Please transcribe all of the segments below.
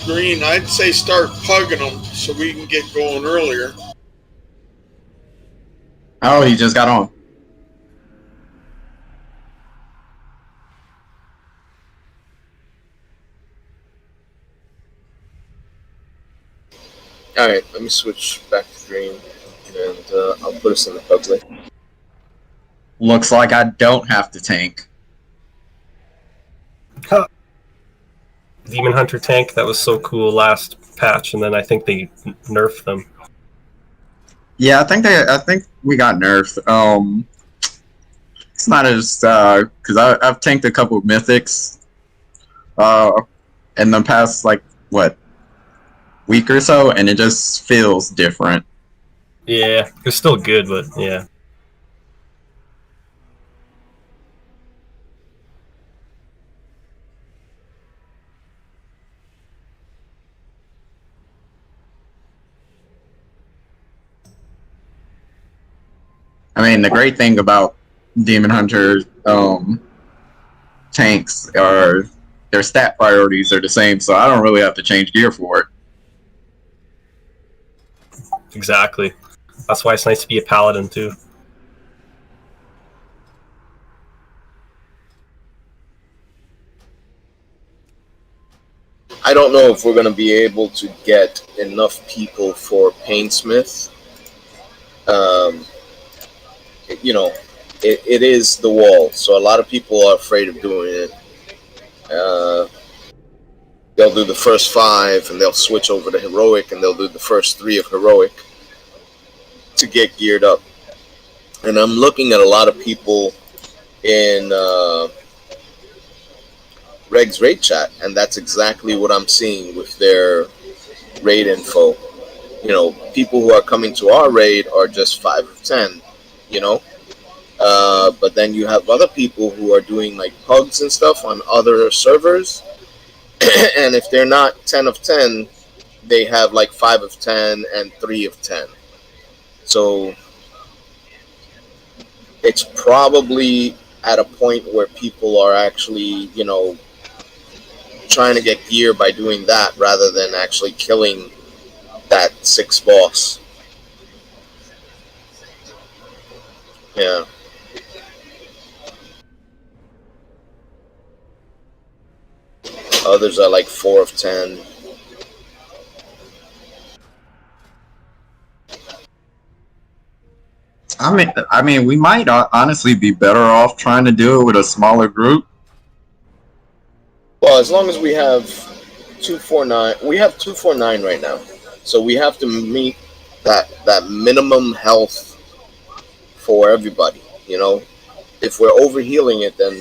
Green, I'd say start pugging them so we can get going earlier. Oh, he just got on. Alright, let me switch back to green, and I'll put us in the public. Looks like I don't have to tank. Huh. Demon Hunter tank, that was so cool last patch, and then I think they nerfed them. Yeah, I think we got nerfed. It's not as because I've tanked a couple of mythics in the past week or so, and it just feels different. Yeah, it's still good, but yeah. I mean, the great thing about Demon Hunter tanks are their stat priorities are the same, so I don't really have to change gear for it. Exactly. That's why it's nice to be a paladin too. I don't know if we're going to be able to get enough people for Painsmith. It is the wall, so a lot of people are afraid of doing it. They'll do the first 5, and they'll switch over to Heroic, and they'll do the first 3 of Heroic to get geared up. And I'm looking at a lot of people in Reg's raid chat, and that's exactly what I'm seeing with their raid info. People who are coming to our raid are just 5 of 10, but then you have other people who are doing like pugs and stuff on other servers, and if they're not 10 of 10, they have like 5 of 10 and 3 of 10. So it's probably at a point where people are actually, trying to get gear by doing that rather than actually killing that 6 boss. Yeah. Others are like 4 of 10. I mean, we might honestly be better off trying to do it with a smaller group. Well, as long as we have 249, we have 249 right now, so we have to meet that minimum health for everybody. If we're overhealing it, then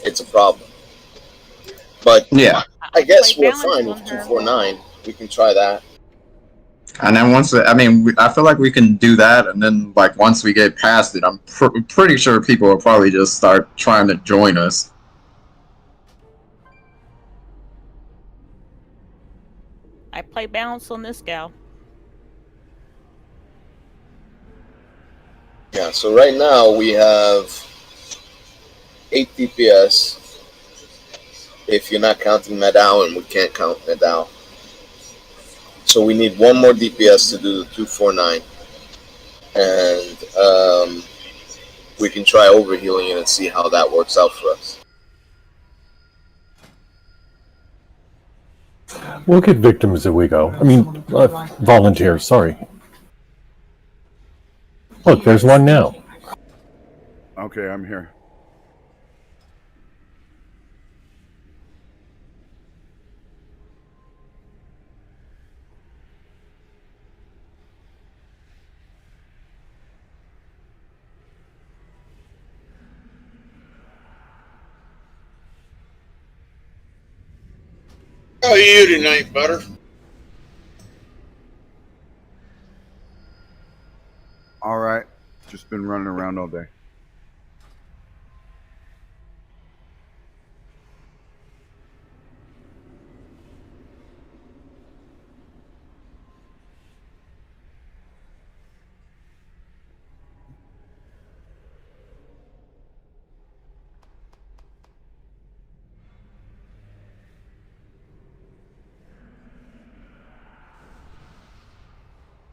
it's a problem. But yeah, I guess we're fine with 249. We can try that. And then I feel like we can do that, and then once we get past it, I'm pretty sure people will probably just start trying to join us. I play balance on this gal. Yeah, so right now we have 8 DPS. If you're not counting Madao, and we can't count Madao. So we need 1 more DPS to do the 249. And we can try overhealing it and see how that works out for us. We'll get victims if we go. I mean, volunteers, sorry. Look, there's one now. Okay, I'm here. How are you tonight, Butter? All right. Just been running around all day.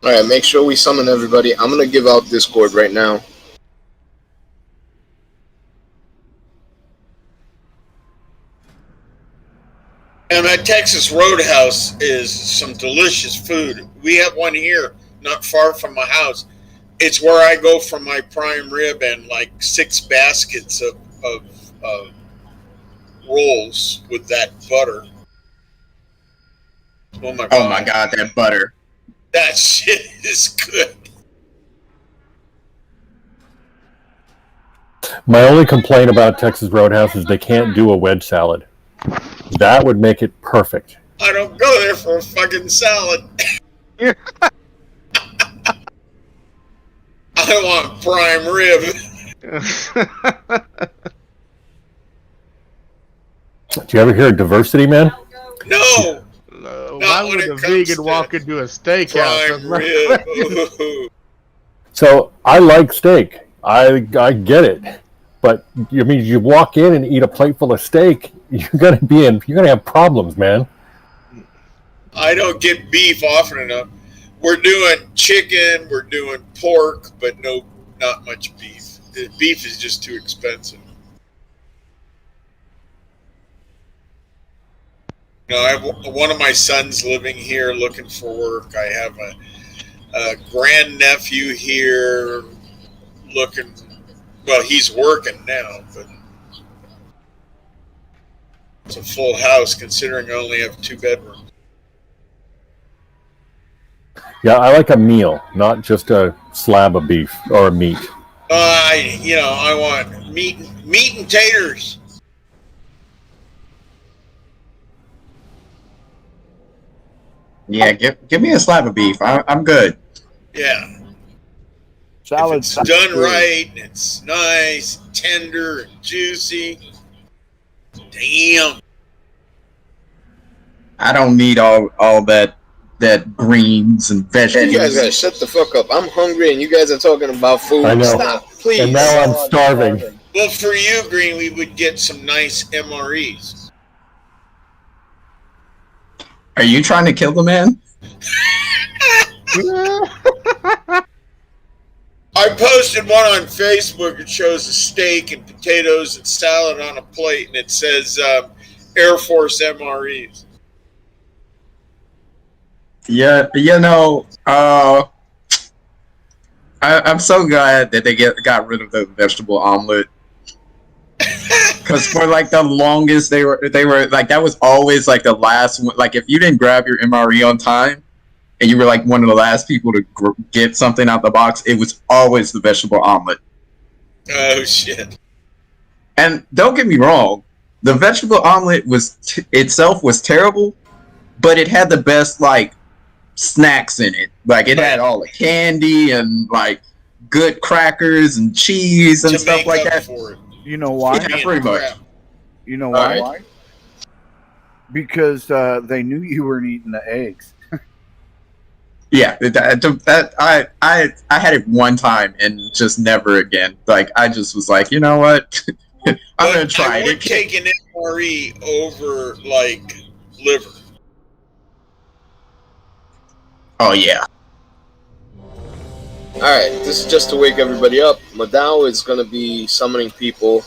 Alright, make sure we summon everybody. I'm gonna give out Discord right now. And that Texas Roadhouse is some delicious food. We have one here, not far from my house. It's where I go for my prime rib and like 6 baskets of rolls with that butter. Oh my god! Oh my god, that butter! That shit is good. My only complaint about Texas Roadhouse is they can't do a wedge salad. That would make it perfect. I don't go there for a fucking salad. I want prime rib. Do you ever hear of diversity, man? No. Why would a vegan walk into a steakhouse? Prime rib. So I like steak. I get it, but I mean, you walk in and eat a plate full of steak, you're gonna have problems, man. I don't get beef often enough. We're doing chicken, we're doing pork, but not much beef. The beef is just too expensive. No, I have one of my sons living here looking for work. I have a grandnephew here looking. Well, he's working now, but it's a full house considering I only have 2 bedrooms. Yeah, I like a meal, not just a slab of beef or a meat. I want meat and taters. Yeah, give me a slab of beef. I'm good. Yeah. Salad. If it's done right and it's nice, tender, and juicy. Damn. I don't need all that greens and vegetables. You guys gotta shut the fuck up. I'm hungry and you guys are talking about food. I know. Stop, please. And now I'm starving. Well, for you, Green, we would get some nice MREs. Are you trying to kill the man? I posted one on Facebook. It shows a steak and potatoes and salad on a plate, and it says Air Force MREs. Yeah, I'm so glad that they got rid of the vegetable omelet. Because for like the longest, they were like, that was always like the last one. Like if you didn't grab your MRE on time, and you were like one of the last people to get something out the box, it was always the vegetable omelet. Oh shit! And don't get me wrong, the vegetable omelet itself was terrible, but it had the best like snacks in it. Like it had all the candy and like good crackers and cheese and stuff like that. For it. You know why? Yeah, pretty much. You know why? Right. Because they knew you weren't eating the eggs. Yeah, I had it one time and just never again. Like I just was like, you know what, I'm gonna try I would it. take an MRE over like liver. Oh yeah. Alright, this is just to wake everybody up. Madao is going to be summoning people.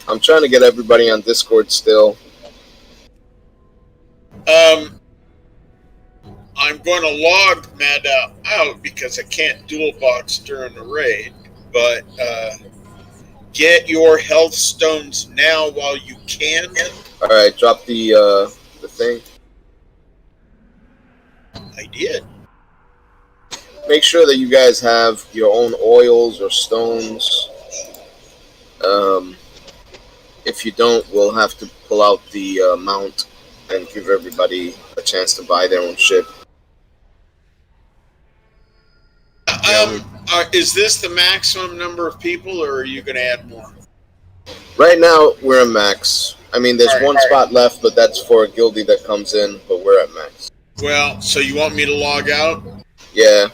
I'm trying to get everybody on Discord still. I'm going to log Madao out because I can't dual box during the raid. But get your health stones now while you can. Alright, drop the thing. I did. Make sure that you guys have your own oils or stones. If you don't, we'll have to pull out the mount and give everybody a chance to buy their own shit. Is this the maximum number of people, or are you going to add more? Right now, we're at max. I mean, there's one spot left, but that's for a guildie that comes in, but we're at max. Well, so you want me to log out? Yeah.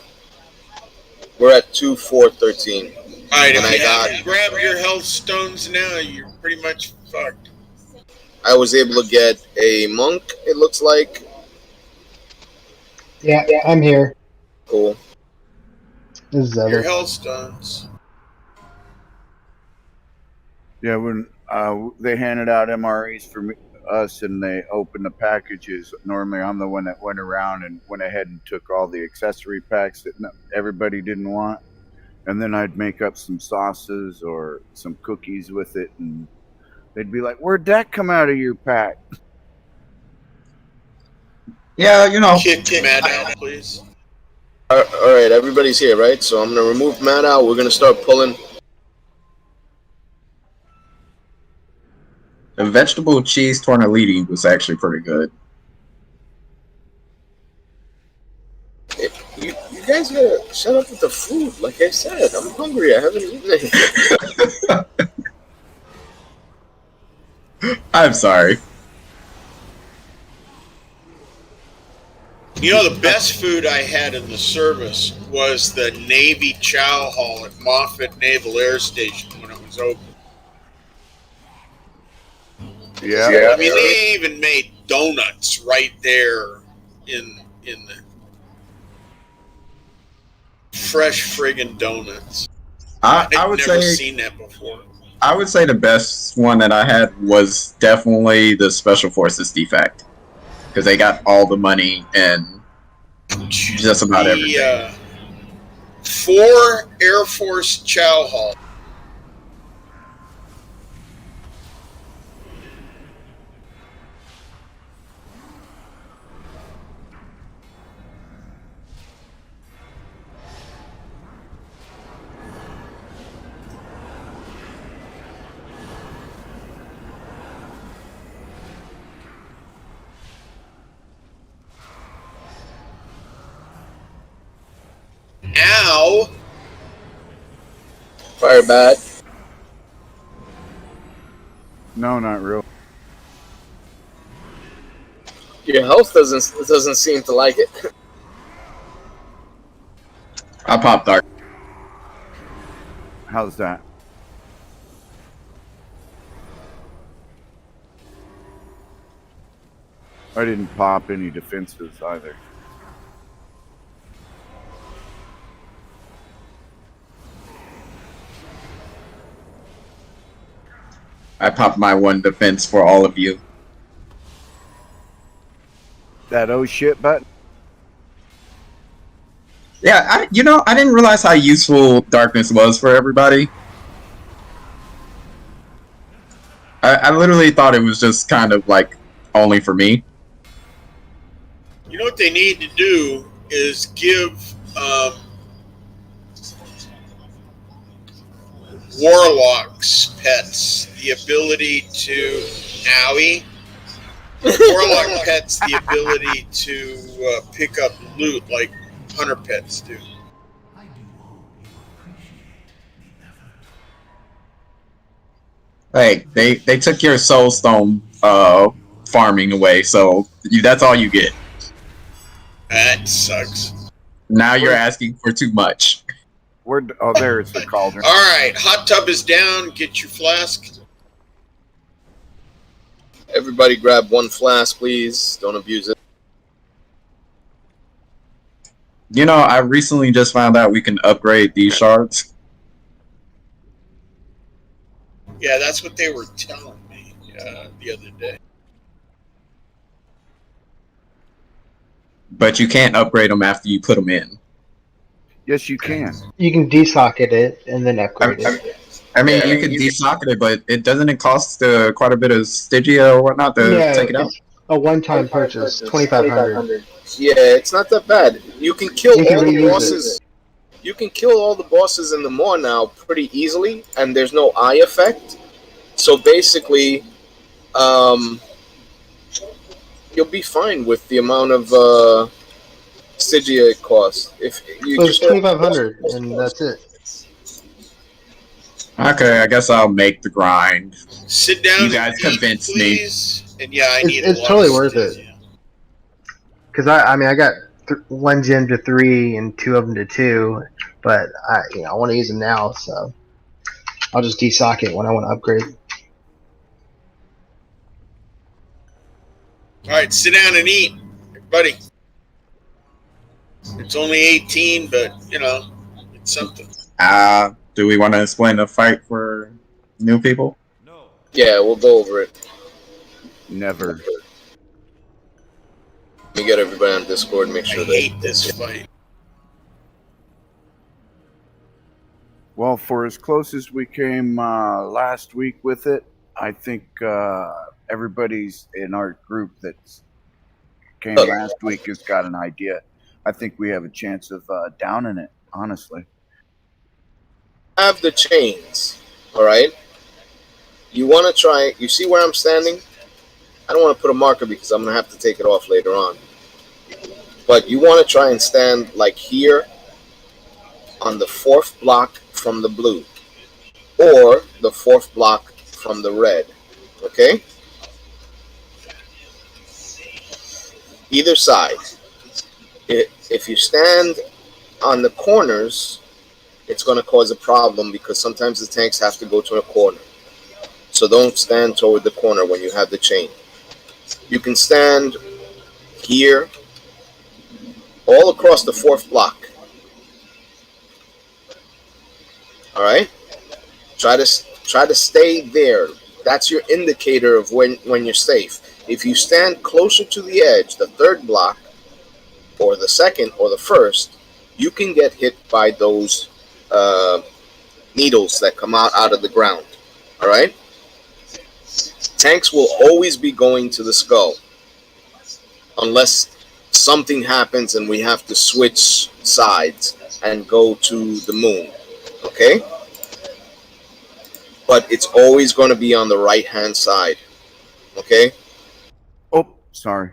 We're at 2,413. Alright, And if I you got- haven't grabbed your health stones now, you're pretty much fucked. I was able to get a monk, it looks like. Yeah, I'm here. Cool. This is Your Evan. health stones. Yeah, when they handed out MREs for us and they opened the packages, normally I'm the one that went around and went ahead and took all the accessory packs that everybody didn't want. And then I'd make up some sauces or some cookies with it. And they'd be like, where'd that come out of your pack? Yeah, you know. Kick Matt out, please. All right, everybody's here, right? So I'm gonna remove Matt out. We're gonna start pulling. The vegetable cheese tortellini was actually pretty good. You guys gotta shut up with the food. Like I said, I'm hungry. I haven't eaten anything. I'm sorry. You know, the best food I had in the service was the Navy Chow Hall at Moffett Naval Air Station when it was open. Yeah. I mean, they even made donuts right there in the fresh friggin' donuts. I I'd would never say seen that before. I would say the best one that I had was definitely the Special Forces defect, because they got all the money and just about everything. 4 Air Force Chow Hall. Ow! Fire bad. No, not real. Your health doesn't seem to like it. I popped dark. How's that? I didn't pop any defenses either. I popped my 1 defense for all of you. That oh shit button? Yeah, I didn't realize how useful darkness was for everybody. I literally thought it was just kind of like only for me. You know what they need to do is give warlocks pets the ability to warlock pets the ability to pick up loot like hunter pets do. Hey, they took your soulstone farming away, so that's all you get. That sucks. Now you're asking for too much. There's the cauldron. All right, hot tub is down. Get your flask. Everybody grab 1 flask, please. Don't abuse it. You know, I recently just found out we can upgrade these shards. Yeah, that's what they were telling me the other day. But you can't upgrade them after you put them in. Yes, you can. You can desocket it and then upgrade it. I mean, you can desocket it, but doesn't it cost quite a bit of Stygia or whatnot to take it out? It's a one-time purchase, 2,500. Yeah, it's not that bad. You can kill You can all the reuse bosses. You can kill all the bosses in the maw now pretty easily, and there's no eye effect. So basically, you'll be fine with the amount of Stygia it costs. If you So it's 2,500, and that's it. Okay, I guess I'll make the grind. Sit down. You guys and convinced eat, me. please. And yeah, I need. It's a lot totally of worth Stygia. it. Because I got 1 gem to 3 and 2 of them to 2, but I want to use them now, so I'll just desocket when I want to upgrade. All right, sit down and eat, everybody. It's only 18, but something. Do we want to explain the fight for new people? Yeah, we'll go over it. Never. Let me get everybody on Discord and make sure I hate this fight. Well, for as close as we came last week with it, I think everybody's in our group that came last week has got an idea. I think we have a chance of downing it, honestly. Have the chains, all right? You want to try, you see where I'm standing? I don't want to put a marker because I'm going to have to take it off later on. But you want to try and stand like here on the 4th block from the blue or the 4th block from the red, okay? Either side. If you stand on the corners, it's going to cause a problem because sometimes the tanks have to go to a corner. So don't stand toward the corner when you have the chain. You can stand here, all across the 4th block. All right? Try to stay there. That's your indicator of when you're safe. If you stand closer to the edge, the 3rd block, or the 2nd, or the 1st, you can get hit by those needles that come out of the ground. All right? Tanks will always be going to the skull unless something happens and we have to switch sides and go to the moon. Okay? But it's always going to be on the right-hand side. Okay? Oh, sorry.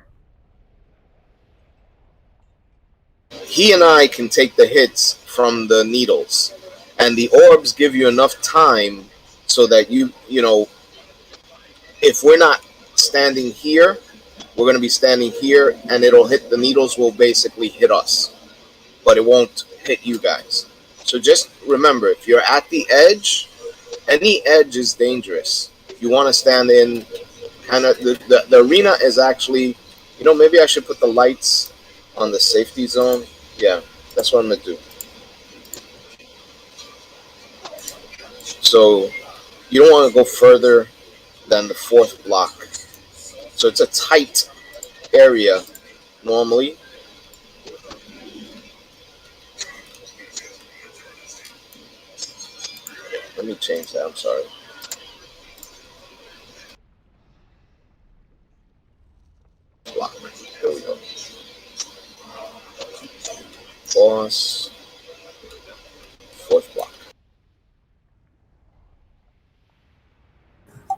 He and I can take the hits from the needles. And the orbs give you enough time so that you know, if we're not standing here, we're going to be standing here, and it'll hit, the needles will basically hit us. But it won't hit you guys. So just remember, if you're at the edge, any edge is dangerous. You want to stand in kind of, the arena is actually, you know, maybe I should put the lights on the safety zone. Yeah, that's what I'm going to do. So you don't want to go further than the 4th block. So it's a tight area normally. Let me change that, I'm sorry. Block. There we go. Boss. 4th block.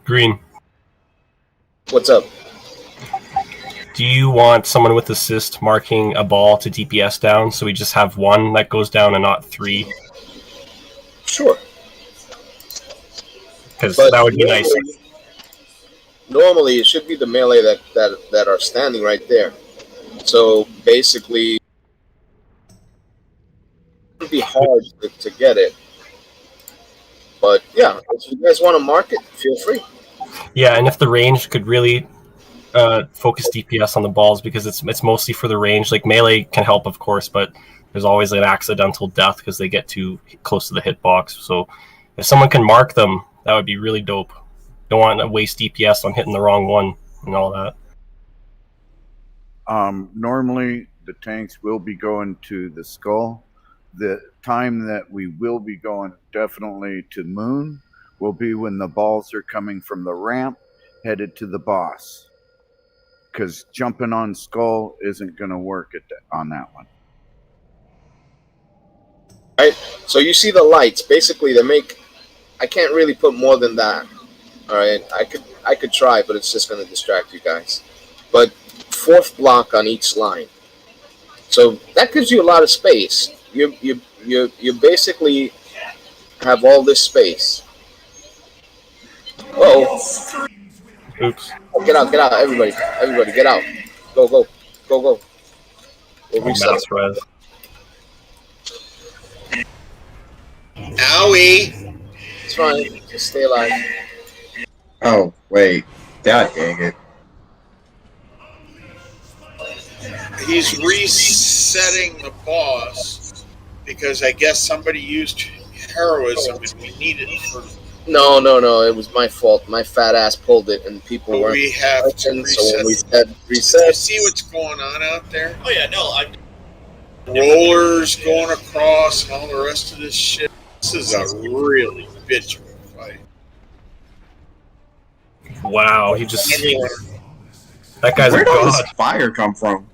Green. What's up? Do you want someone with assist marking a ball to DPS down so we just have one that goes down and not 3? Sure. Because that would be nice. Normally, it should be the melee that are standing right there. So basically, it would be hard to get it. But yeah, if you guys want to mark it, feel free. Yeah, and if the range could really focus DPS on the balls, because it's mostly for the range. Like melee can help, of course, but there's always an accidental death because they get too close to the hitbox. So if someone can mark them, that would be really dope. Don't want to waste DPS on hitting the wrong one and all that. Normally, the tanks will be going to the skull. The time that we will be going definitely to moon will be when the balls are coming from the ramp headed to the boss. Because jumping on skull isn't going to work on that one. All right. So you see the lights. Basically, they make. I can't really put more than that. All right. I could try, but it's just going to distract you guys. But 4th block on each line. So that gives you a lot of space. You basically have all this space. Uh-oh. Oops. Oh, get out, everybody, get out. Go. We'll reset. Mass res. Owie! It's fine. Just stay alive. Oh, wait. God dang it. He's resetting the boss because I guess somebody used heroism and we needed it for. No. It was my fault. My fat ass pulled it, and people But weren't. we have to And so when we reset. said You reset, see what's going on out there? Oh yeah, no, I'm Rollers going across and all the rest of this shit. This is a really bitch of a fight. Wow, he just that guy's Where a does god. this fire come from?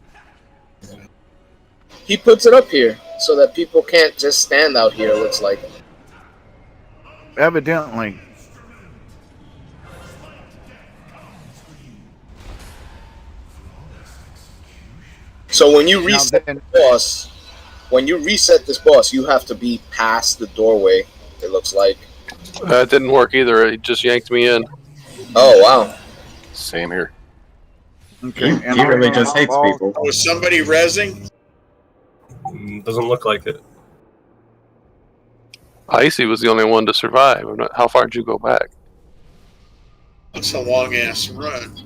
he puts it up here so that people can't just stand out here. It looks like. Evidently. So when you Now reset then, the boss, you have to be past the doorway. It looks like. It didn't work either. He just yanked me in. Oh wow! Same here. okay, He really just hates people. Was somebody rezzing? Doesn't look like it. Icy was the only one to survive. How far did you go back? That's a long ass run.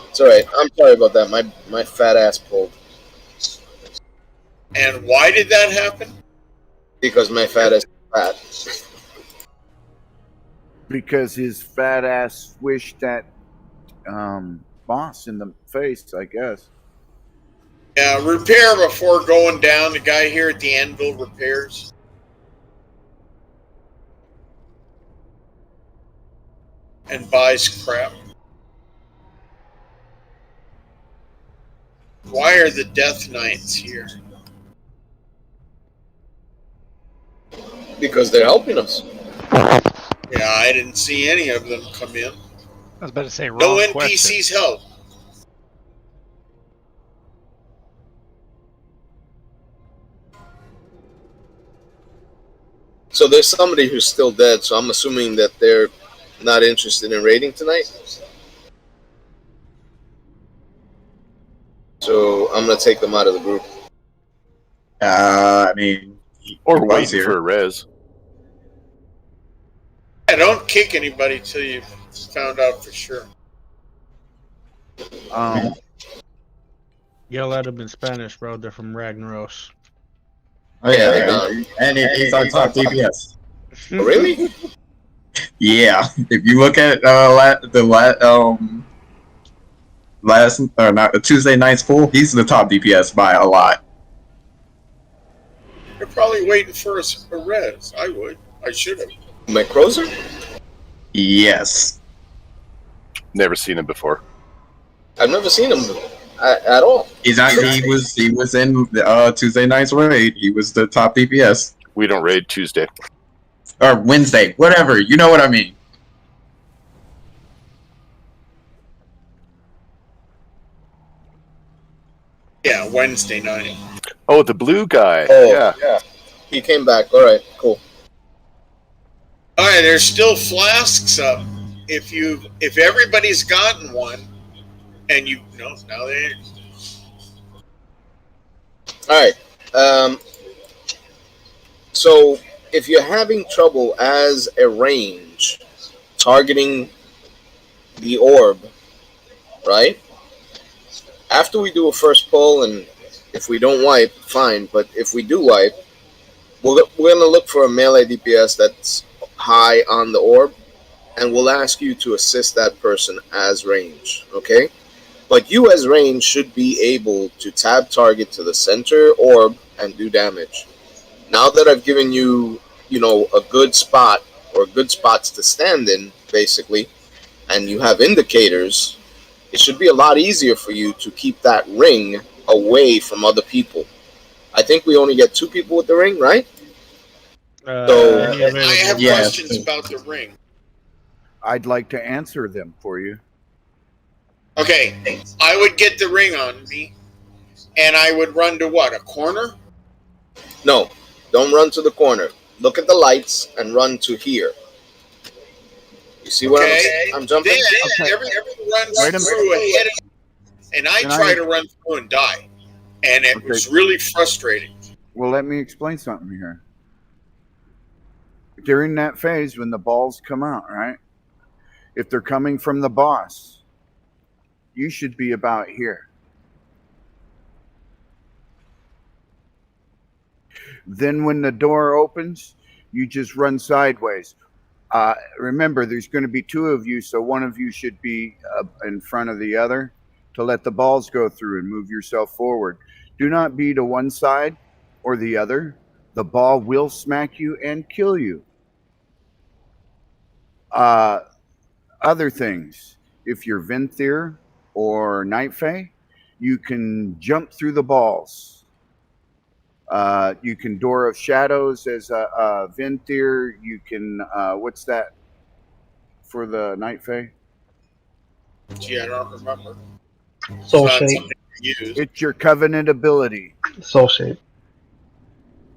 It's all right. I'm sorry about that. My fat ass pulled And why did that happen? because my fat ass is fat. because his fat ass swished that boss in the face, I guess. Yeah, repair before going down. The guy here at the anvil repairs. And buys crap. Why are the Death Knights here? Because they're helping us. Yeah, I didn't see any of them come in. I was about to say, wrong No question. NPCs help. So there's somebody who's still dead. So I'm assuming that they're not interested in raiding tonight. So I'm gonna take them out of the group. I mean, Or he was waiting here. for a res. Yeah, don't kick anybody till you've found out for sure. Yell at them in Spanish, bro. They're from Ragnaros. Oh yeah, and he's our top DPS. Really? Yeah, if you look at Tuesday night's pool, he's the top DPS by a lot. You're probably waiting for a res. I would. I should have. McRoser? Yes. Never seen him before. I've never seen him at all. He was in Tuesday night's raid. He was the top DPS. We don't raid Tuesday. Or Wednesday, whatever. You know what I mean. Yeah, Wednesday night. Oh, the blue guy. Oh, Yeah. He came back. All right, cool. All right, there's still flasks up. If everybody's gotten one, and now they. All right. So if you're having trouble as a range targeting the orb, right? After we do a first pull, and if we don't wipe, fine. But if we do wipe, we're going to look for a melee DPS that's high on the orb, and we'll ask you to assist that person as range, okay? But you as range should be able to tab target to the center orb and do damage. Now that I've given you, a good spot or good spots to stand in, basically, and you have indicators, it should be a lot easier for you to keep that ring away from other people. I think we only get 2 people with the ring, right? So I have questions about the ring. I'd like to answer them for you. Okay, I would get the ring on me, and I would run to what? A corner? No, don't run to the corner. Look at the lights and run to here. You see what I'm jumping? Then everyone runs through ahead of me, and I try to run through and die. And it was really frustrating. Well, let me explain something here. During that phase, when the balls come out, right? If they're coming from the boss, you should be about here. Then when the door opens, you just run sideways. Remember, there's going to be two of you, so one of you should be in front of the other to let the balls go through and move yourself forward. Do not be to one side or the other. The ball will smack you and kill you. Other things, if you're Venthyr or Night Fae, you can jump through the balls. You can Door of Shadows as a Venthyr. You can, what's that for the Night Fae? Gee, I don't remember. Soul It's not shape. something you use. It's your Covenant ability. Soul shape.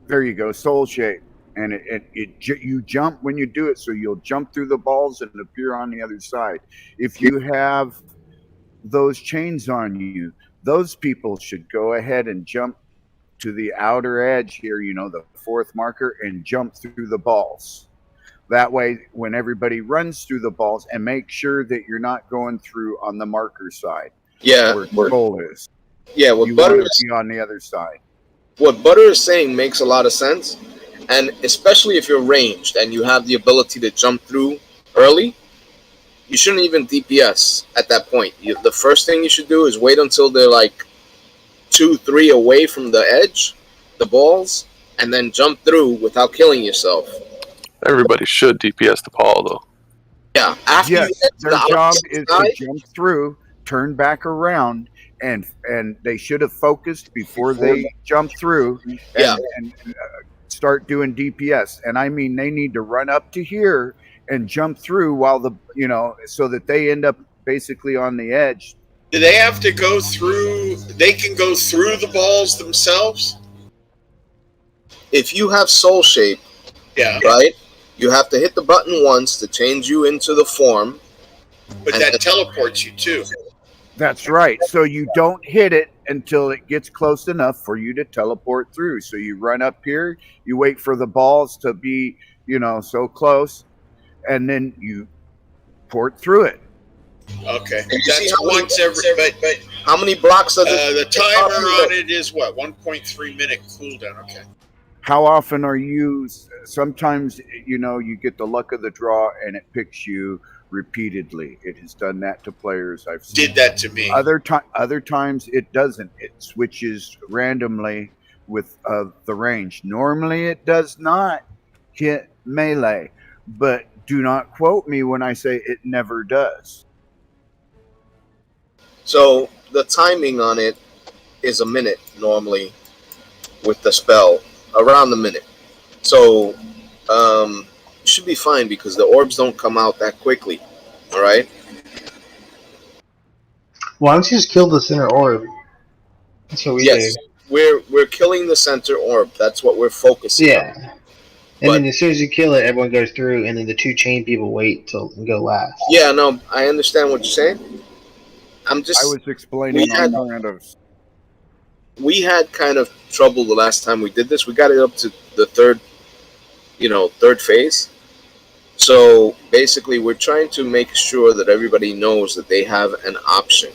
There you go, Soul Shape. And you jump when you do it, so you'll jump through the balls and appear on the other side. If you have those chains on you, those people should go ahead and jump to the outer edge here, the fourth marker, and jump through the balls. That way, when everybody runs through the balls, and make sure that you're not going through on the marker side. Yeah, Where goal is. Yeah, what You Butter want is to be on the other side. what Butter is saying makes a lot of sense, and especially if you're ranged and you have the ability to jump through early, you shouldn't even DPS at that point. The first thing you should do is wait until they're like 2-3 away from the edge, the balls, and then jump through without killing yourself. Everybody should DPS the Paul, though. Yeah, after Yes, you get to their the job outside is side, to jump through, turn back around, and they should have focused before they jump through and start doing DPS. And I mean, they need to run up to here and jump through while so that they end up basically on the edge. Do they have to go through? They can go through the balls themselves? if you have Soul Shape, right, you have to hit the button once to change you into the form. But that teleports you too. That's right. So you don't hit it until it gets close enough for you to teleport through. So you run up here, you wait for the balls to be, so close, and then you port through it. Okay. That's once every. But how many blocks does the timer on it is what? 1.3 minute cooldown. Okay. How often are you? Sometimes you get the luck of the draw and it picks you repeatedly. It has done that to players I've seen. Did that to me. Other times it doesn't. It switches randomly with the range. Normally it does not hit melee, but do not quote me when I say it never does. So the timing on it is a minute normally with the spell, around the minute. So it should be fine because the orbs don't come out that quickly. All right. Why don't you just kill the center orb? That's what we do. We're killing the center orb. That's what we're focusing on. And then as soon as you kill it, everyone goes through, and then the two chain people wait till and go last. Yeah, no, I understand what you're saying. I was explaining we had kind of trouble the last time we did this. We got it up to the third phase. So basically, we're trying to make sure that everybody knows that they have an option.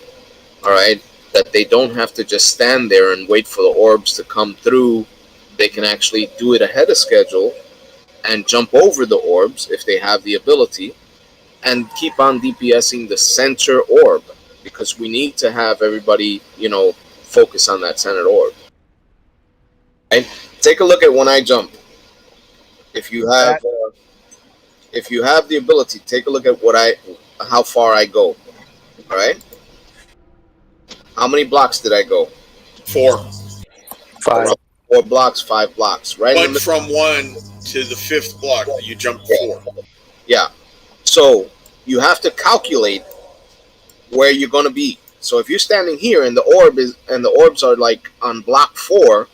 All right, that they don't have to just stand there and wait for the orbs to come through. They can actually do it ahead of schedule and jump over the orbs if they have the ability, and keep on DPSing the center orb, because we need to have everybody, focus on that center orb. And take a look at when I jump. If you have the ability, take a look at how far I go. All right. How many blocks did I go? 4. 5. 4 blocks, 5 blocks. Right. But from 1 to the 5th block, you jump 4. Yeah. So you have to calculate where you're going to be. So if you're standing here and the orbs are like on block 4,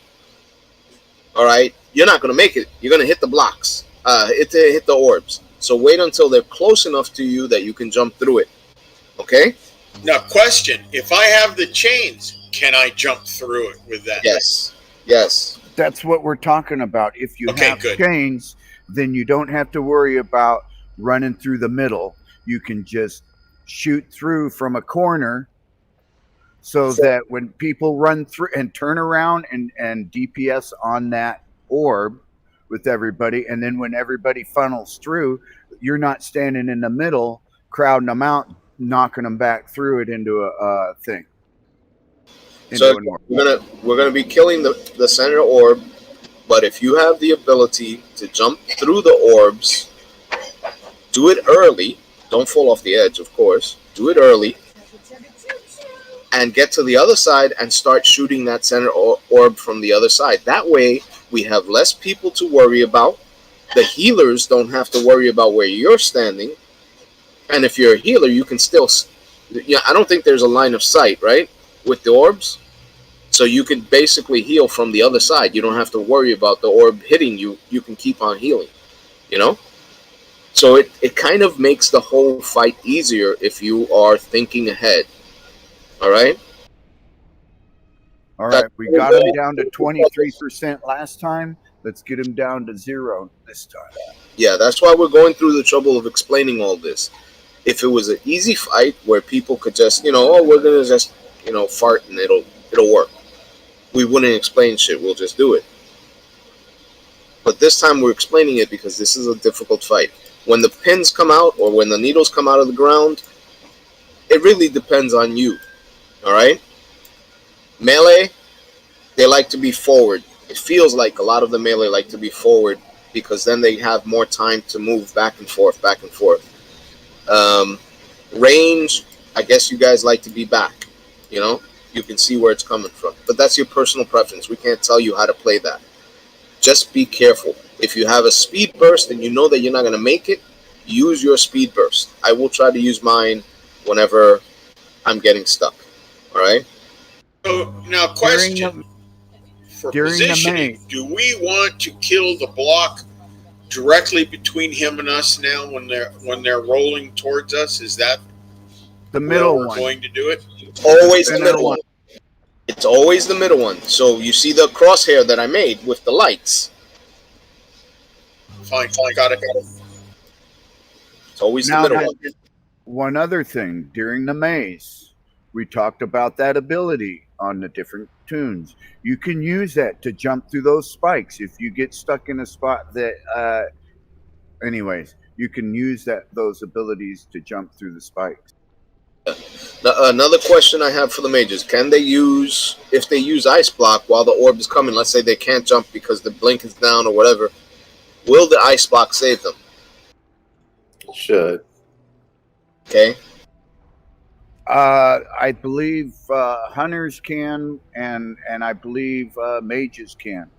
all right, you're not going to make it. You're going to hit the blocks, hit the orbs. So wait until they're close enough to you that you can jump through it. Okay. Now, question: if I have the chains, can I jump through it with that? Yes. Yes. That's what we're talking about. If you have chains, then you don't have to worry about running through the middle. You can just shoot through from a corner, so that when people run through and turn around and DPS on that orb with everybody, and then when everybody funnels through, you're not standing in the middle, crowding them out, knocking them back through it into a thing. So we're gonna be killing the center orb, but if you have the ability to jump through the orbs, do it early. Don't fall off the edge, of course. Do it early, and get to the other side and start shooting that center orb from the other side. That way, we have less people to worry about. The healers don't have to worry about where you're standing. And if you're a healer, you can still... Yeah, I don't think there's a line of sight, right, with the orbs? So you can basically heal from the other side. You don't have to worry about the orb hitting you. You can keep on healing, you know? So it kind of makes the whole fight easier if you are thinking ahead. All right? All right, we got him down to 23% last time. Let's get him down to 0 this time. Yeah, that's why we're going through the trouble of explaining all this. If it was an easy fight where people could just, we're going to just, fart and it'll work. We wouldn't explain shit. We'll just do it. But this time we're explaining it because this is a difficult fight. When the pins come out or when the needles come out of the ground, it really depends on you. All right? Melee, they like to be forward. It feels like a lot of the melee like to be forward because then they have more time to move back and forth, back and forth. Range, I guess you guys like to be back. You can see where it's coming from. But that's your personal preference. We can't tell you how to play that. Just be careful. If you have a speed burst and you know that you're not going to make it, use your speed burst. I will try to use mine whenever I'm getting stuck. All right? So now, question for positioning: do we want to kill the block directly between him and us now when they're rolling towards us? Is that the middle one? We're going to do it? Always the middle one. It's always the middle one. So you see the crosshair that I made with the lights. Fine, got it. It's always the middle one. One other thing, during the maze, we talked about that ability on the different tunes. You can use that to jump through those spikes if you get stuck in a spot that anyways, you can use those abilities to jump through the spikes. Now, another question I have for the mages: can they use, if they use ice block while the orb is coming, let's say they can't jump because the blink is down or whatever, will the ice block save them? It should. Okay. I believe hunters can, and I believe mages can.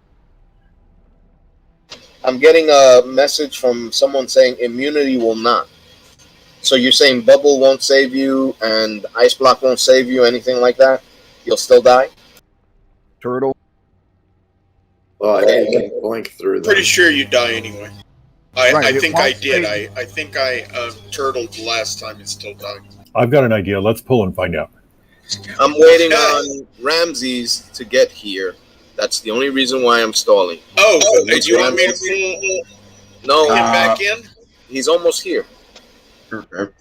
I'm getting a message from someone saying immunity will not. So you're saying bubble won't save you and ice block won't save you, anything like that? You'll still die? Turtle? Well, I can't blink through them. Pretty sure you die anyway. I think I did. I think I turtled the last time and still died. I've got an idea. Let's pull and find out. I'm waiting on Ramses to get here. That's the only reason why I'm stalling. Oh, do you want me to pull no, him back in? He's almost here.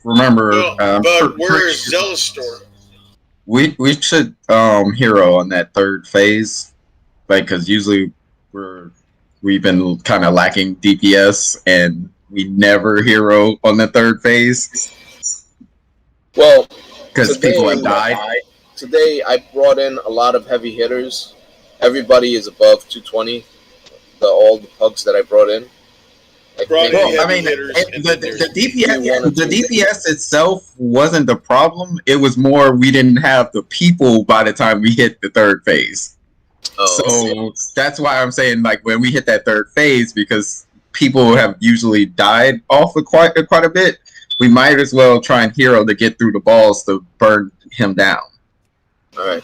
Remember, but where's Zealostor? We should hero on that third phase, because usually we've been kind of lacking DPS, and we never hero on the third phase. Well, because people have died. Today I brought in a lot of heavy hitters. Everybody is above 220. All the pugs that I brought in. The DPS itself wasn't the problem. It was more we didn't have the people by the time we hit the third phase. So that's why I'm saying, like, when we hit that third phase, because people have usually died off of quite a bit, we might as well try and hero to get through the balls to burn him down. All right.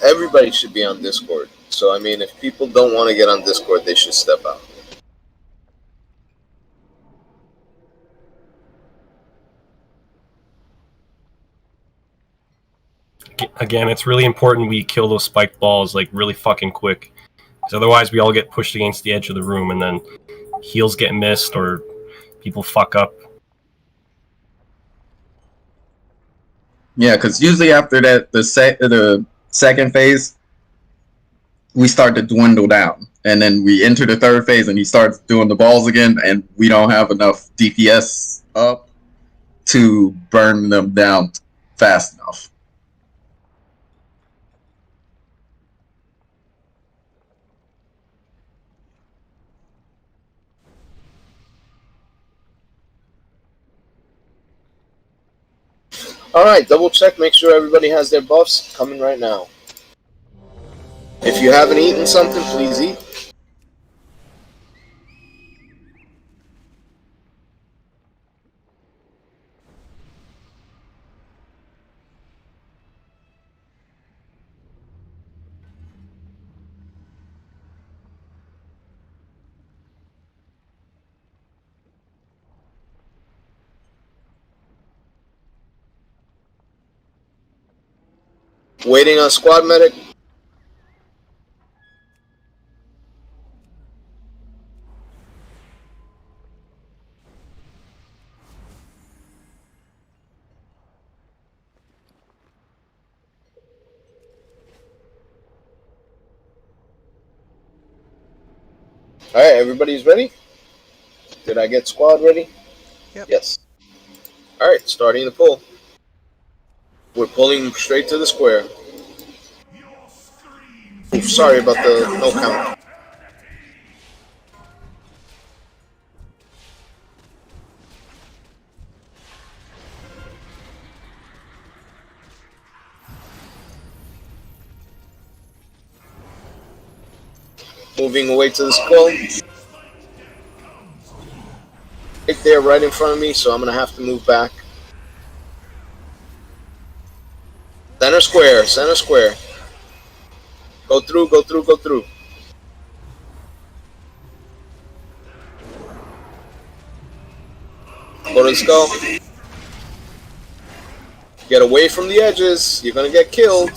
Everybody should be on Discord. So, I mean, if people don't want to get on Discord, they should step out. Again, it's really important we kill those spiked balls, like, really fucking quick. Because otherwise we all get pushed against the edge of the room, and then heals get missed, or people fuck up. Yeah, because usually after that, the second phase, we start to dwindle down. And then we enter the third phase and he starts doing the balls again, and we don't have enough DPS up to burn them down fast enough. Alright, double check, make sure everybody has their buffs coming right now. If you haven't eaten something, please eat. Waiting on squad medic. Alright, everybody's ready? Did I get squad ready? Yep. Yes. Alright, starting the pull. We're pulling straight to the square. Ooh, sorry about the no count. Moving away to the skull. Right there, right in front of me, so I'm gonna have to move back. Center square, center square. Go through, go through, go through. Go to the skull. Get away from the edges. You're gonna get killed.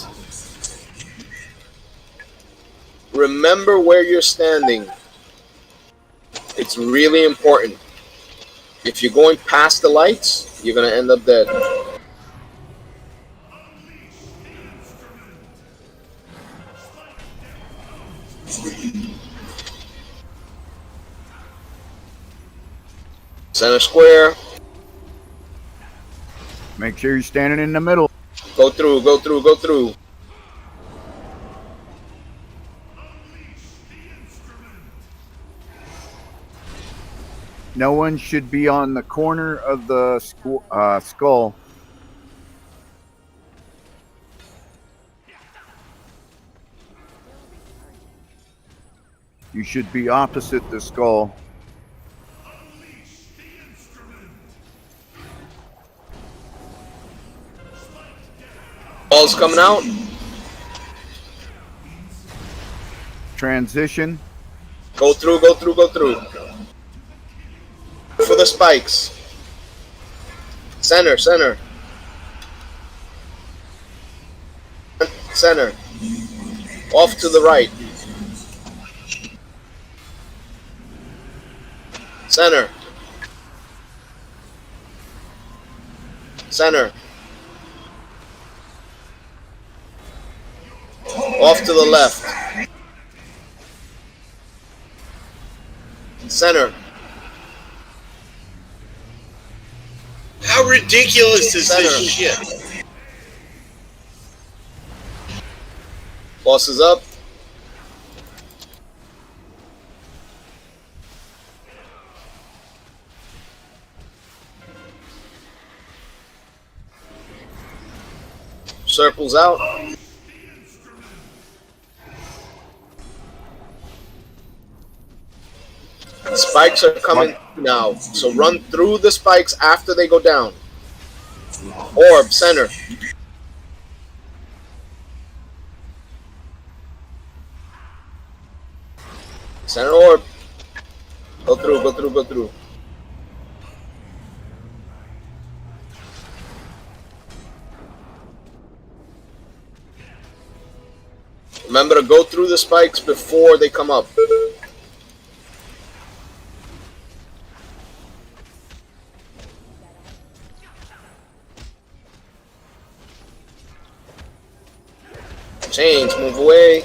Remember where you're standing. It's really important. If you're going past the lights, you're gonna end up dead. Center square. Make sure you're standing in the middle. Go through, go through, go through. No one should be on the corner of the skull. You should be opposite the skull. Ball's coming out. Transition. Go through, go through, go through. For the spikes. Center, center. Center. Off to the right. Center. Center. Off to the left. Center. How ridiculous is this shit? Boss is up. Circles out. Spikes are coming now, so run through the spikes after they go down. Orb, center. Center orb. Go through, go through, go through. Remember to go through the spikes before they come up. Change, move away.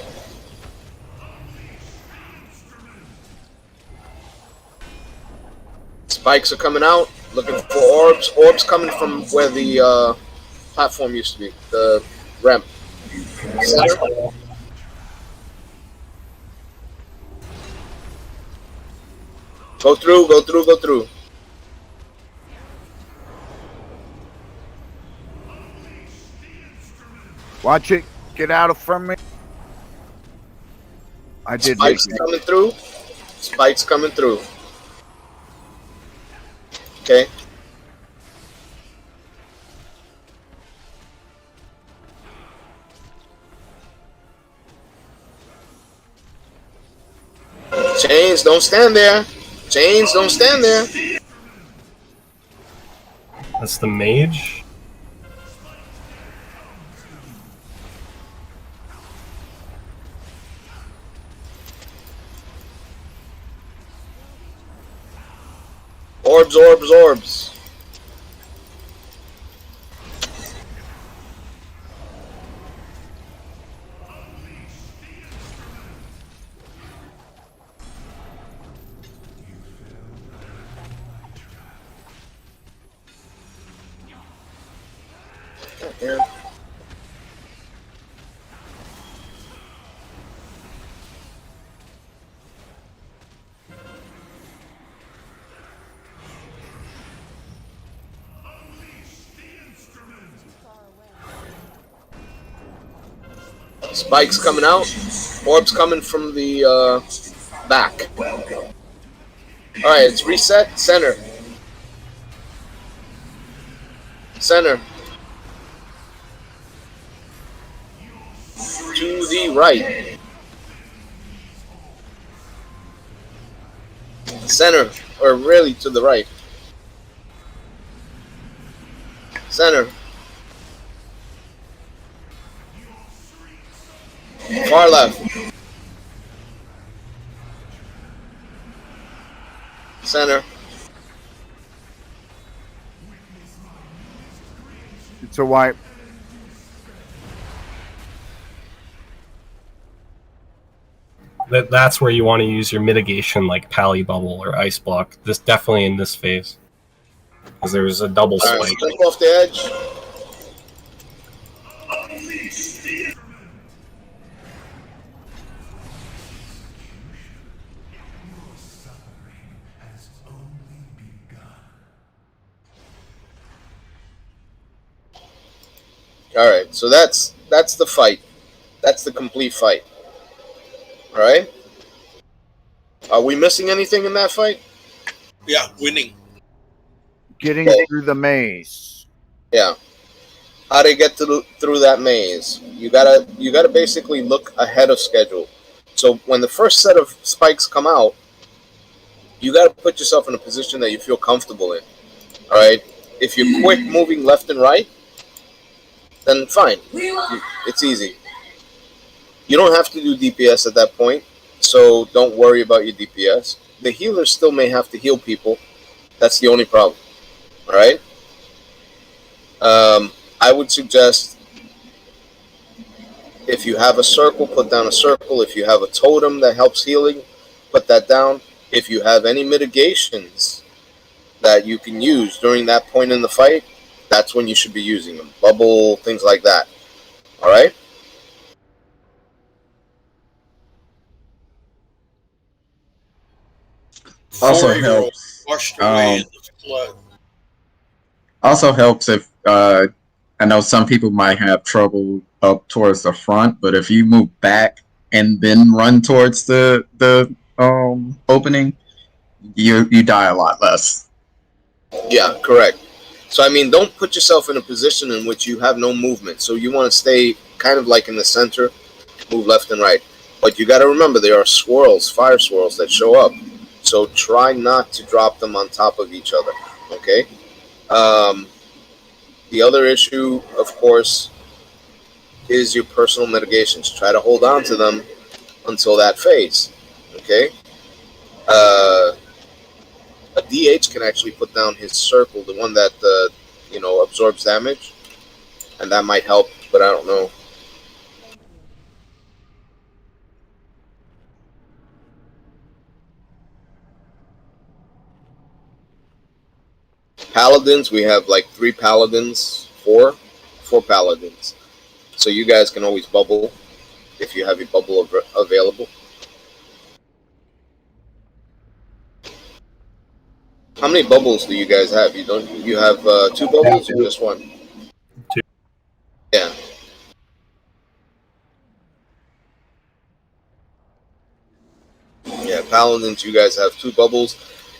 Spikes are coming out. Looking for orbs. Orbs coming from where the platform used to be. The ramp. Center. Go through, go through, go through. Watch it. Get out of from me. I did. Spikes coming through. Spikes coming through. Okay. Chains, don't stand there. Chains, don't stand there. That's the mage. Orbs, orbs, orbs. Yeah. Spikes coming out. Orbs coming from the back. Alright, it's reset. Center. Center. To the right. Center. Or really to the right. Center. Far left. Center. It's a wipe. That's where you want to use your mitigation, like Pally Bubble or Ice Block. This definitely in this phase, because there's a double All right, spike. jump off the edge. All right, so that's the fight. That's the complete fight. All right. Are we missing anything in that fight? Yeah, winning. Getting through the maze. Yeah. How to get through that maze? You gotta basically look ahead of schedule. So when the first set of spikes come out, you gotta put yourself in a position that you feel comfortable in. All right. If you're quick moving left and right, then fine. It's easy. You don't have to do DPS at that point, so don't worry about your DPS. The healers still may have to heal people. That's the only problem. All right? I would suggest if you have a circle, put down a circle. If you have a totem that helps healing, put that down. If you have any mitigations that you can use during that point in the fight, that's when you should be using them. Bubble, things like that. All right? Also 4-year-old helps. washed away in the flood. Also helps if I know some people might have trouble up towards the front, but if you move back and then run towards the opening, you die a lot less. Yeah, correct. So, I mean, don't put yourself in a position in which you have no movement. So you want to stay kind of like in the center, move left and right. But you got to remember there are swirls, fire swirls that show up. So try not to drop them on top of each other, okay? The other issue, of course, is your personal mitigations. Try to hold on to them until that phase, okay? A DH can actually put down his circle, the one that absorbs damage, and that might help, but I don't know. Paladins, we have like 3 paladins, 4 paladins. So you guys can always bubble if you have a bubble available. How many bubbles do you guys have? You have 2 bubbles or just 1? 2. Yeah. Yeah, paladins, you guys have 2 bubbles.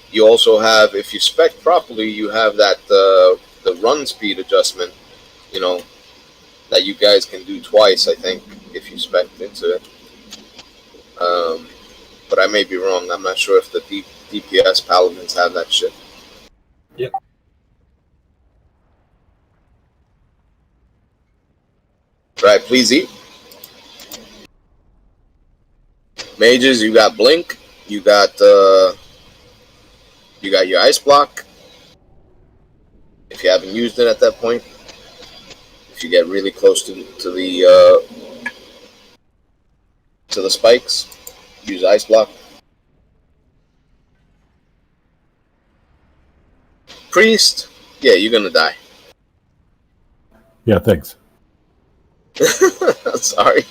You also have, if you spec properly, you have that the run speed adjustment, you know, that you guys can do twice, I think, if you spec into it. But I may be wrong. I'm not sure if the DPS paladins have that shit. Yep. Right, please eat. Mages, you got blink. You got your ice block. If you haven't used it at that point, if you get really close to the spikes, use ice block. Priest, yeah, you're gonna die. Yeah, thanks. Sorry.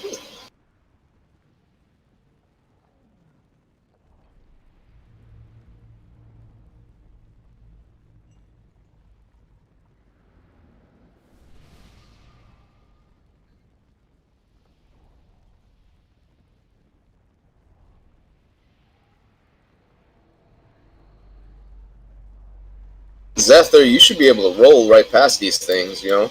Zephyr, you should be able to roll right past these things, you know?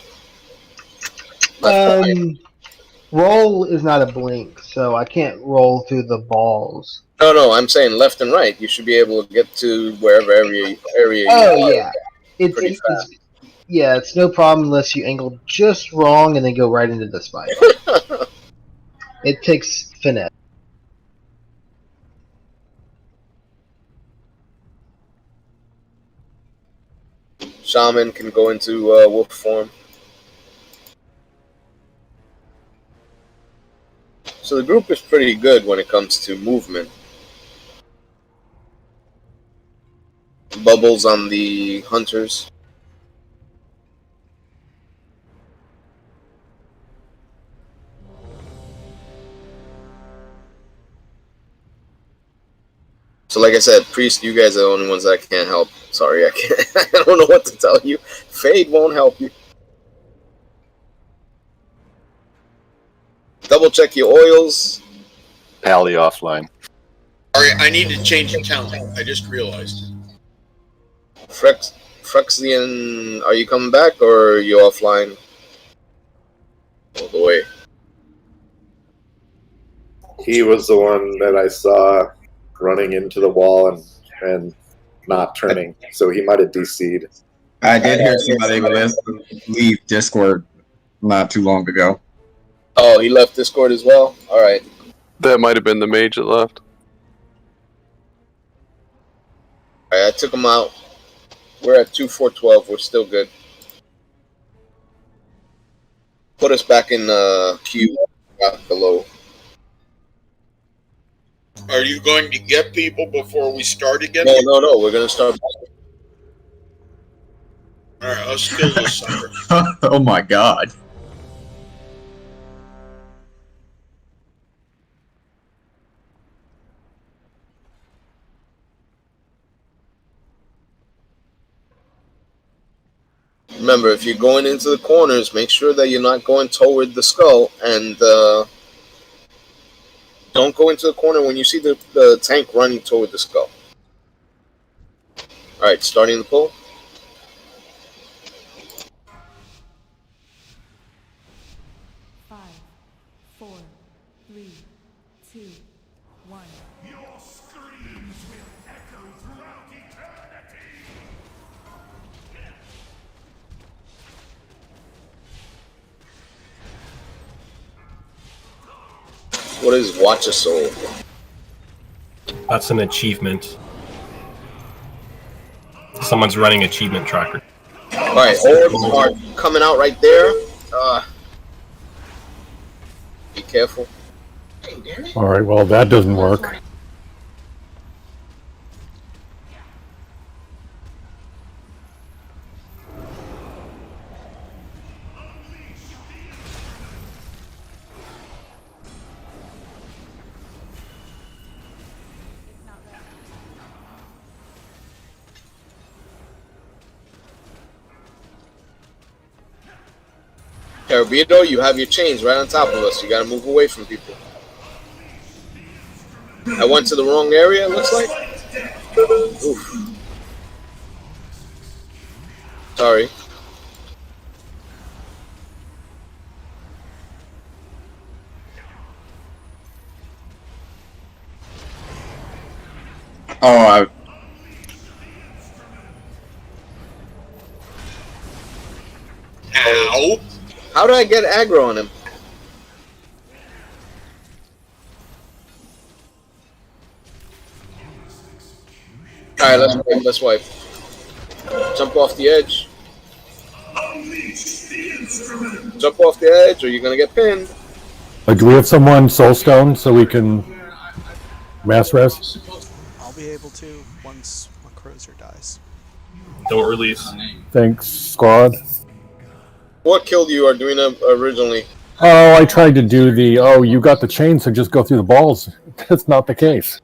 Roll is not a blink, so I can't roll through the balls. No, I'm saying left and right. You should be able to get to wherever area you are. Yeah. It's no problem unless you angle just wrong and then go right into the spike. It takes finesse. Shaman can go into wolf form. So the group is pretty good when it comes to movement. Bubbles on the hunters. So like I said, Priest, you guys are the only ones that I can't help. Sorry, I can't. I don't know what to tell you. Fade won't help you. Double check your oils. Pally offline. Sorry, I need to change account. I just realized. Frexian, are you coming back or are you offline? All the way. He was the one that I saw running into the wall and not turning, so he might have DC'd. I did hear somebody leave Discord not too long ago. Oh, he left Discord as well? Alright. That might have been the mage that left. Alright, I took him out. We're at 2-4-12. We're still good. Put us back in queue below. Are you going to get people before we start again? No. We're going to start. Alright, I'll steal this sucker. Oh my god. Remember, if you're going into the corners, make sure that you're not going toward the skull, and don't go into the corner when you see the tank running toward the skull. Alright, starting the pull. What is Watch a Soul? That's an achievement. Someone's running achievement tracker. Alright, orbs are coming out right there. Be careful. Alright, well, that doesn't work. Carabito, you have your chains right on top of us. You gotta move away from people. I went to the wrong area, it looks like. Oof. Sorry. Oh, Ow! How did I get aggro on him? Alright, let's wipe. Jump off the edge. Jump off the edge or you're gonna get pinned. Do we have someone soulstone so we can mass res? I'll be able to once my cruiser dies. Don't release. Thanks, squad. What killed you, Arduino, originally? Oh, I tried to do the, oh, you got the chain, so just go through the balls. That's not the case.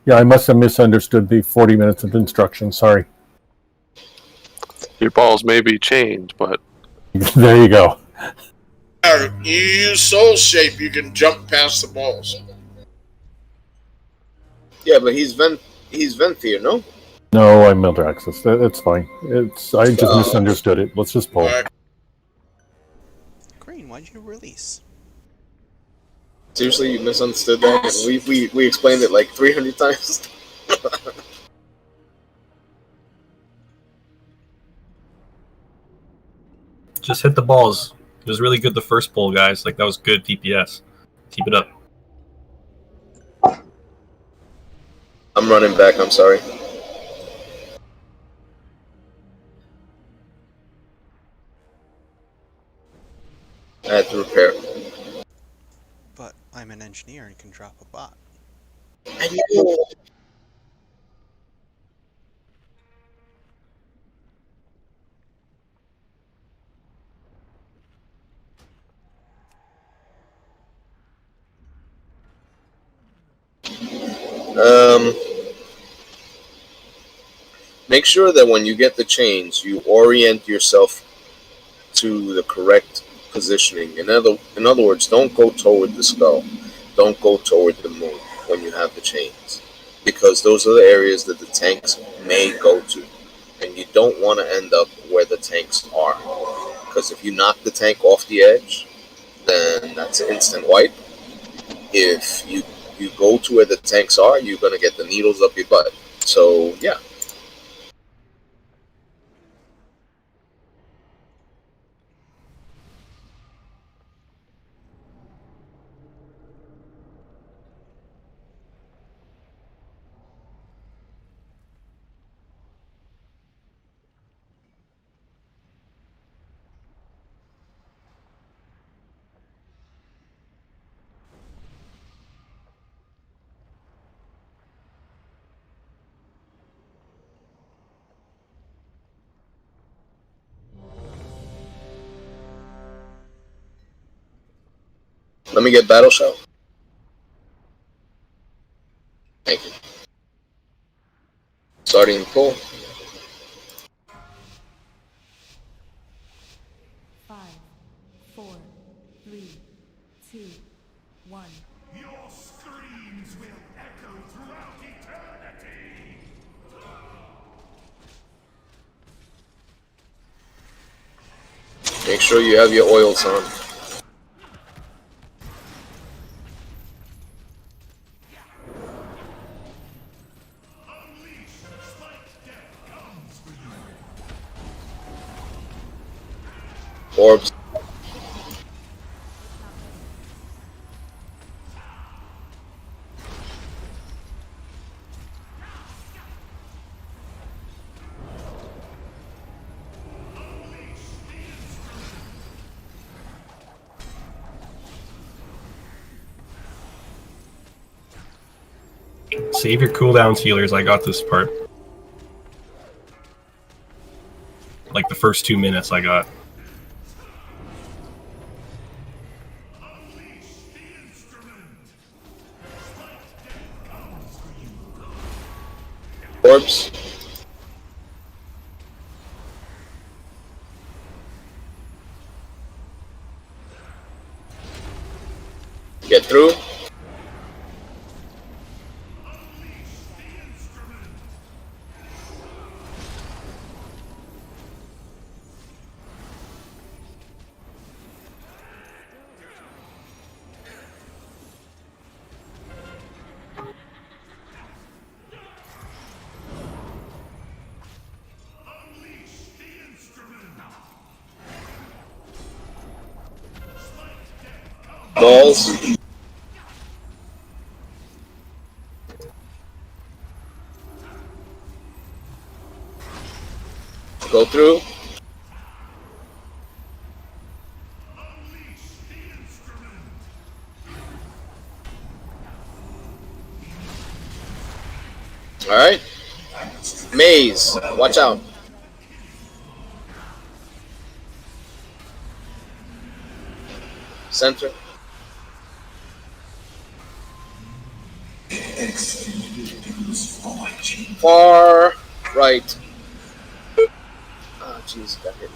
Yeah, I must have misunderstood the 40 minutes of instruction. Sorry. Your balls may be chained, but There you go. You use soul shape, you can jump past the balls. Yeah, but he's Venthier, no? No, I'm Mildraxis. That's fine. I just misunderstood it. Let's just pull. Green, why'd you release? Seriously, you misunderstood that? We explained it like 300 times. Just hit the balls. It was really good the first pull, guys. Like, that was good DPS. Keep it up. I'm running back, I'm sorry. I had to repair. But I'm an engineer and can drop a bot. I know. Make sure that when you get the chains, you orient yourself to the correct positioning. In other words, don't go toward the skull. Don't go toward the moon when you have the chains, because those are the areas that the tanks may go to, and you don't want to end up where the tanks are, because if you knock the tank off the edge, then that's an instant wipe. If you go to where the tanks are, you're going to get the needles up your butt. So, yeah. Let me get Battle Shell. Thank you. Starting pull. 5, 4, 3, 2, 1. Your screams will echo throughout eternity. Make sure you have your oils on. Orbs. Save your cooldowns, healers. I got this part. Like the first 2 minutes I got. Orbs. Get through. Balls. Go through. All right. Maze. Watch out. Center. Far right. Oh, jeez, got hit.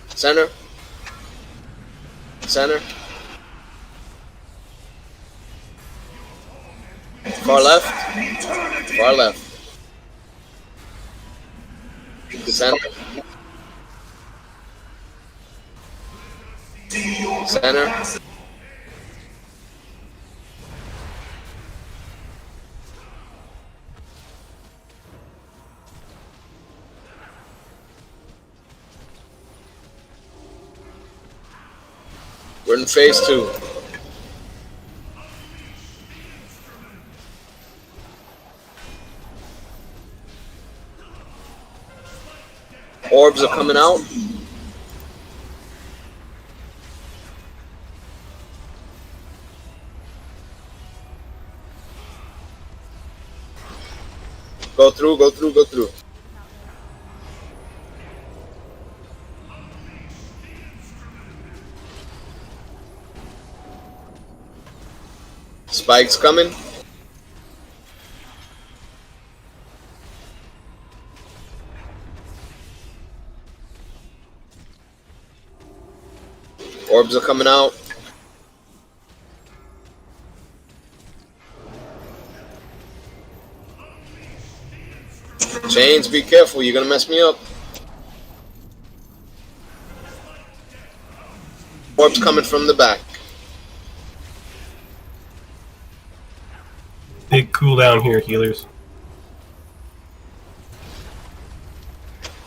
Center. Center. Far left. Far left. Center. Center. We're in phase 2. Orbs are coming out. Go through, go through, go through. Spikes coming. Orbs are coming out. Chains, be careful, you're gonna mess me up. Orbs coming from the back. Big cooldown here, healers.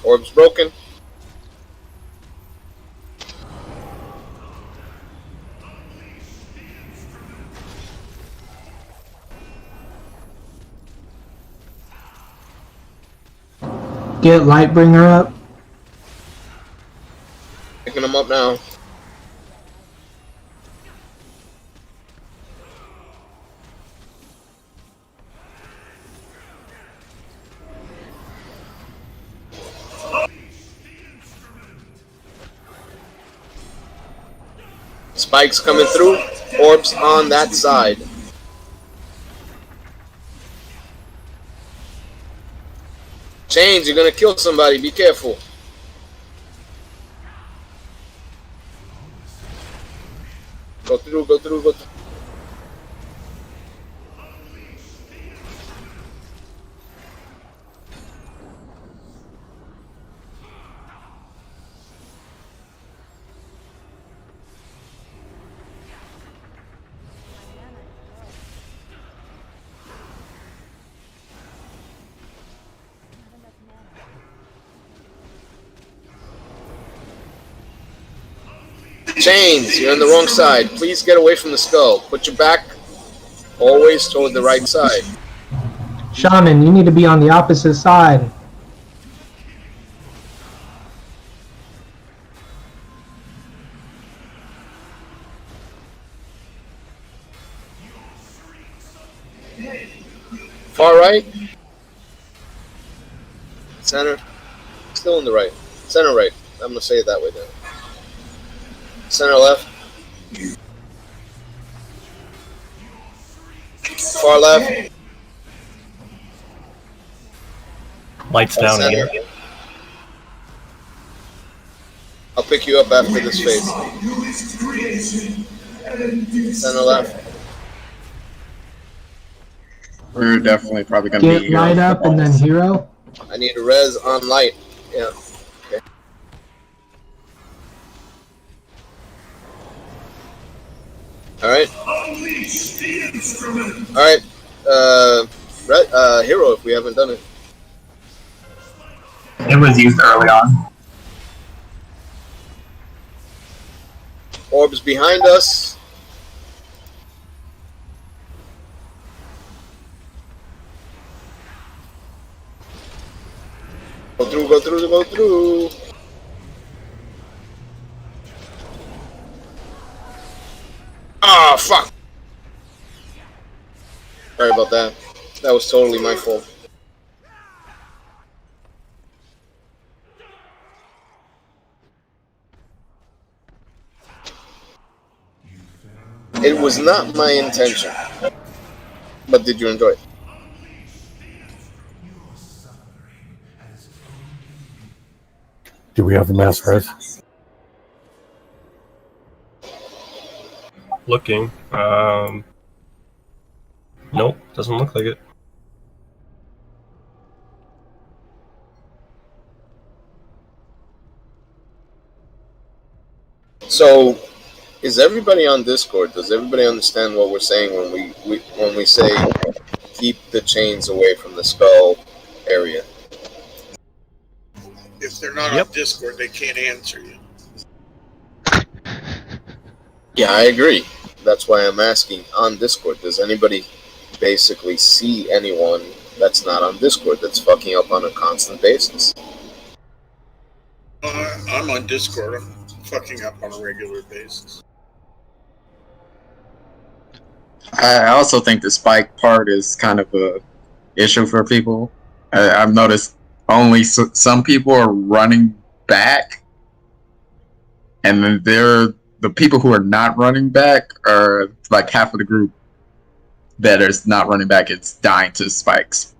Orbs broken. Get Lightbringer up. Picking them up now. Spikes coming through. Orbs on that side. Chains, you're gonna kill somebody. Be careful. Go through, go through, go through. Chains, you're on the wrong side. Please get away from the skull. Put your back always toward the right side. Shaman, you need to be on the opposite side. Far right. Center. Still in the right. Center right. I'm going to say it that way then. Center left. Far left. Lights down Center. again. I'll pick you up after this phase. Center left. We're definitely probably going to be Get light up and then hero. I need a res on light. Yeah. Okay. Alright. Alright. Hero if we haven't done it. It was used early on. Orbs behind us. Go through, go through, go through. Ah, fuck. Sorry about that. That was totally my fault. It was not my intention. But did you enjoy it? Do we have the mass res? Looking. Nope, doesn't look like it. So, is everybody on Discord? Does everybody understand what we're saying when we say keep the chains away from the skull area? If they're not on Discord, they can't answer you. Yeah, I agree. That's why I'm asking on Discord. Does anybody basically see anyone that's not on Discord that's fucking up on a constant basis? I'm on Discord. I'm fucking up on a regular basis. I also think the spike part is kind of a issue for people. I've noticed only some people are running back, and then the people who are not running back are like half of the group that is not running back. It's dying to spikes.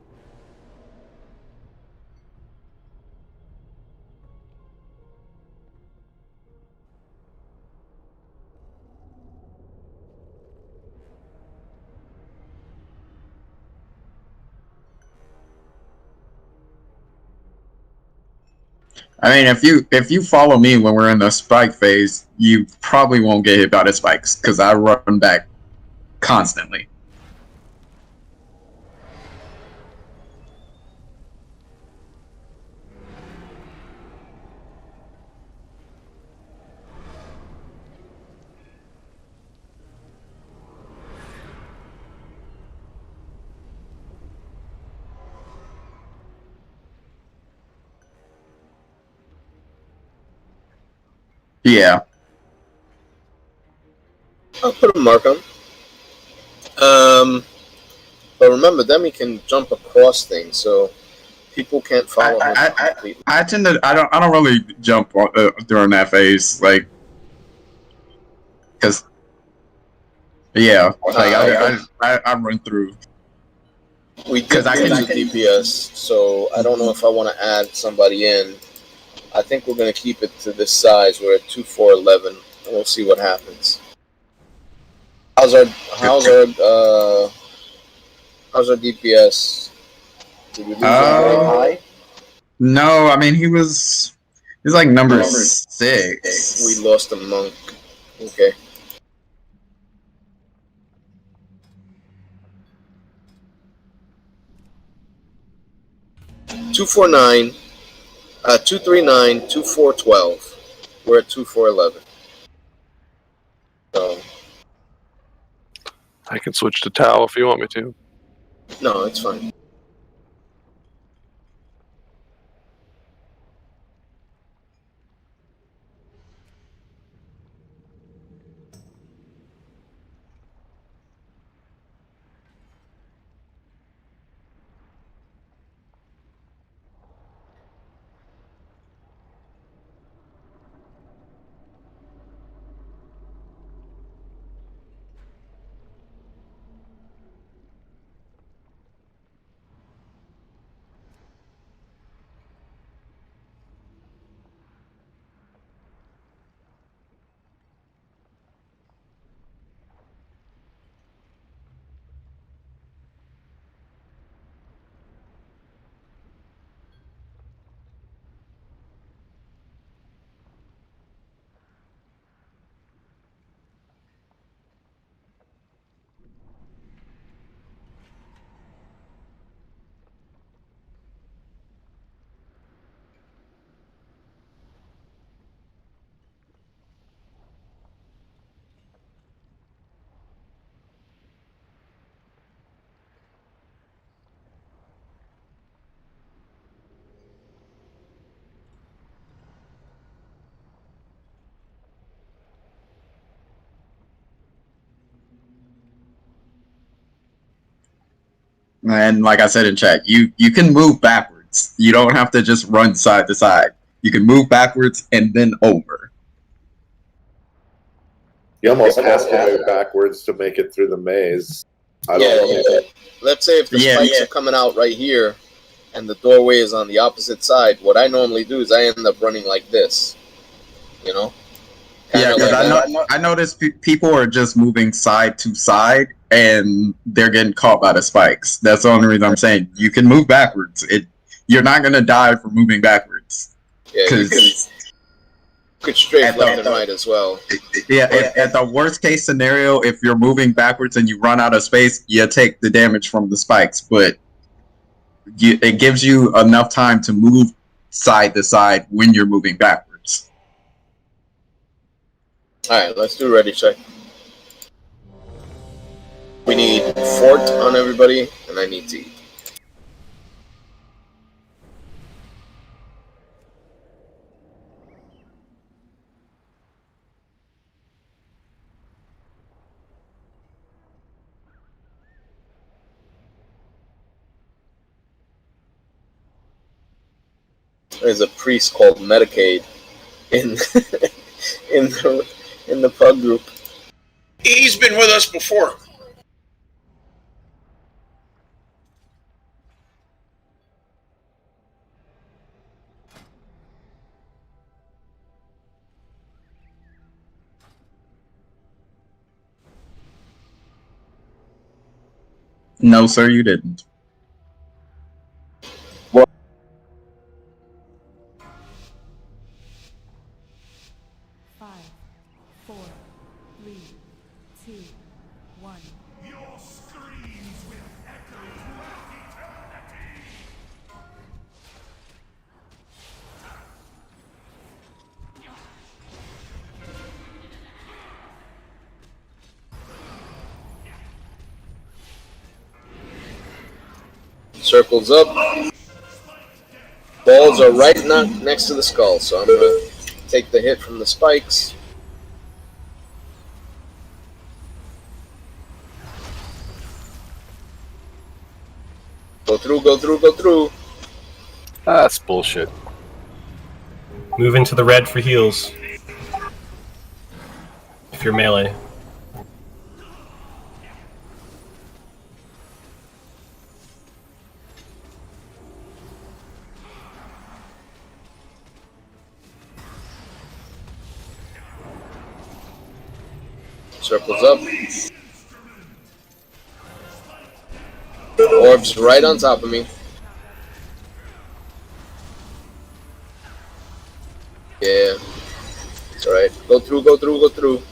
I mean, if you follow me when we're in the spike phase, you probably won't get hit by the spikes because I run back constantly. Yeah. I'll put a mark on. But remember, Demi can jump across things, so people can't follow him completely. I tend to I don't really jump during that phase, like, because yeah, like I run through. We did lose a DPS, so I don't know if I want to add somebody in. I think we're going to keep it to this size. We're at 2-4-11, and we'll see what happens. How's our DPS? Did we lose anything high? No, I mean he's like number 6. We lost a monk. Okay. $249, 239, 2412. We're at 2411. So I can switch to Tau if you want me to. no, it's fine. And like I said in chat, you can move backwards. You don't have to just run side to side. You can move backwards and then over. You almost have to move backwards to make it through the maze. I don't know. Let's say if the spikes are coming out right here and the doorway is on the opposite side, what I normally do is I end up running like this. You know? Yeah, because I notice people are just moving side to side and they're getting caught by the spikes. That's the only reason I'm saying you can move backwards. You're not going to die for moving backwards. Yeah, you could strafe left and right as well. Yeah, at the worst case scenario, if you're moving backwards and you run out of space, you take the damage from the spikes. But it gives you enough time to move side to side when you're moving backwards. Alright, let's do ready check. We need fort on everybody, and I need to eat. There's a priest called Medicaid in in the pub group. He's been with us before. No, sir, you didn't. Circles up. Balls are right next to the skull, so I'm going to take the hit from the spikes. Go through, go through, go through. That's bullshit. Move into the red for heals. If you're melee. Circles up. Orbs right on top of me. Yeah. It's alright. Go through, go through, go through.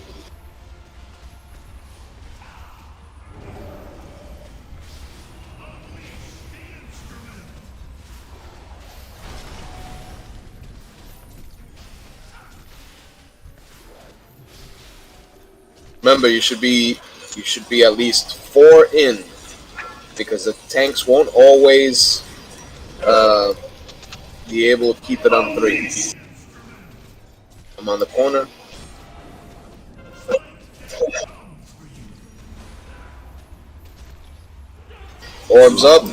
Remember, you should be at least 4 in, because the tanks won't always be able to keep it on 3. I'm on the corner. Orbs up.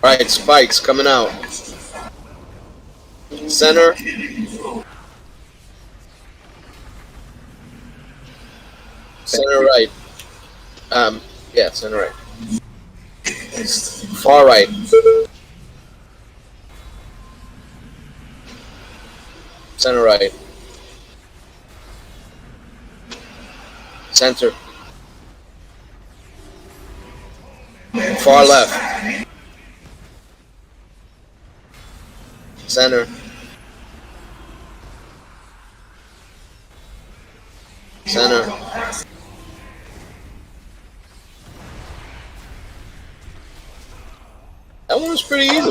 Alright, spikes coming out. Center. Center right. Yeah, center right. Far right. Center right. Center. Far left. Center. Center. That one was pretty easy.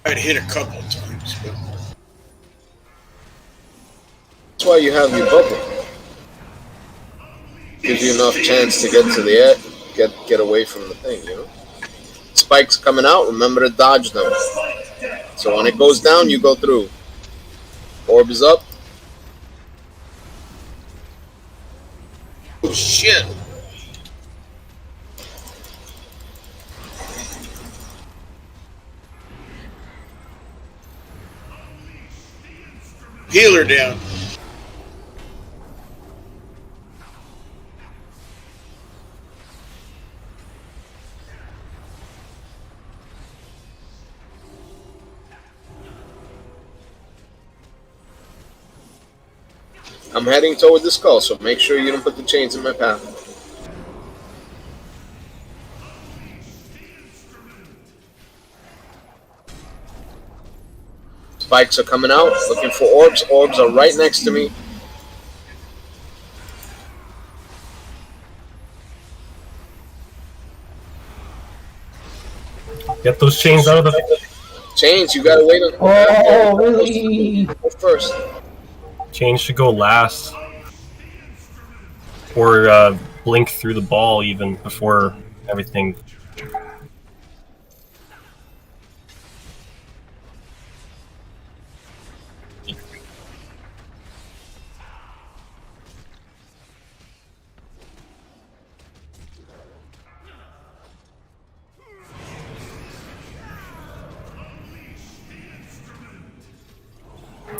I'd hit a couple times, but that's why you have your bubble. Gives you enough chance to get to the edge, get away from the thing, you know. Spikes coming out, remember to dodge them. So when it goes down, you go through. Orb is up. Oh shit! Healer down. I'm heading toward the skull, so make sure you don't put the chains in my path. Spikes are coming out, looking for orbs. Orbs are right next to me. Get those chains out of the... Chains, you gotta wait on... Oh, really? Go first. Chains should go last. Or blink through the ball even before everything.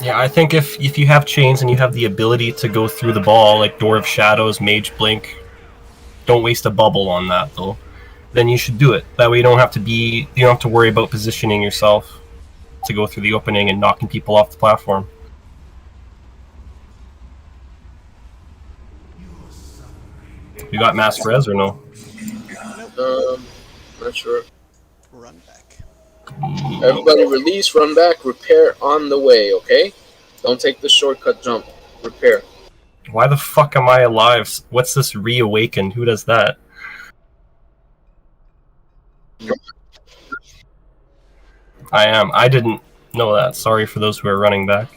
Yeah, I think if you have chains and you have the ability to go through the ball, like Door of Shadows, Mage Blink, don't waste a bubble on that though. Then you should do it. That way you don't have to worry about positioning yourself to go through the opening and knocking people off the platform. You got mass res or no? Not sure. Run back. Everybody release, run back, repair on the way, okay? Don't take the shortcut jump. Repair. Why the fuck am I alive? What's this reawaken? Who does that? I am. I didn't know that. Sorry for those who are running back.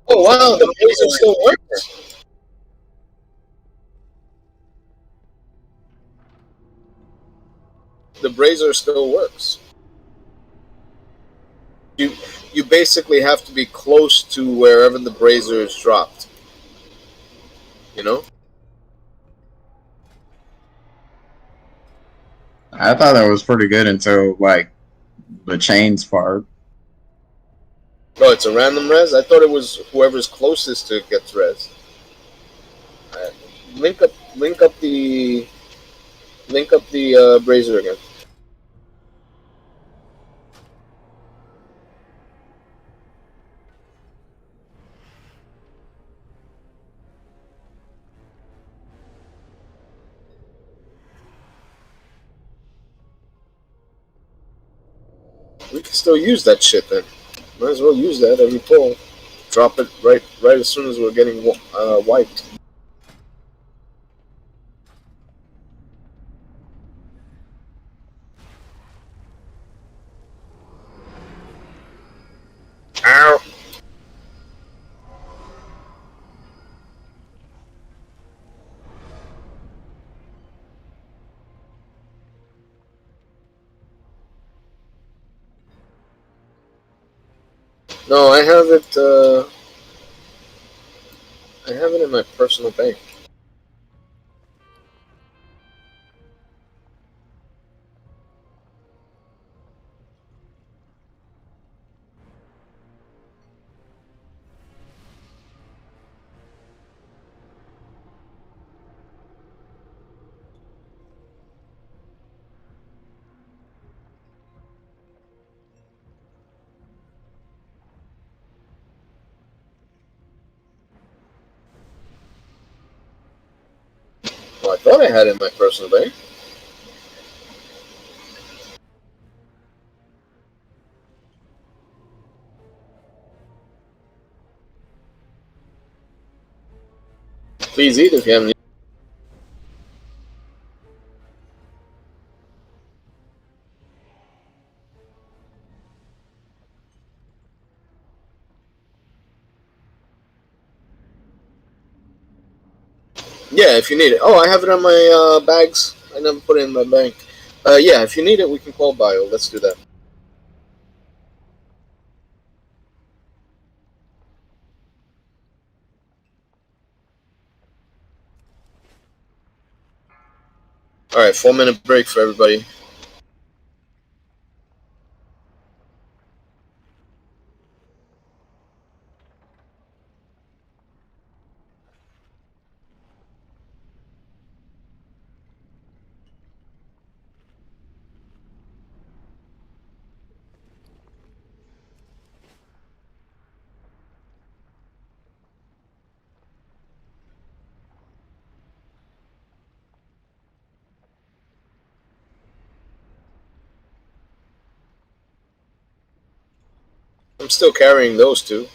Oh wow, the brazier still works. The brazier still works. You basically have to be close to wherever the brazier is dropped. You know? I thought that was pretty good until like the chains part. Oh, it's a random res? I thought it was whoever's closest to it gets res. Link up the brazier again. We can still use that shit then. Might as well use that every pull. Drop it right as soon as we're getting wiped. Ow! No, I have it. I have it in my personal bank. Well, I thought I had it in my personal bank. Please eat if you haven't. Yeah, if you need it. Oh, I have it on my bags. I never put it in my bank. Yeah, if you need it, we can call bio. Let's do that. All right, 4-minute break for everybody. I'm still carrying those two.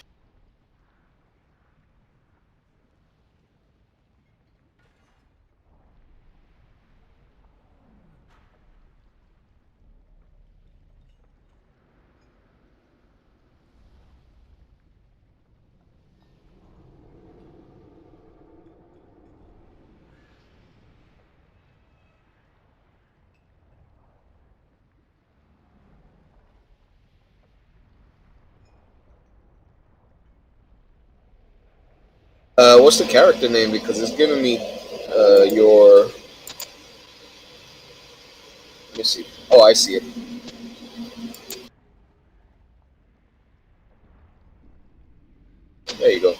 What's the character name? Because it's giving me your. Let me see. Oh, I see it. There you go.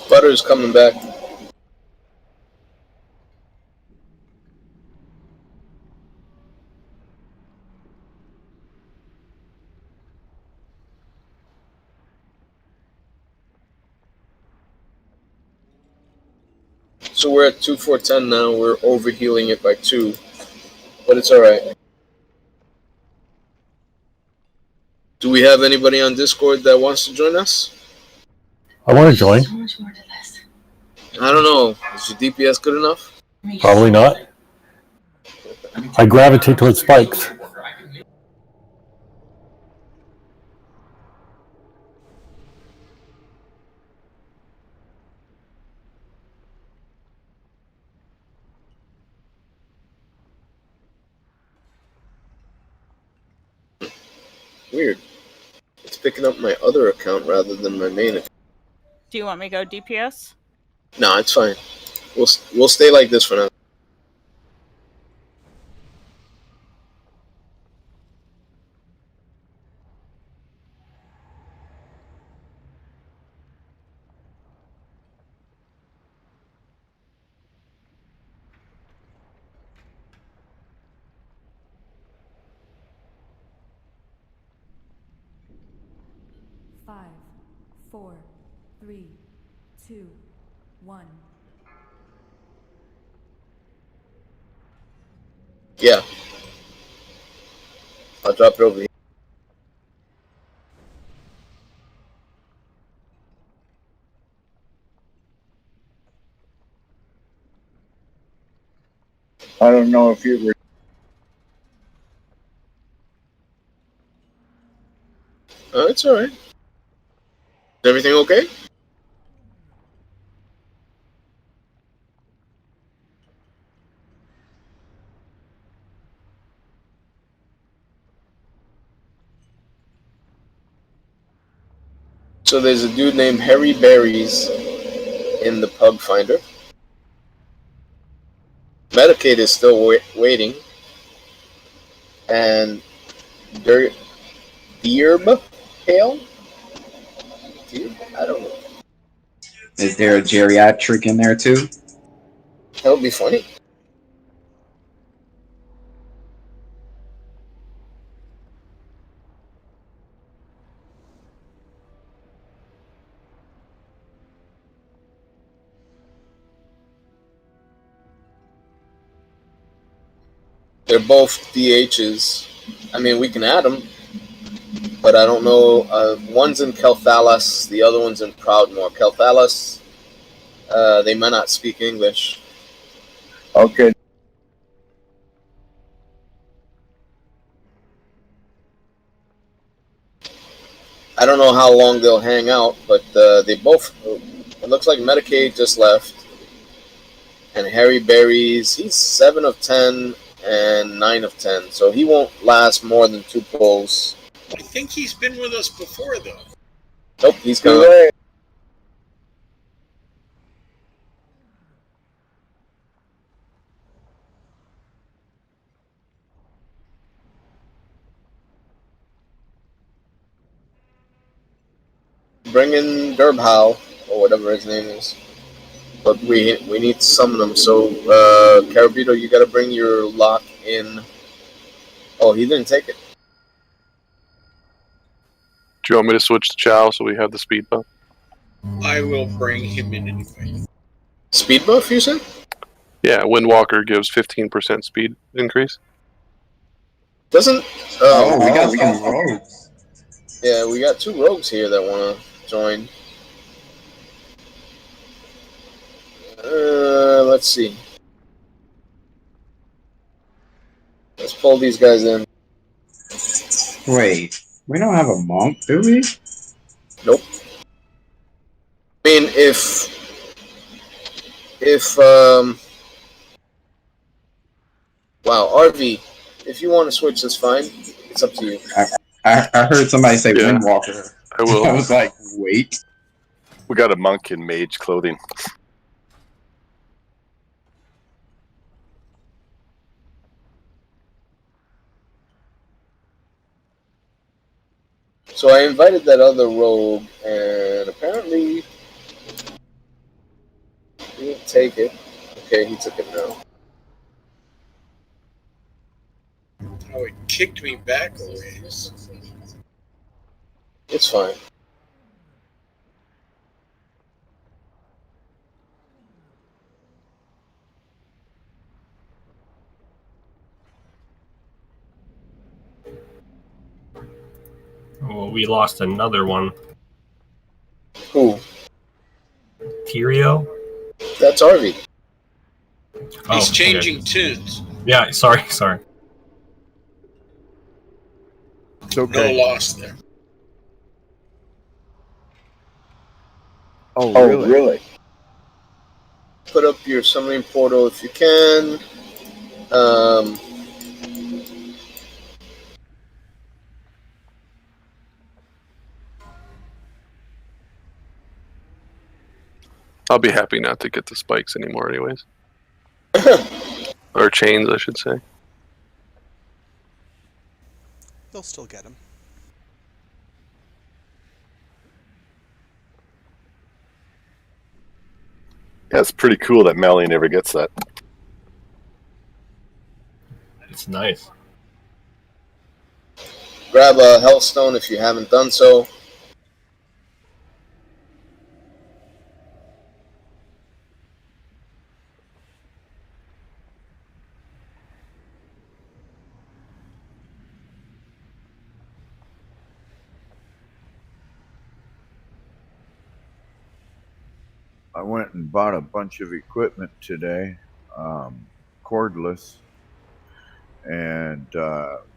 Butter's coming back. So we're at 2-4-10 now. We're overhealing it by 2, but it's all right. Do we have anybody on Discord that wants to join us? I want to join. I don't know. Is your DPS good enough? Probably not. I gravitate towards spikes. Weird. It's picking up my other account rather than my main account. Do you want me to go DPS? No, it's fine. We'll stay like this for now. Five, four, three, two, one. Yeah. I'll drop it over here. I don't know if you were. It's all right. Is everything okay? So there's a dude named Harry Berries in the pug finder. Medicaid is still waiting. And Deerb Hale? I don't know. Is there a geriatric in there too? That would be funny. They're both DHs. I mean, we can add them, but I don't know. One's in Kelthalas, the other one's in Proudmoore. Kelthalas, they may not speak English. Okay. I don't know how long they'll hang out, but they both. It looks like Medicaid just left, and Harry Berries. He's 7 of 10 and 9 of 10, so he won't last more than 2 pulls. I think he's been with us before, though. Nope, he's gone. Bring in Gerbhow, or whatever his name is. But we need to summon him, so Carabito, you gotta bring your lock in. Oh, he didn't take it. Do you want me to switch to Chow so we have the speed buff? I will bring him in anyway. Speed buff, you said? Yeah, Windwalker gives 15% speed increase. Doesn't... we got some rogues. Yeah, we got 2 rogues here that want to join. Let's see. Let's pull these guys in. Wait, we don't have a monk, do we? Nope. I mean, if wow, RV, if you want to switch, that's fine. It's up to you. I heard somebody say Windwalker. I will. I was like, wait. We got a monk in mage clothing. So I invited that other rogue, and apparently he didn't take it. Okay, he took it now. Oh, it kicked me back a ways. It's fine. Oh, we lost another one. Who? Tyrio? That's Arby. He's changing tunes. Yeah, sorry. It's okay. No loss there. Oh, really? Put up your summoning portal if you can. I'll be happy not to get the spikes anymore anyways. Or chains, I should say. They'll still get them. Yeah, it's pretty cool that Melly never gets that. It's nice. Grab a Hellstone if you haven't done so. I went and bought a bunch of equipment today, cordless, and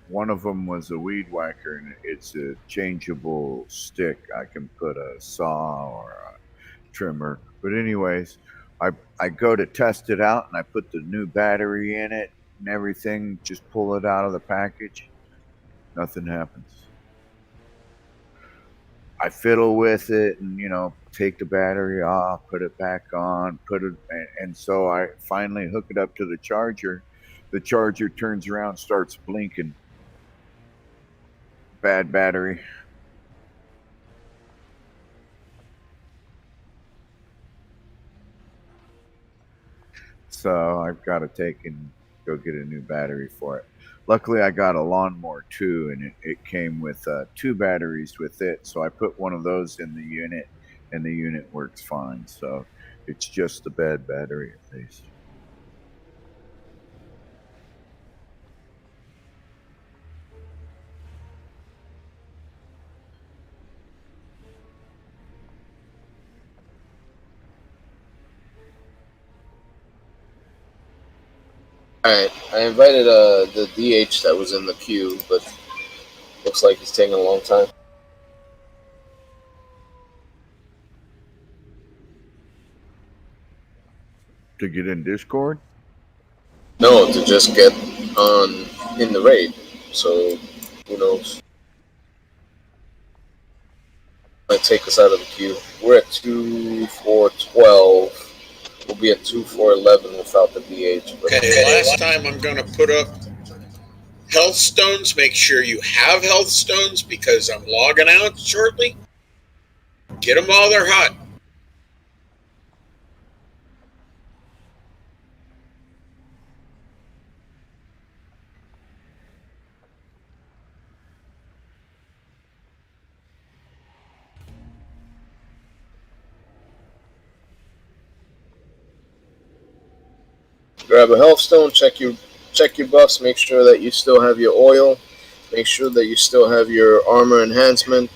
one of them was a weed whacker, and it's a changeable stick. I can put a saw or a trimmer. But anyways, I go to test it out, and I put the new battery in it and everything, just pull it out of the package. Nothing happens. I fiddle with it and, take the battery off, put it back on, and so I finally hook it up to the charger. The charger turns around, starts blinking. Bad battery. So I've got to take and go get a new battery for it. Luckily, I got a lawnmower too, and it came with 2 batteries with it. So I put one of those in the unit, and the unit works fine. So it's just a bad battery at least. Alright, I invited the DH that was in the queue, but looks like he's taking a long time. To get in Discord? No, to just get on in the raid. So, who knows? Might take us out of the queue. We're at 2-4-12. We'll be at 2-4-11 without the DH. Okay, last time I'm going to put up health stones. Make sure you have health stones because I'm logging out shortly. Get them while they're hot. Grab a health stone, check your buffs, make sure that you still have your oil, make sure that you still have your armor enhancement.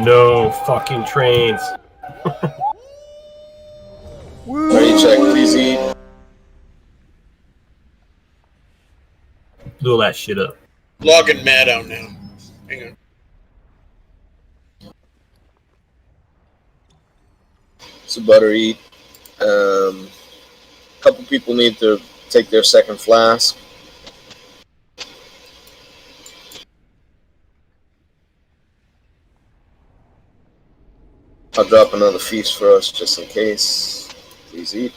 No fucking trains. Ready check, please eat. Blew all that shit up. Logging Matt out now. Hang on. So butter eat. Couple people need to take their second flask. I'll drop another feast for us just in case. Please eat.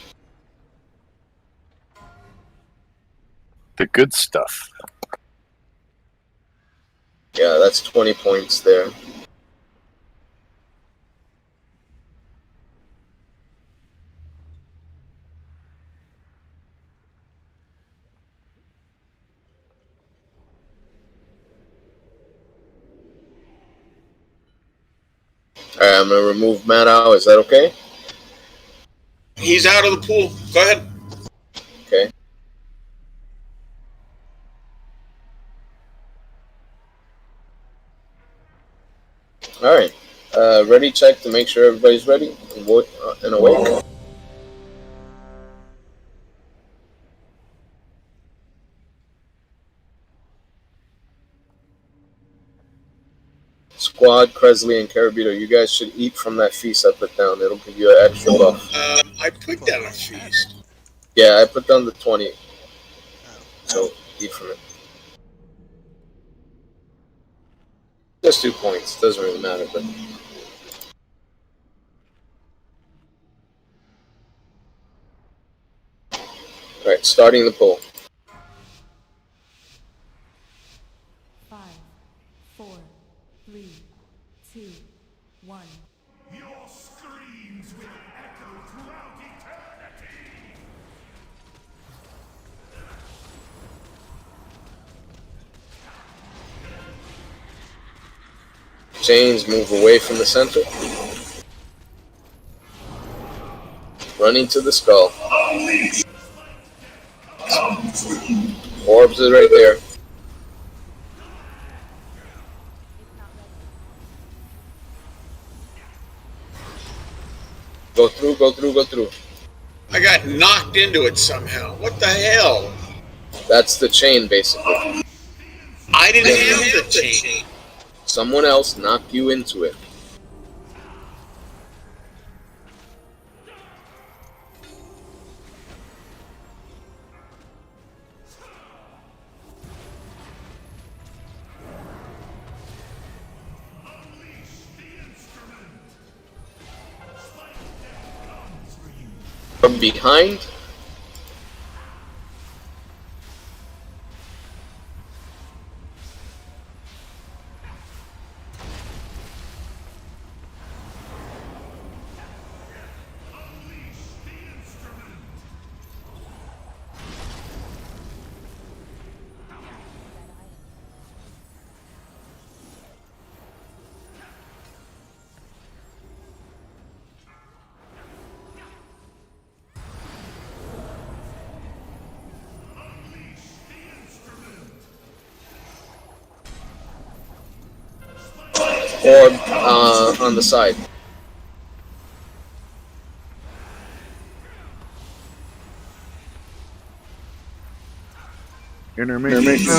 The good stuff. Yeah, that's 20 points there. Alright, I'm gonna remove Matt out. Is that okay? He's out of the pool. Go ahead. Okay. Alright. Ready check to make sure everybody's ready and awake. Squad, Kresley, and Carabito, you guys should eat from that feast I put down. It'll give you an extra buff. I put down a feast. Yeah, I put down the 20. So, eat from it. Just 2 points. Doesn't really matter, but... Alright, starting the poll. 5, 4, 3, 2, 1. Your screams will echo throughout eternity. Chains move away from the center. Running to the skull. Orbs is right there. Go through, go through, go through. I got knocked into it somehow. What the hell? That's the chain, basically. I didn't have the chain. Someone else knocked you into it. From behind? Or on the side? Intermission.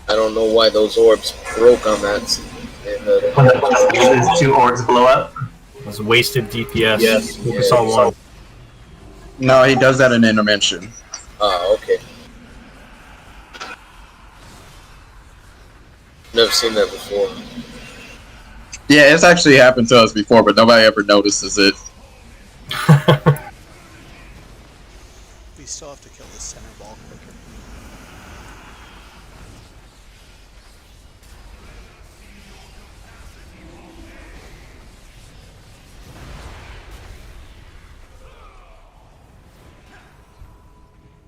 I don't know why those orbs broke on that. When the 2 orbs blow up? It was wasted DPS. Yes. Focus on one. No, he does that in intermission. Okay. Never seen that before. Yeah, it's actually happened to us before, but nobody ever notices it. We still have to kill the center ball quicker.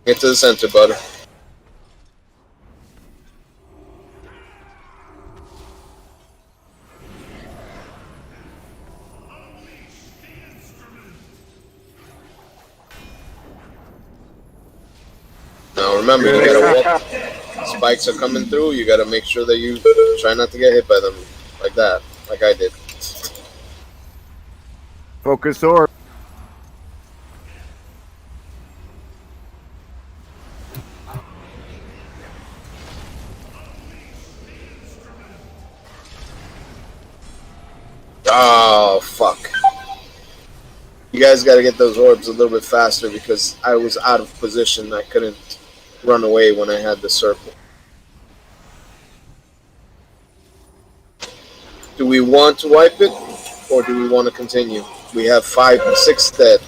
Get to the center, bud. Now remember, you gotta walk. Spikes are coming through. You gotta make sure that you try not to get hit by them like that, like I did. Focus orb. Oh, fuck. You guys gotta get those orbs a little bit faster because I was out of position. I couldn't run away when I had the circle. Do we want to wipe it or do we want to continue? We have 5 and 6 dead.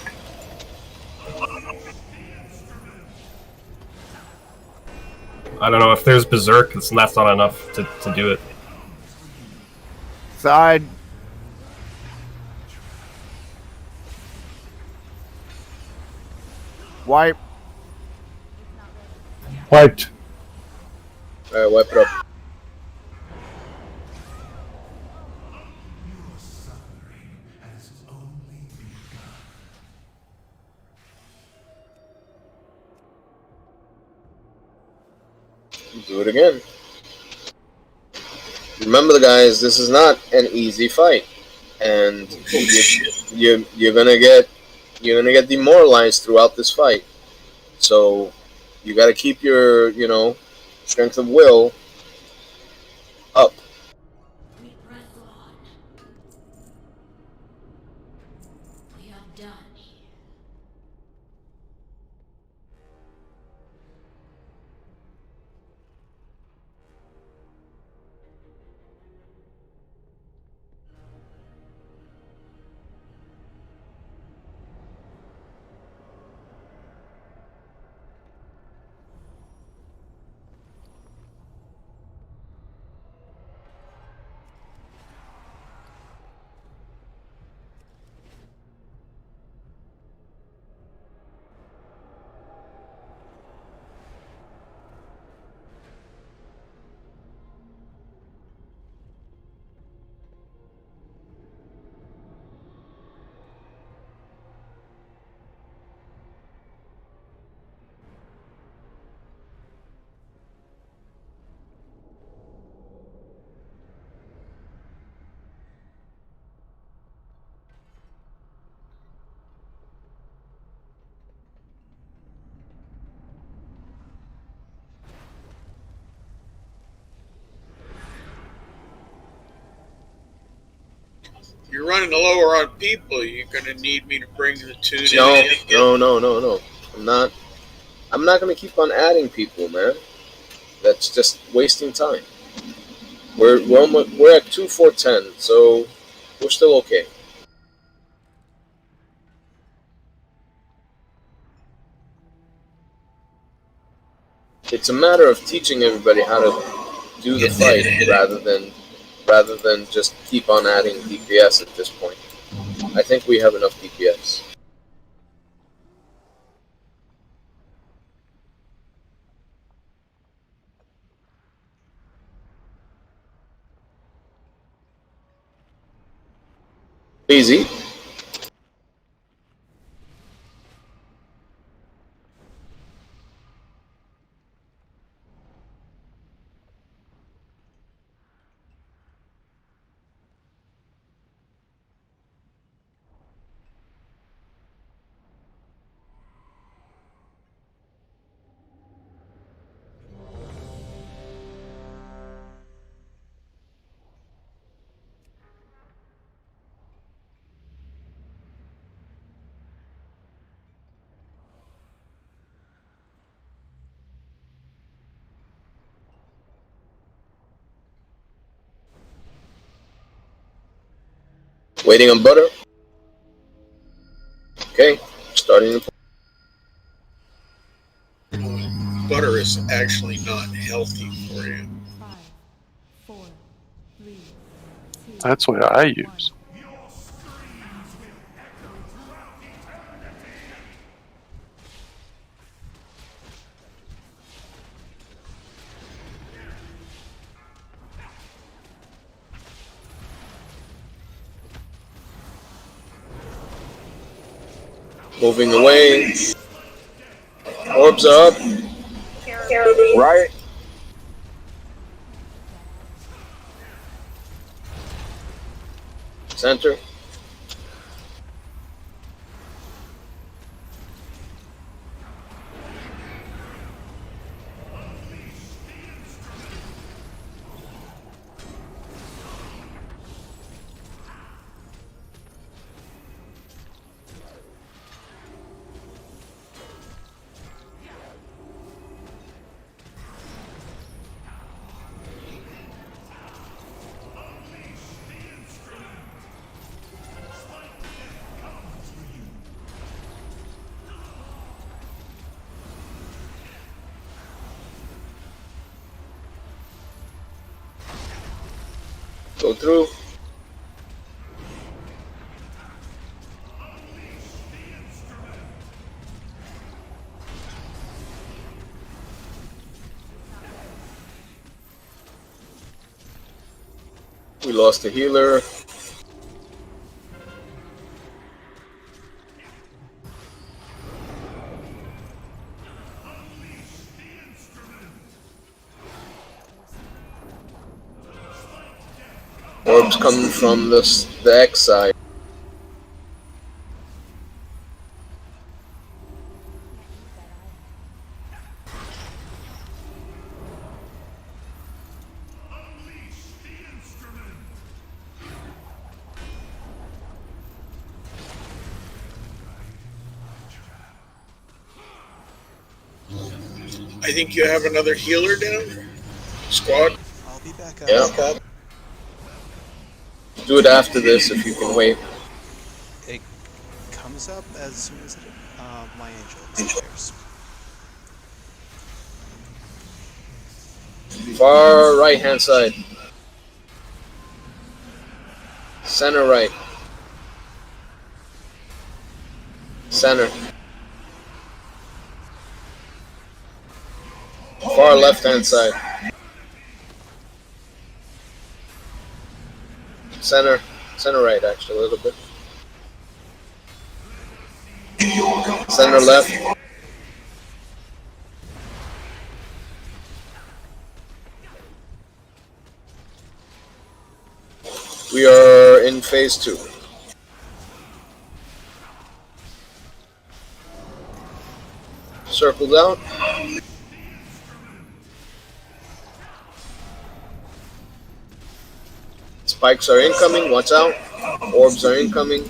I don't know if there's Berserk, that's not enough to do it. Side. Wipe. Wiped. Alright, wipe it up. Do it again. Remember, guys, this is not an easy fight, and you're gonna get demoralized throughout this fight. So you got to keep your strength of will up. You're running lower on people. You're going to need me to bring the 2 No. I'm not going to keep on adding people, man. That's just wasting time. We're at 2-4-10, so we're still okay. It's a matter of teaching everybody how to do the fight rather than just keep on adding DPS at this point. I think we have enough DPS. Easy. Waiting on butter. Okay, starting. Butter is actually not healthy for you. 5, 4, 3, 2, That's what I use. Moving away. Orbs are up. Right. Center. Go through. We lost the healer. Orbs coming from the X side. I think you have another healer down, squad. I'll be back up. Yeah. Do it after this if you can wait. It comes up as soon as my angel disappears. Far right hand side. Center right. Center. Far left hand side. Center right actually a little bit. Center left. We are in phase 2. Circle down. Spikes are incoming, watch out. Orbs are incoming.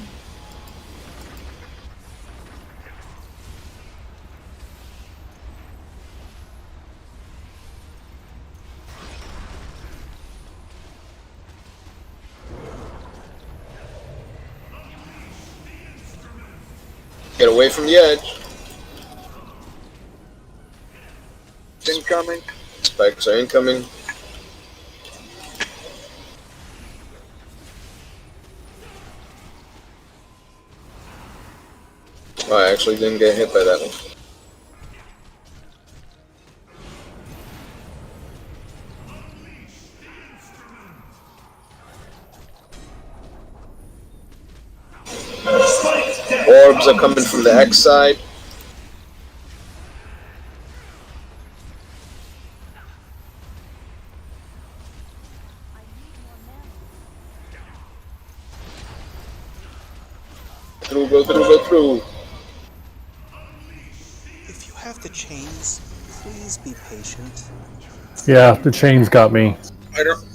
Get away from the edge. Incoming. Spikes are incoming. Oh, I actually didn't get hit by that one. Orbs are coming from the X side. Go through. If you have the chains, please be patient. Yeah, the chains got me.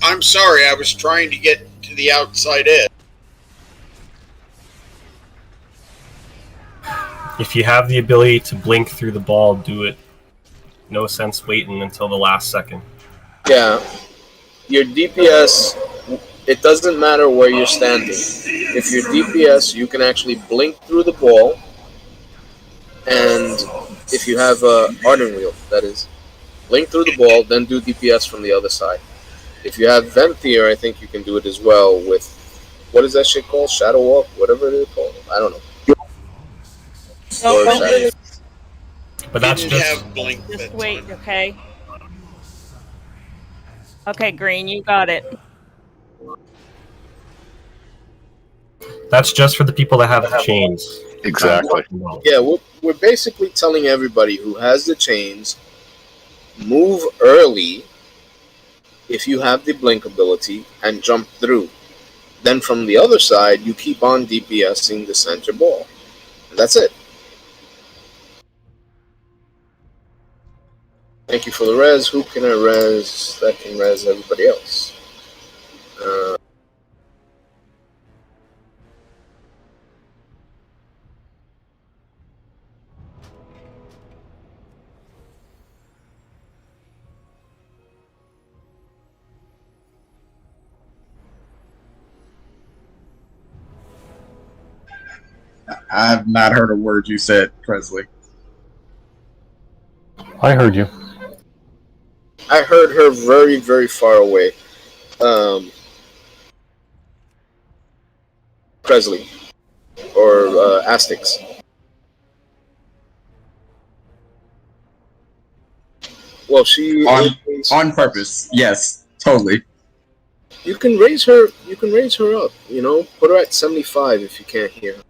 I'm sorry. I was trying to get to the outside edge. If you have the ability to blink through the ball, do it. No sense waiting until the last second. Yeah. Your DPS, it doesn't matter where you're standing. If you're DPS, you can actually blink through the ball. And if you have a Ardent Wheel, that is, blink through the ball, then do DPS from the other side. If you have Venthyr, I think you can do it as well with, what is that shit called? Shadow Walk? Whatever it is called. I don't know. But that's just wait, okay? Okay, Green, you got it. That's just for the people that have the chains. Exactly. Yeah, we're basically telling everybody who has the chains, move early if you have the blink ability and jump through. Then from the other side, you keep on DPSing the center ball. And that's it. Thank you for the res. Who can I res that can res everybody else? I've not heard a word you said, Presley. I heard you. I heard her very, very far away. Presley. Or Aztecs. Well, she... On purpose, yes, totally. You can raise her up, you know? Put her at 75 if you can't hear her.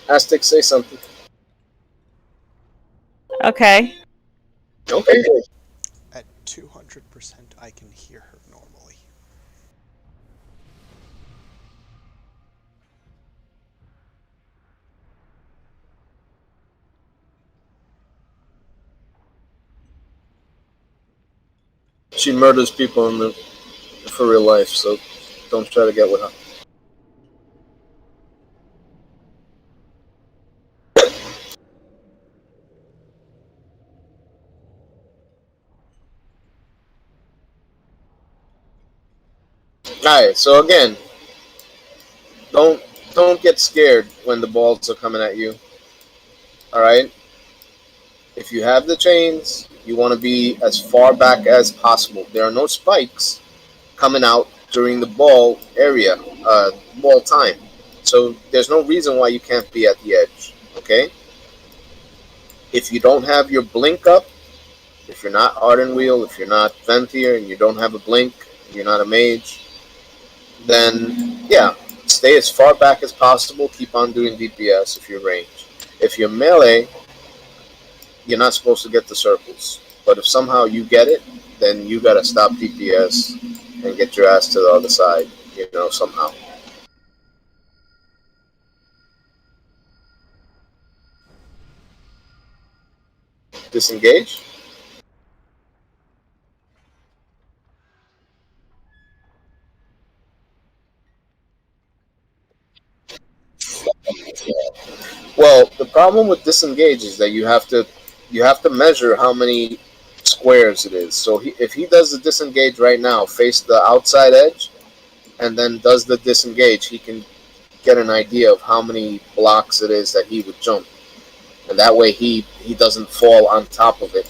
Aztec, say something. Okay. Okay. At 200%, I can hear her normally. She murders people for real life, so don't try to get with her. Alright, so again, don't get scared when the balls are coming at you. Alright? If you have the chains, you want to be as far back as possible. There are no spikes coming out during the ball area, ball time. So there's no reason why you can't be at the edge. Okay? If you don't have your blink up, if you're not Ardent Wheel, if you're not Venthyr, and you don't have a blink, you're not a mage, then, yeah, stay as far back as possible. Keep on doing DPS if you're ranged. If you're melee, you're not supposed to get the circles. But if somehow you get it, then you gotta stop DPS and get your ass to the other side, you know, somehow. Disengage? Well, the problem with disengage is that you have to measure how many squares it is. So if he does the disengage right now, face the outside edge, and then does the disengage, he can get an idea of how many blocks it is that he would jump. And that way he doesn't fall on top of it.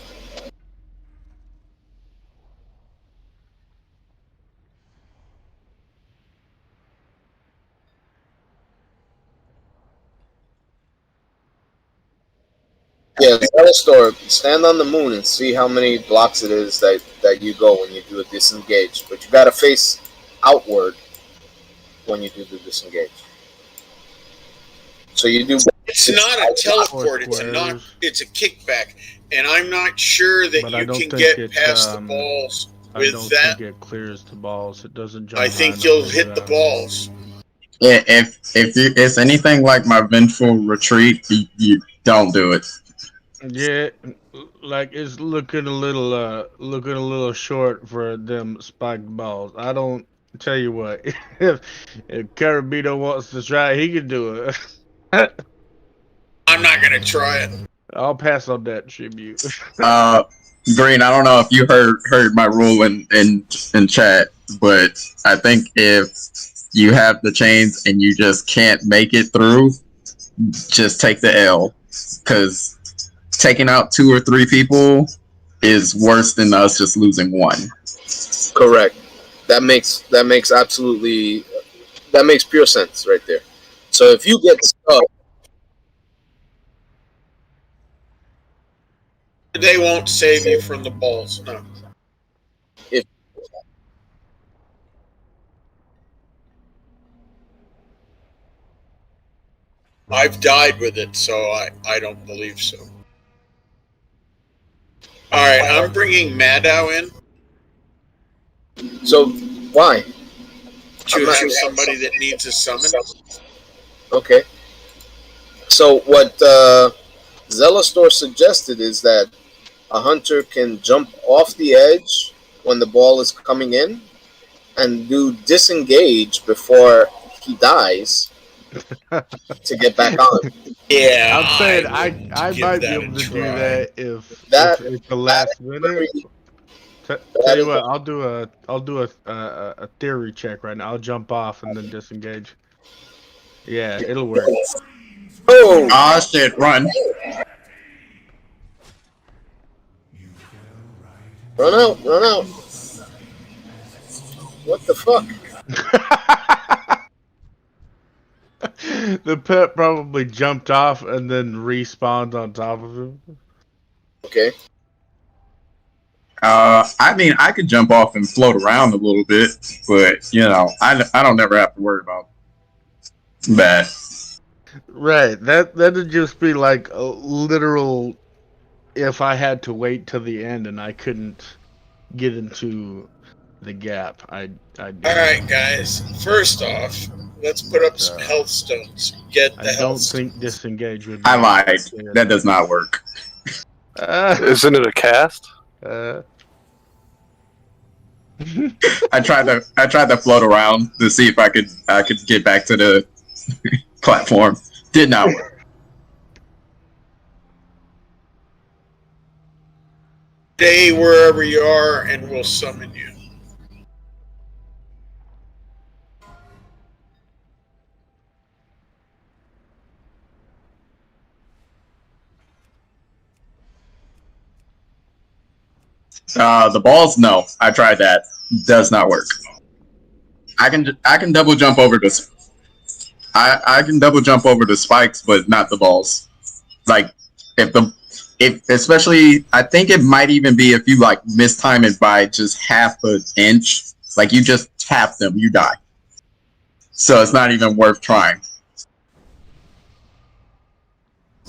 Yeah, Store, stand on the moon and see how many blocks it is that you go when you do a disengage. But you gotta face outward when you do the disengage. So you do. It's not a teleport. It's a kickback, and I'm not sure that you can get past the balls with that. I don't think it clears the balls. It doesn't jump. I think you'll hit the balls. Yeah, if it's anything like my vengeful retreat, you don't do it. Yeah, like it's looking a little short for them spiked balls. I don't tell you what. if Carabito wants to try, he can do it. I'm not gonna try it. I'll pass on that tribute. Green, I don't know if you heard my rule in chat, but I think if you have the chains and you just can't make it through, just take the L, because taking out 2 or 3 people is worse than us just losing 1. Correct. That makes pure sense right there. So if you get stuck, they won't save you from the balls. No. If I've died with it, so I don't believe so. All right, I'm bringing Maddow in. So why? Choose somebody that needs a summon. Okay. So what Zelastor suggested is that a hunter can jump off the edge when the ball is coming in and do disengage before he dies to get back on. Yeah, I'm saying I might be able to do that if it's the last minute. Tell you what, I'll do a theory check right now. I'll jump off and then disengage. Yeah, it'll work. Oh, ah, shit! Run! Run out! Run out! What the fuck? The pet probably jumped off and then respawned on top of him. Okay. I mean, I could jump off and float around a little bit, but you know, I don't never have to worry about that. Right. That'd just be like a literal. If I had to wait till the end and I couldn't get into the gap, I'd do. All right, guys. First off, let's put up some health stones. Get the I don't health stones. think disengage would be. I lied. That does not work. Isn't it a cast? I tried to float around to see if I could get back to the platform. Did not work. Stay wherever you are, and we'll summon you. The balls, no. I tried that. Does not work. I can double jump over this. I can double jump over the spikes, but not the balls. Like if especially, I think it might even be if you like mistime it by just half an inch. Like you just tap them, you die. So it's not even worth trying.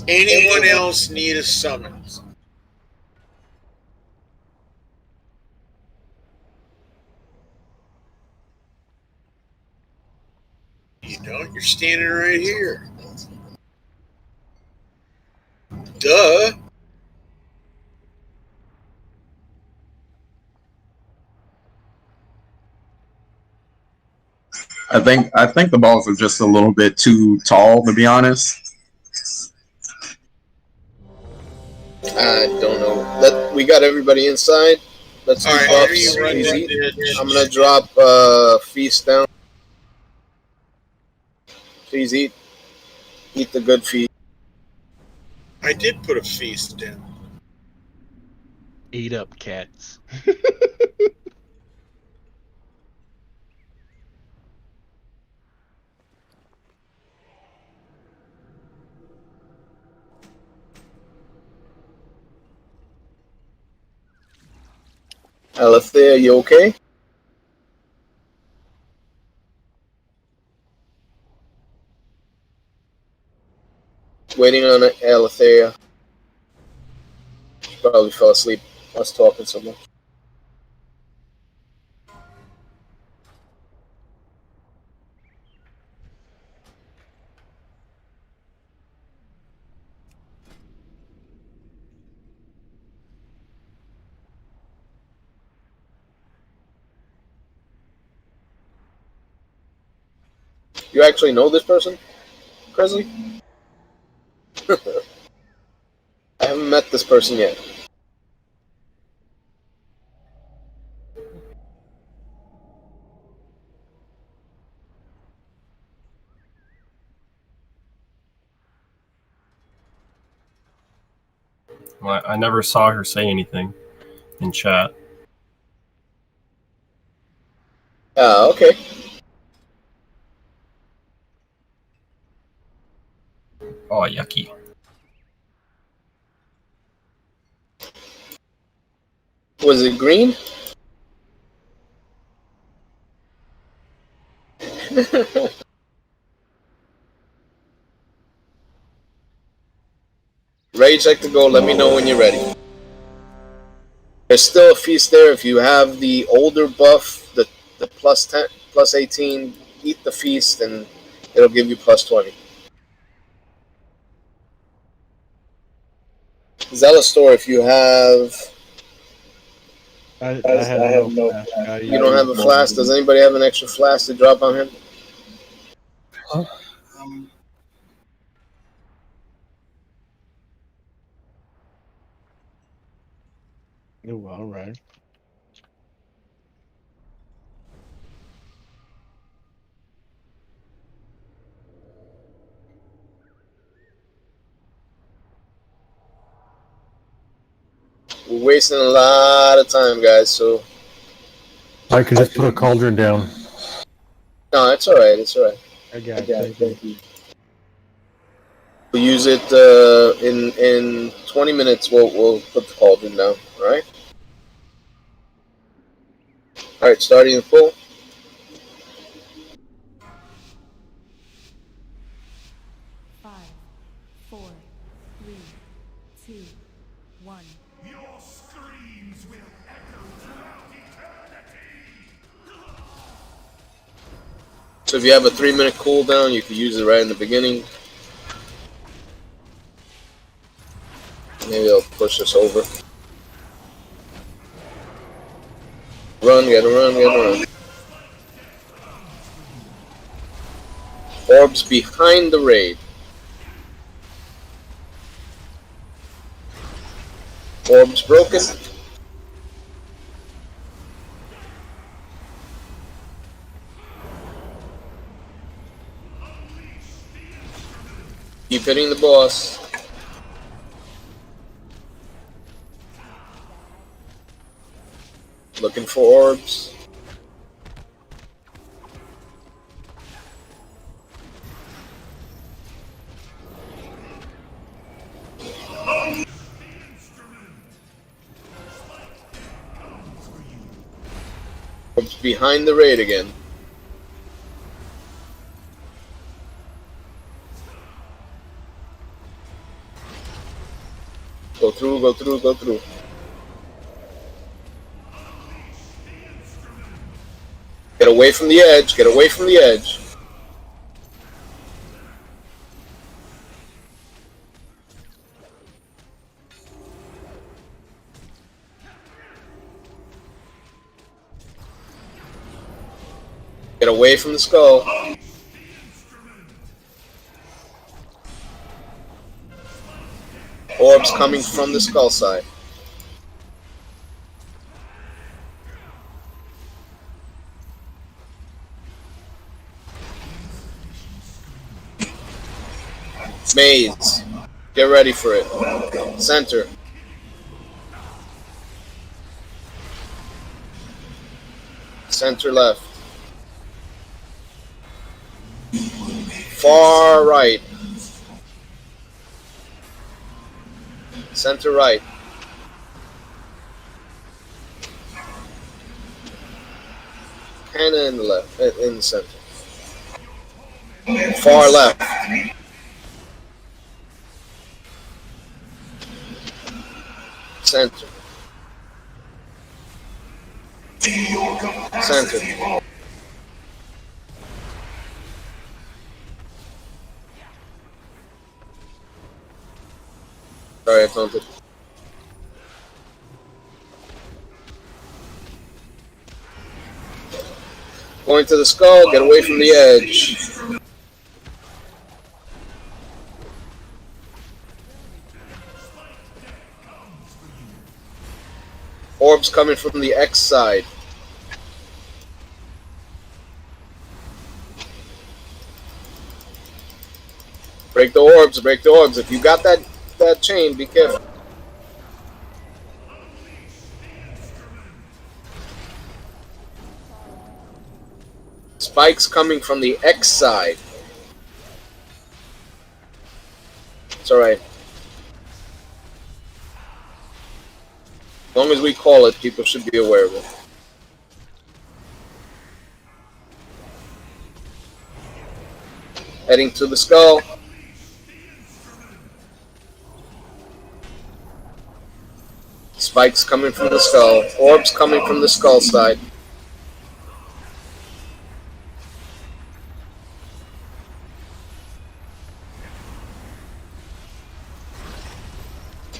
Anyone else need a summons? You don't? You're standing right here. Duh. I think the balls are just a little bit too tall, to be honest. I don't know. We got everybody inside. Let's do All right, buffs. are you Please ready? eat. I'm gonna drop feast down. Please eat. Eat the good feast. I did put a feast in. Eat up, cats. Alethea, you okay? Waiting on Alethea. She probably fell asleep. I was talking so much. You actually know this person, Presley? I haven't met this person yet. Well, I never saw her say anything in chat. Okay. Oh, yucky. Was it green? Rage like to go. Let me know when you're ready. There's still a feast there. If you have the older buff, the plus 10, plus 18, eat the feast and it'll give you plus 20. Zealous store, if you have... I have no flask. You don't have a flask? Does anybody have an extra flask to drop on him? Huh? Oh, all right. We're wasting a lot of time, guys, so... I can just put a cauldron down. No, it's alright, it's alright. I got it. Thank you. We'll use it in 20 minutes. We'll put the cauldron down. All right. All right. Starting in full. Five, 4, 3, 2, 1. Your screams will echo throughout eternity. So if you have a 3-minute cooldown, you can use it right in the beginning. Maybe I'll push this over. Run, gotta run, gotta run. Orbs behind the raid. Orbs broken. Keep hitting the boss. Looking for orbs. Orbs behind the raid again. Go through, go through, go through. Get away from the edge, get away from the edge. Get away from the skull. Orbs coming from the skull side. Maze. Get ready for it. Center. Center left. Far right. Center right. Kinda in the left, in the center. Far left. Center. Center. Sorry, I taunted. Going to the skull, get away from the edge. Orbs coming from the X side. Break the orbs, break the orbs. If you got that chain, be careful. Spikes coming from the X side. It's alright. As long as we call it, people should be aware of it. Heading to the skull. Spikes coming from the skull. Orbs coming from the skull side.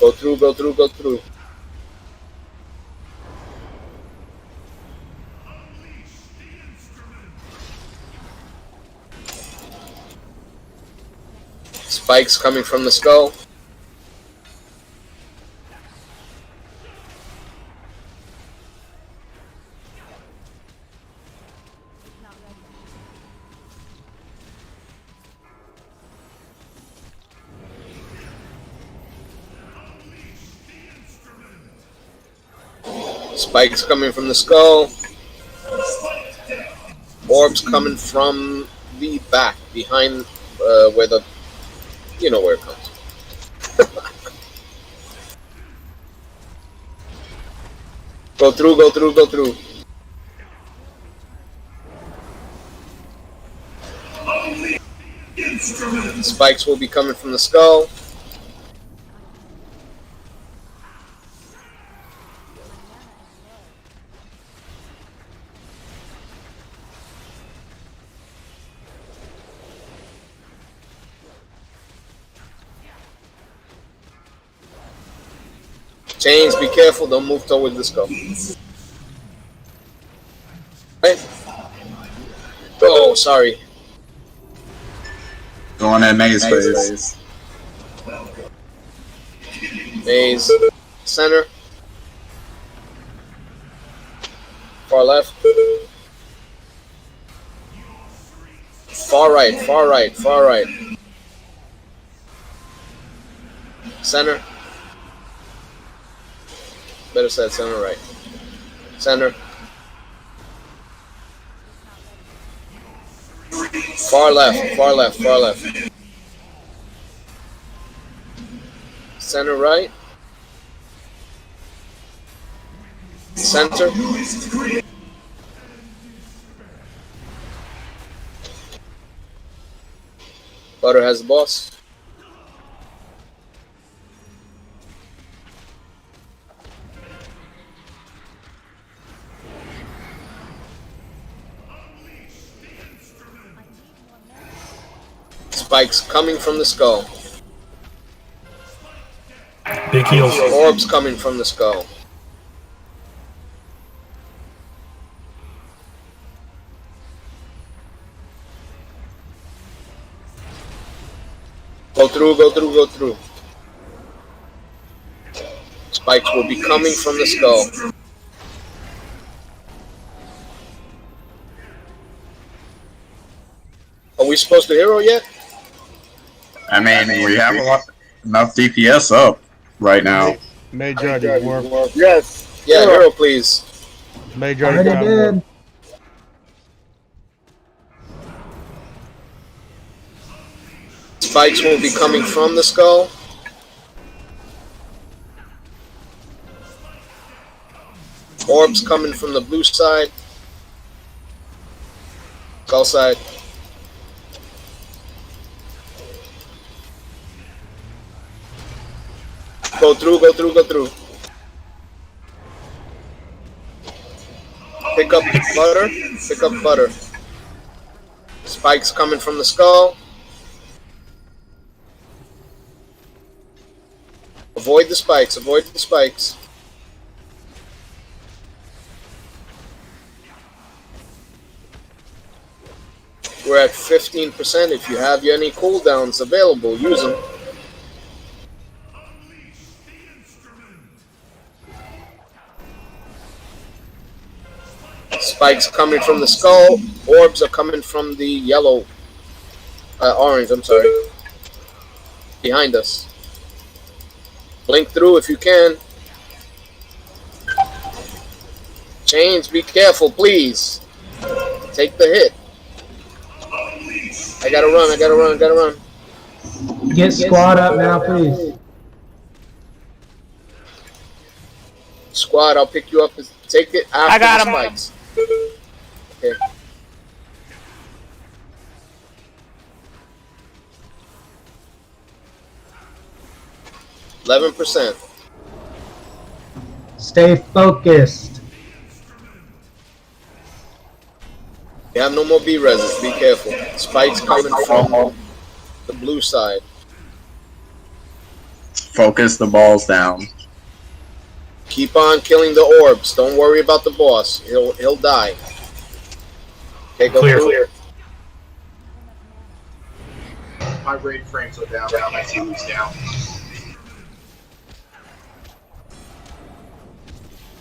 Go through, go through, go through. Spikes coming from the skull. Spikes coming from the skull. Orbs coming from the back, behind where the... You know where it comes. Go through, go through, go through. Spikes will be coming from the skull. Chains, be careful, don't move towards the skull. Hey. Oh, sorry. Go on that maze phase. Maze. Center. Far left. Far right, far right, far right. Center. Better said center right. Center. Far left, far left, far left. Center right. Center. Butter has the boss. Spikes coming from the skull. Big heals. Orbs coming from the skull. Go through, go through, go through. Spikes will be coming from the skull. Are we supposed to hero yet? I mean, we have enough DPS up right now. Major already warped. Yes. Yeah, hero, please. Major already got did. warped. Spikes will be coming from the skull. Orbs coming from the blue side. Skull side. Go through, go through, go through. Pick up butter. Pick up butter. Spikes coming from the skull. Avoid the spikes. Avoid the spikes. We're at 15%. If you have any cooldowns available, use them. Spikes coming from the skull. Orbs are coming from the yellow, orange, I'm sorry. Behind us. Blink through if you can. Chains, be careful, please. Take the hit. I gotta run, I gotta run, I gotta run. Get squad up now, please. Squad, I'll pick you up. Take it after I got the him. spikes. Okay. %. Stay focused. You have no more B reses. Be careful. Spikes coming from the blue side. Focus the balls down. Keep on killing the orbs. Don't worry about the boss. He'll die. Okay, go clear. My raid frames are down. My TV's down.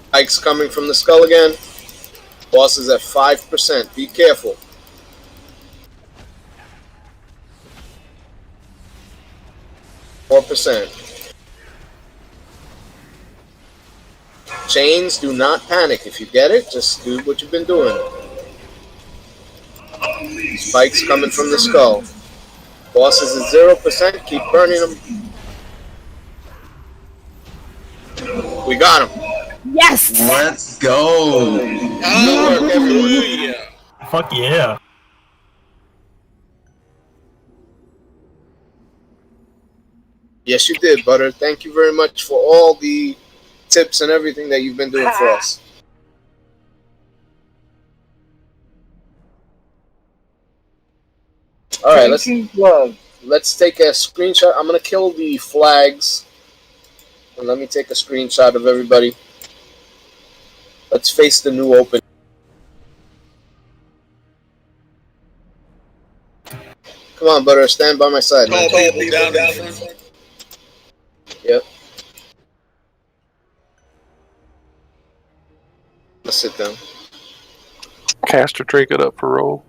Spikes coming from the skull again. Boss is at 5%. Be careful. %. Chains, do not panic. If you get it, just do what you've been doing. Spikes coming from the skull. Boss is at 0%. Keep burning them. We got him. Yes! Let's go! Hallelujah! Fuck yeah. Yes, you did, Butter. Thank you very much for all the tips and everything that you've been doing for us. All right, let's take a screenshot. I'm gonna kill the flags, and let me take a screenshot of everybody. Let's face the new open. Come on, Butter, stand by my side. Call people down in front. Yep. Let's sit down. Caster Drake it up for roll.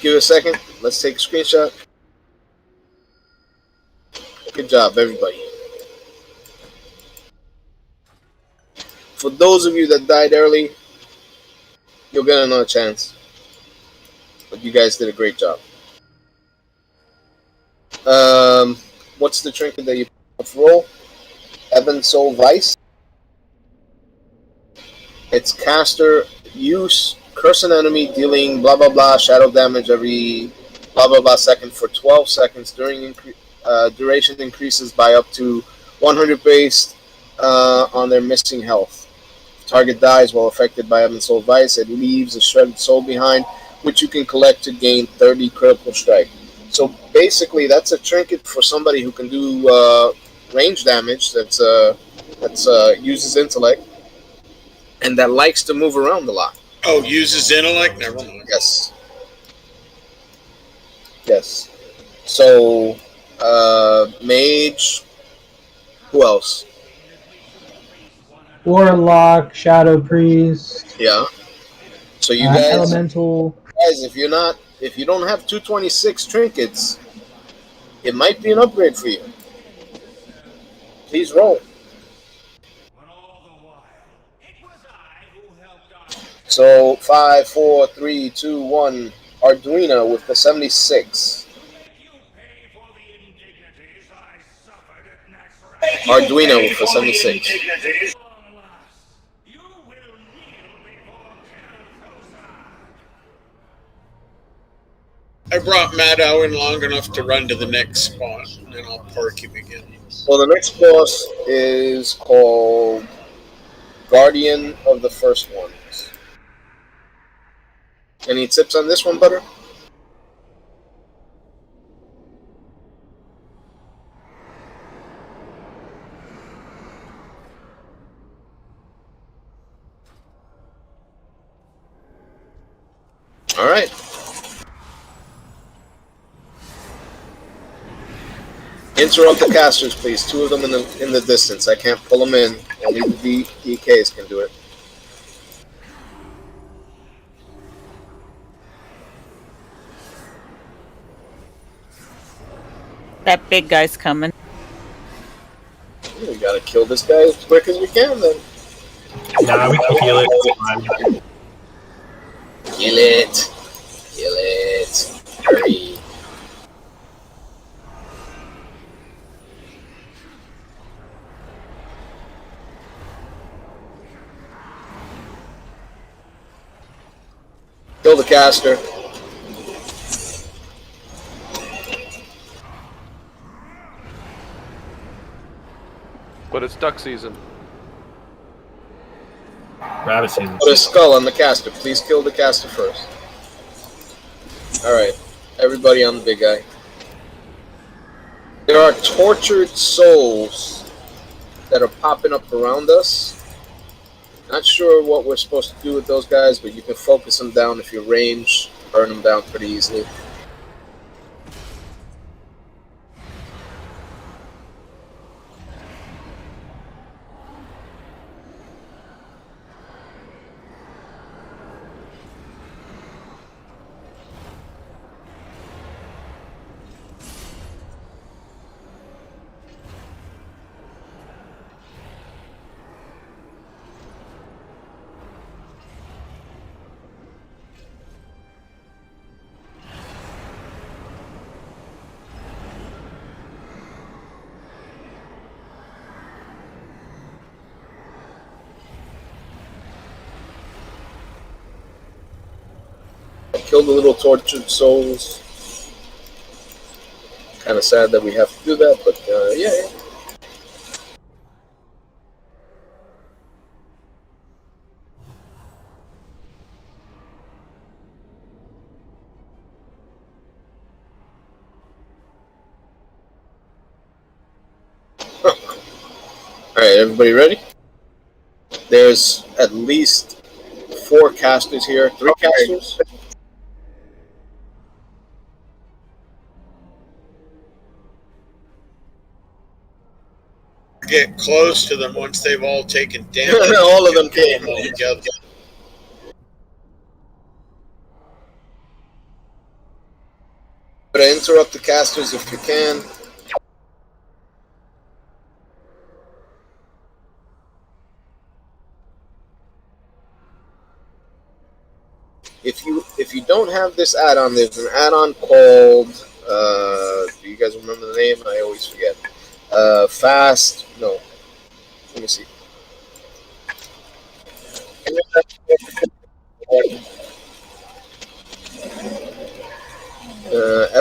Give it a second. Let's take a screenshot. Good job, everybody. For those of you that died early, you'll get another chance. But you guys did a great job. What's the trinket that you roll? Ebon Soul Vice. It's caster use. Curse an enemy dealing blah blah blah shadow damage every blah blah blah second for 12 seconds. Duration increases by up to 100 based on their missing health. Target dies while affected by Ebon Soul Vice. It leaves a shredded soul behind, which you can collect to gain 30 critical strike. So basically, that's a trinket for somebody who can do range damage. That's uses intellect and that likes to move around a lot. Oh, uses intellect? Never mind. Yes. Yes. So, mage. Who else? Warlock, Shadow Priest. Yeah. So you guys, Elemental. if you don't have 226 trinkets, It might be an upgrade for you. Please roll. So 5, 4, 3, 2, 1. Arduino with the 76. Arduino with the 76. I brought Maddow in long enough to run to the next spawn, and then I'll park him again. Well, the next boss is called Guardian of the First Ones. Any tips on this one, Butter? All right. Interrupt the casters, please. 2 of them in the distance. I can't pull them in. Only the DKs can do it. That big guy's coming. We gotta kill this guy as quick as we can, then. Nah, we can heal it. It's fine. Kill it. Kill it. Hurry. Kill the caster. But it's duck season. Rabbit season. Put a skull on the caster. Please kill the caster first. Alright. Everybody on the big guy. There are tortured souls that are popping up around us. Not sure what we're supposed to do with those guys, but you can focus them down if you're range. Burn them down pretty easily. Kill the little tortured souls. Kind of sad that we have to do that, but yeah. Alright, everybody ready? There's at least 4 casters here. 3 casters? Get close to them once they've all taken damage. All of them came. All together. But interrupt the casters if you can. If you don't have this add-on, there's an add-on called do you guys remember the name? I always forget. Fast. No. Let me see.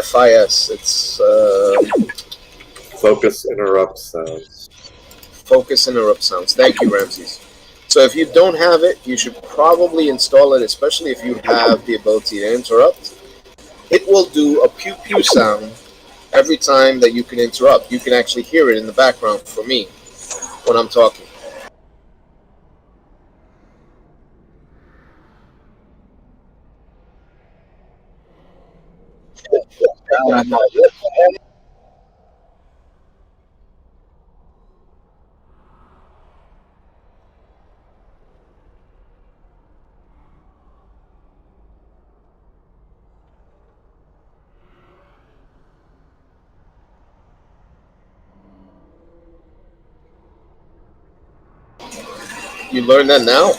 FIS. It's Focus interrupt sounds. Focus interrupt sounds. Thank you, Ramses. So if you don't have it, you should probably install it, especially if you have the ability to interrupt. It will do a pew pew sound every time that you can interrupt. You can actually hear it in the background for me when I'm talking. You learned that now?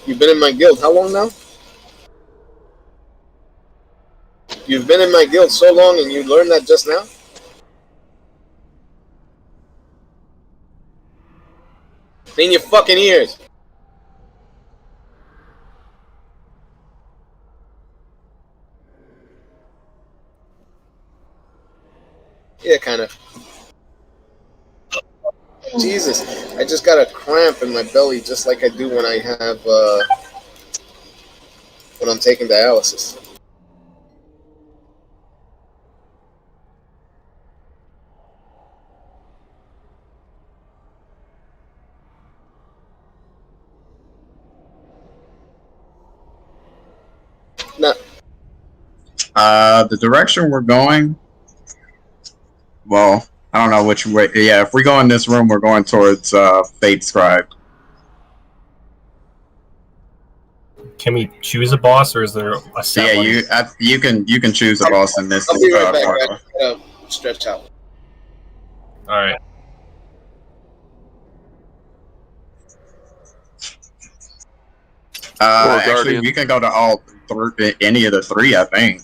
You've been in my guild how long now? You've been in my guild so long and you learned that just now? Clean your fucking ears. Yeah, kind of. Jesus, I just got a cramp in my belly just like I do when I have, when I'm taking dialysis. No. The direction we're going. Well, I don't know which way. Yeah, if we go in this room, we're going towards Fate Scribe. Can we choose a boss, or is there a set one? You can choose a boss in this. I'll be right back. I gotta stretch out. All right. Actually, we can go to all any of the three, I think.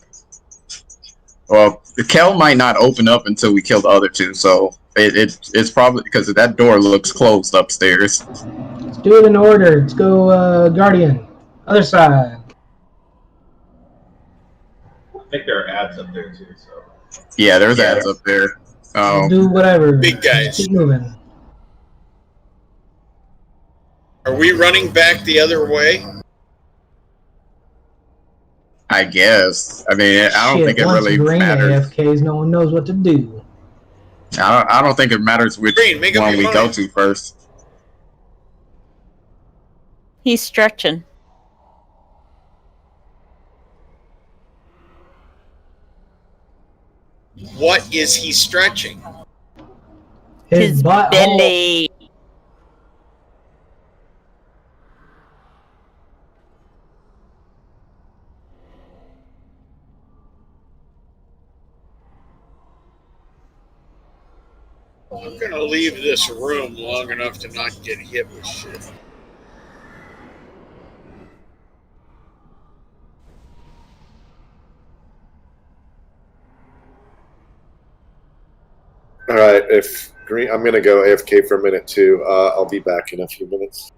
Well, the Kel might not open up until we kill the other two, so it's probably because that door looks closed upstairs. Let's do it in order. Let's go Guardian. Other side. I think there are ads up there too. So Yeah, there's ads up there. We'll do whatever. Big guys. Keep moving. Are we running back the other way? I guess. I mean, I don't think it once really Green matters. AFKs, no one knows what to do. I don't think it matters which one we go to first. He's stretching. What is he stretching? His belly. I'm gonna leave this room long enough to not get hit with shit. All right, if Green, I'm gonna go AFK for a minute too. I'll be back in a few minutes.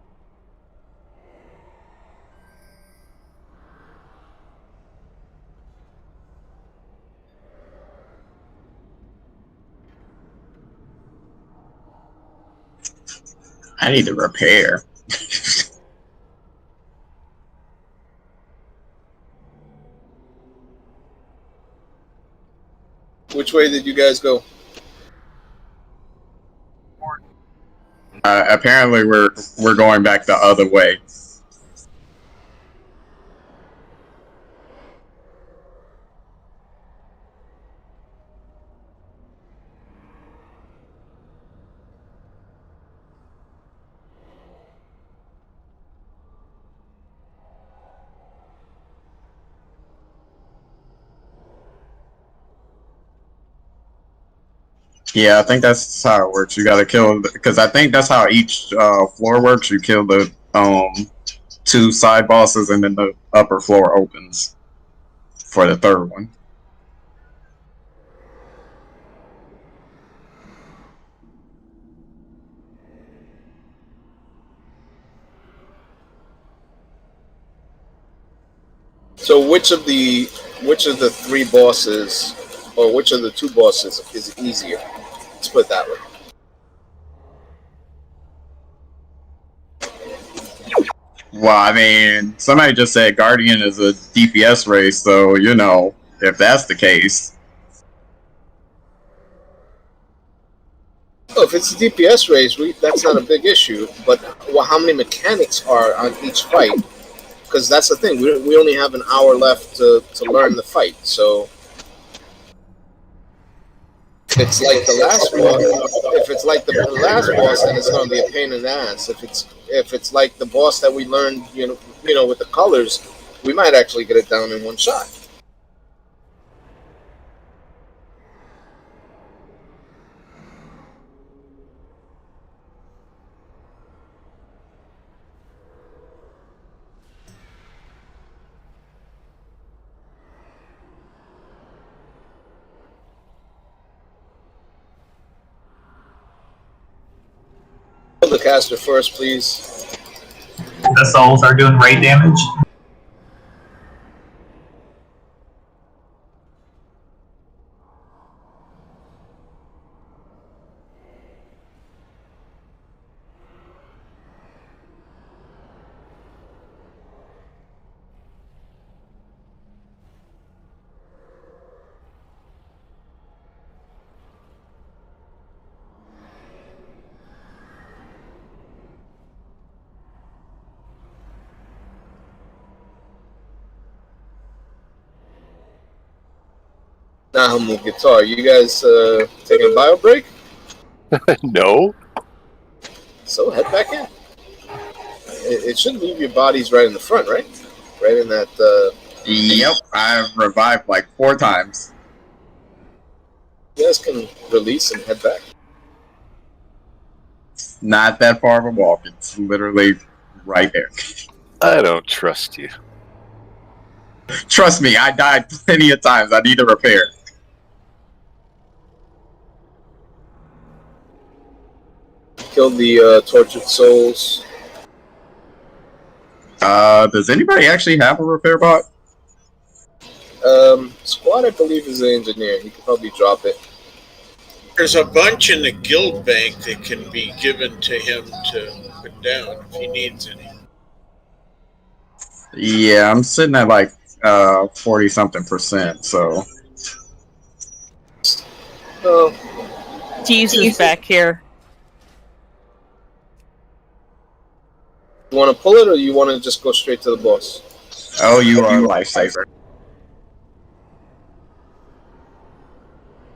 I need to repair. Which way did you guys go? Apparently, we're going back the other way. Yeah, I think that's how it works. You gotta kill, because I think that's how each floor works. You kill the two side bosses, and then the upper floor opens for the third one. So which of the three bosses, or which of the two bosses is easier? Let's put it that way. Well, I mean, somebody just said Guardian is a DPS race, so you know, if that's the case. Oh, if it's a DPS race, that's not a big issue. But how many mechanics are on each fight? Because that's the thing. We only have an hour left to learn the fight. So if it's like the last boss, then it's going to be a pain in the ass. If it's like the boss that we learned, you know, with the colors, we might actually get it down in one shot. the caster first, please. The souls are doing raid damage. Nahamu Guitar, you guys taking a bio break? No. So head back in. It should leave your bodies right in the front, right? Right in that. Yep, I've revived like 4 times. You guys can release and head back. It's not that far of a walk. It's literally right there. I don't trust you. Trust me, I died plenty of times. I need a repair. Killed the tortured souls. Does anybody actually have a repair bot? Squad, I believe, is an engineer. He could probably drop it. There's a bunch in the guild bank that can be given to him to put down if he needs any. Yeah, I'm sitting at like 40-something%, so. Oh. Jesus back here. You want to pull it, or you want to just go straight to the boss? Oh, you are a lifesaver.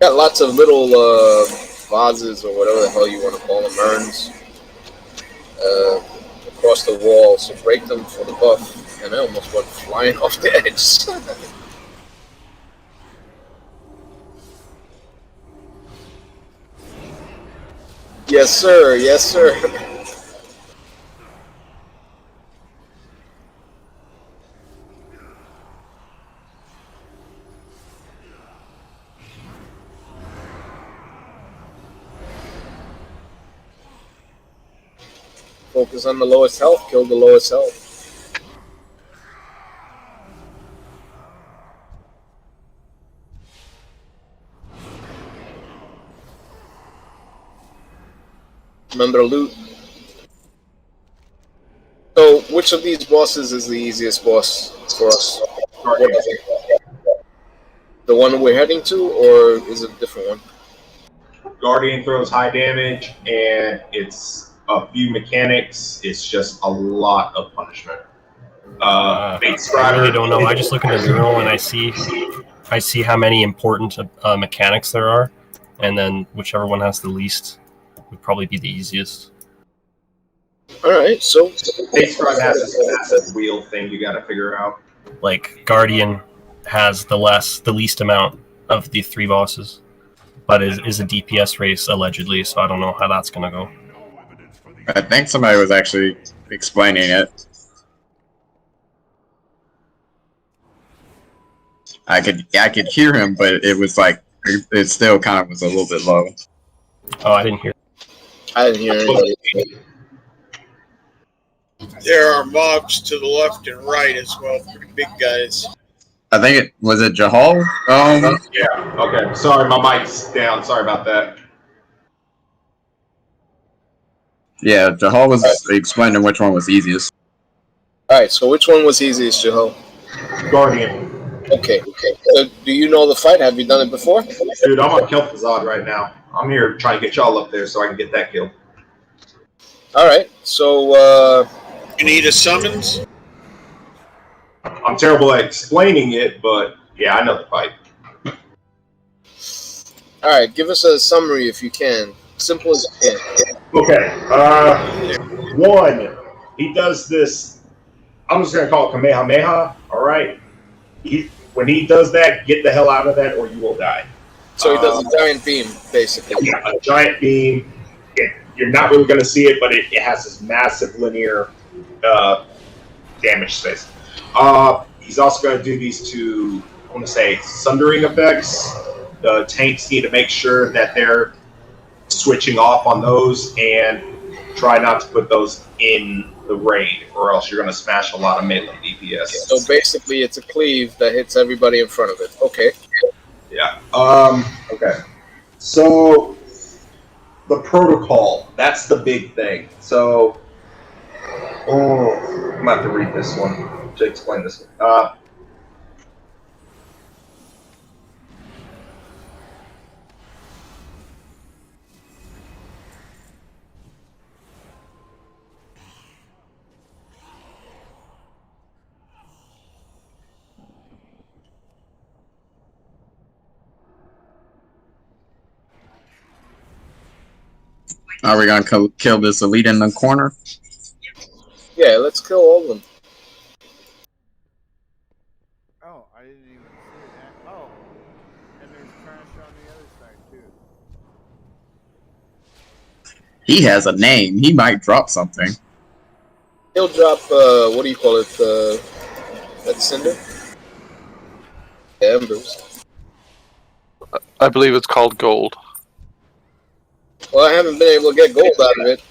Got lots of little vases or whatever the hell you want to call them, urns, across the wall. So break them for the buff. And I almost went flying off the edge. Yes, sir. Yes, sir. Focus on the lowest health, kill the lowest health. Remember loot. So, which of these bosses is the easiest boss for us? The one we're heading to, or is it a different one? Guardian throws high damage, and it's a few mechanics. It's just a lot of punishment. I really don't know. I just look at the journal and I see how many important mechanics there are, and then whichever one has the least would probably be the easiest. All right, so Base Scribe has this massive wheel thing you got to figure out. Like Guardian has the least amount of the 3 bosses, but is a DPS race allegedly, so I don't know how that's gonna go. I think somebody was actually explaining it. I could hear him, but it was like it still kind of was a little bit low. Oh, I didn't hear. I didn't hear anything. There are mobs to the left and right as well, pretty big guys. I think it was it Hyjal. Yeah. Okay. Sorry, my mic's down. Sorry about that. Yeah, Hyjal was explaining which one was easiest. Alright, so which one was easiest, Jahal? Guardian. Okay. Do you know the fight? Have you done it before? Dude, I'm on Kel'Thuzad right now. I'm here trying to get y'all up there so I can get that kill. Alright, so you need a summons? I'm terrible at explaining it, but yeah, I know the fight. Alright, give us a summary if you can. Simple as you can. Okay. 1, he does this. I'm just gonna call it Kamehameha. All right. When he does that, get the hell out of that, or you will die. So he does a giant beam, basically. Yeah, a giant beam. You're not really gonna see it, but it has this massive linear damage space. He's also gonna do these 2, I want to say, sundering effects. The tanks need to make sure that they're switching off on those and try not to put those in the raid, or else you're going to smash a lot of melee DPS. So basically, it's a cleave that hits everybody in front of it. Okay. Yeah. Okay. So the protocol, that's the big thing. So I'm going to have to read this one to explain this one. Are we gonna kill this elite in the corner? Yeah, let's kill all of them. Oh, I didn't even see that. Oh, and there's trash on the other side too. He has a name. He might drop something. He'll drop, what do you call it, that cinder? Embers. I believe it's called gold. Well, I haven't been able to get gold out of it.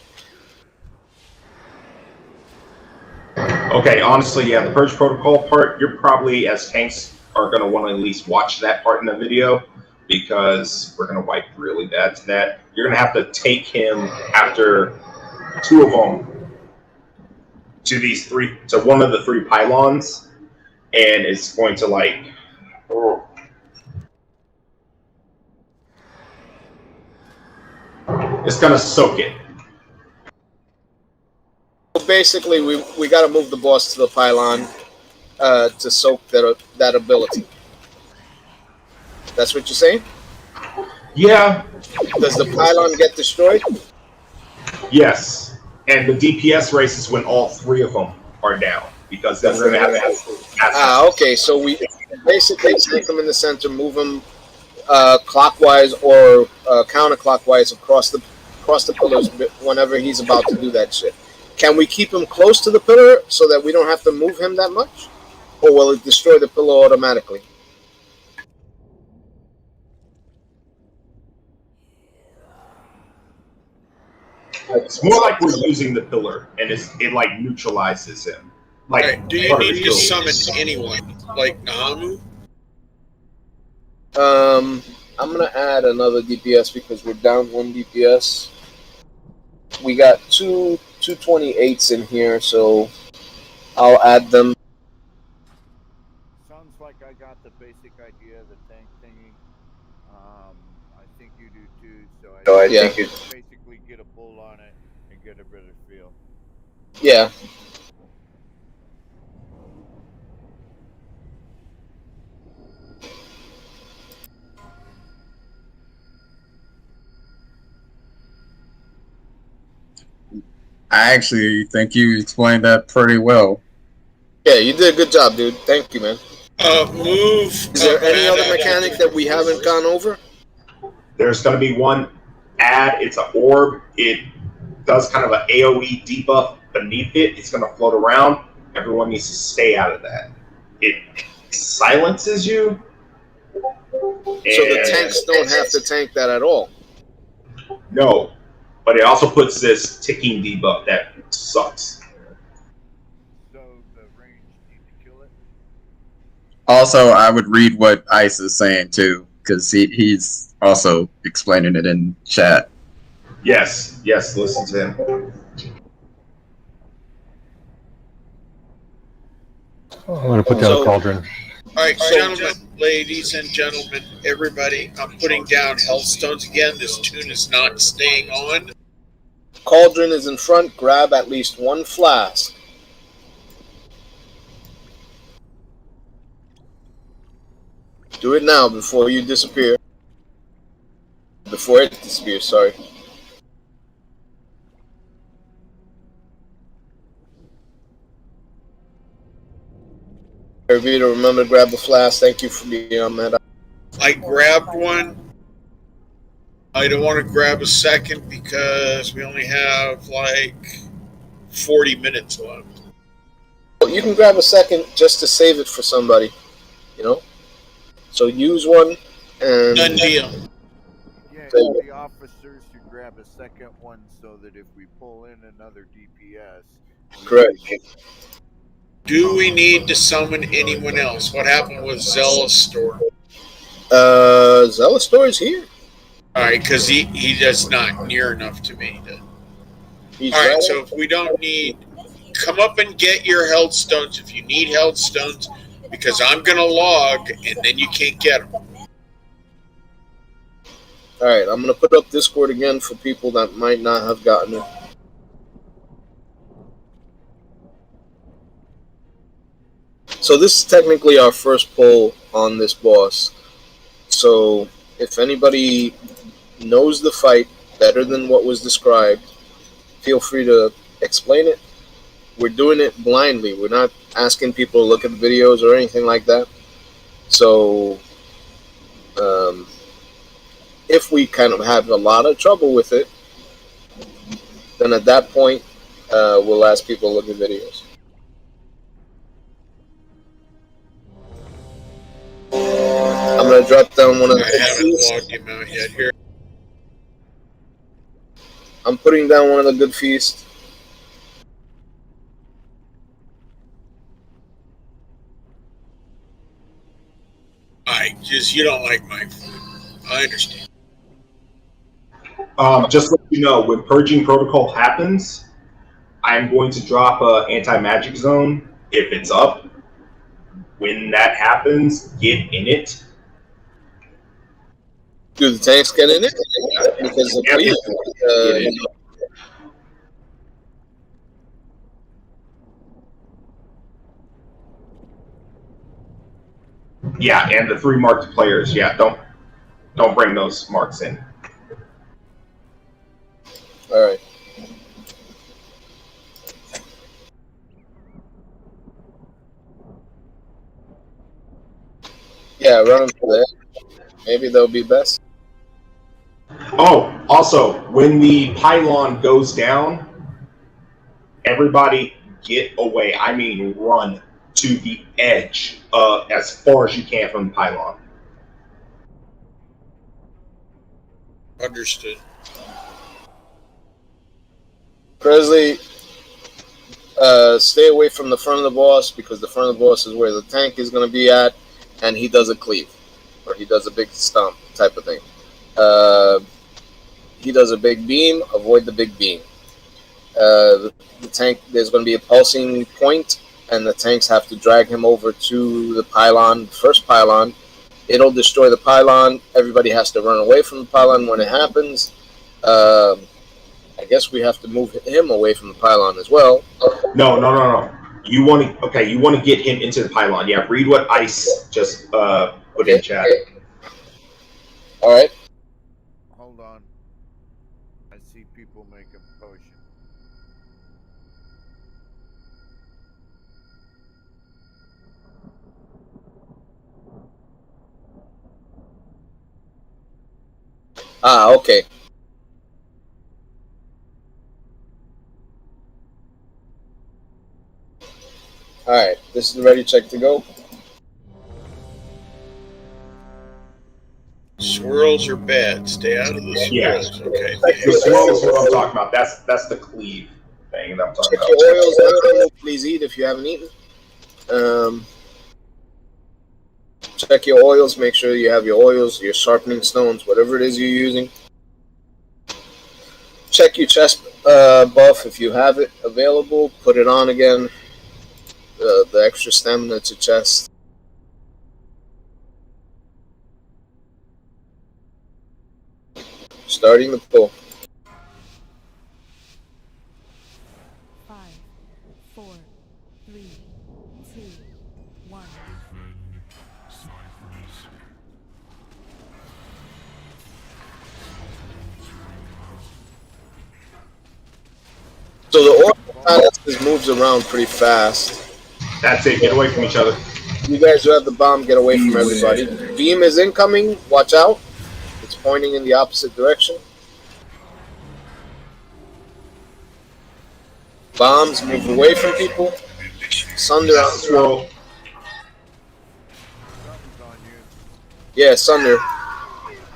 Okay, honestly, yeah, the Purge Protocol part, you're probably, as tanks, are going to want to at least watch that part in the video, because we're going to wipe really bad to that. You're going to have to take him after 2 of them to one of the 3 pylons, and it's going to, like, it's going to soak it. Basically, we got to move the boss to the pylon to soak that ability. That's what you're saying? Yeah. Does the pylon get destroyed? Yes. And the DPS races when all 3 of them are down, because that's going to have okay. So we basically take them in the center, move them clockwise or counterclockwise across the pillars whenever he's about to do that shit. Can we keep him close to the pillar so that we don't have to move him that much? Or will it destroy the pillar automatically? It's more like we're using the pillar, and it like neutralizes him. Like, right. Do you need to summon anyone, like Nahamu? I'm gonna add another DPS because we're down 1 DPS. We got 2 228s in here, so I'll add them. Sounds like I got the basic idea of the tank thingy. I think you do too, so I think you basically get a pull on it and get a better feel. Yeah. I actually think you explained that pretty well. Yeah, you did a good job, dude. Thank you, man. Move. Is there any other mechanic that we haven't gone over? There's going to be one add. It's an orb. It does kind of an AoE debuff beneath it. It's going to float around. Everyone needs to stay out of that. It silences you. So the tanks don't have to tank that at all? No. But it also puts this ticking debuff that sucks. So the range need to kill it? Also, I would read what Ice is saying too, because he's also explaining it in chat. Yes, listen to him. I'm going to put down a cauldron. All right, gentlemen, ladies and gentlemen, everybody, I'm putting down Hellstones again. This tune is not staying on. Cauldron is in front. Grab at least 1 flask. Do it now before you disappear. Before it disappears, sorry. Everybody remember to grab the flask. Thank you for being on that. I grabbed one. I don't want to grab a second because we only have like 40 minutes left. You can grab a second just to save it for somebody, you know? So use one and... Done deal. Yeah, the officers who grab have a second one so that if we pull in another DPS. Correct. Do we need to summon anyone else? What happened with Zealous Storm? Zealous Storm is here. All right, because he does not near enough to me. He's all right, right. so if we don't need, come up and get your health stones if you need health stones, because I'm gonna log and then you can't get them. All right, I'm gonna put up Discord again for people that might not have gotten it. So this is technically our first pull on this boss. So if anybody knows the fight better than what was described, feel free to explain it. We're doing it blindly. We're not asking people to look at the videos or anything like that. So if we kind of have a lot of trouble with it, then at that point, we'll ask people to look at videos. I'm going to drop down one of the I haven't logged him out yet. Here. I'm putting down one of the good feasts. You don't like my food. I understand. Just let you know, when Purging Protocol happens, I'm going to drop a anti-magic zone if it's up. When that happens, get in it. Do the tanks get in it? Because yeah, and the 3 marked players. Yeah, don't bring those marks in. All right. Yeah, run them for that. Maybe they'll be best. Oh, also, when the pylon goes down, everybody get away. I mean, run to the edge as far as you can from the pylon. Understood. Presley, stay away from the front of the boss because the front of the boss is where the tank is going to be at, and he does a cleave, or he does a big stomp type of thing. He does a big beam, avoid the big beam. The tank, there's going to be a pulsing point, and the tanks have to drag him over to the pylon, first pylon. It'll destroy the pylon. Everybody has to run away from the pylon when it happens. I guess we have to move him away from the pylon as well. No. You want to get him into the pylon. Yeah, read what Ice just put in chat. All right. Hold on. I see people make a potion. Ah, okay. All right, this is the ready check to go. Swirls are bad. Stay out of the swirls. Yeah. Okay. The swirl is what I'm talking about. That's the cleave thing that I'm talking Check about. your oils. Please eat if you haven't eaten. Check your oils. Make sure you have your oils, your sharpening stones, whatever it is you're using. Check your chest buff if you have it available. Put it on again. The extra stamina to chest. Starting the pull. 5, 4, 3, 2, 1. So the orc moves around pretty fast. That's it. Get away from each other. You guys who have the bomb, get away from everybody. Beam is incoming. Watch out. It's pointing in the opposite direction. Bombs, move away from people. Sunder on throw. Yeah, Sunder.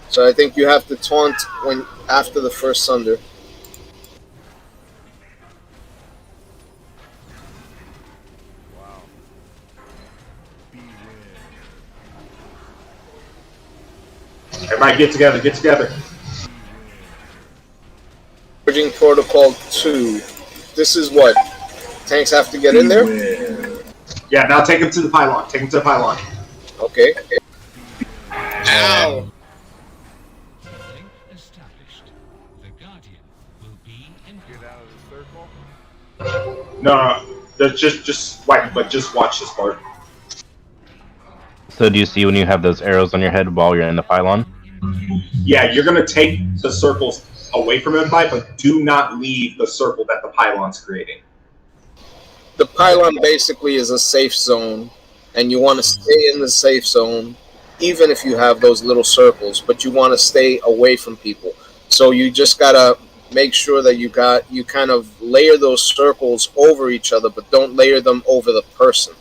So I think you have to taunt after the first Sunder. Everybody get together, get together. Bridging Protocol 2. This is what? Tanks have to get in there? Yeah, now take him to the pylon. Take him to the pylon. Okay. Ow! No, just wait, but just watch this part. So do you see when you have those arrows on your head while you're in the pylon? Yeah, you're gonna take the circles away from everybody, but do not leave the circle that the pylon's creating. The pylon basically is a safe zone, and you want to stay in the safe zone, even if you have those little circles, but you want to stay away from people. So you just gotta make sure that you kind of layer those circles over each other, but don't layer them over the person.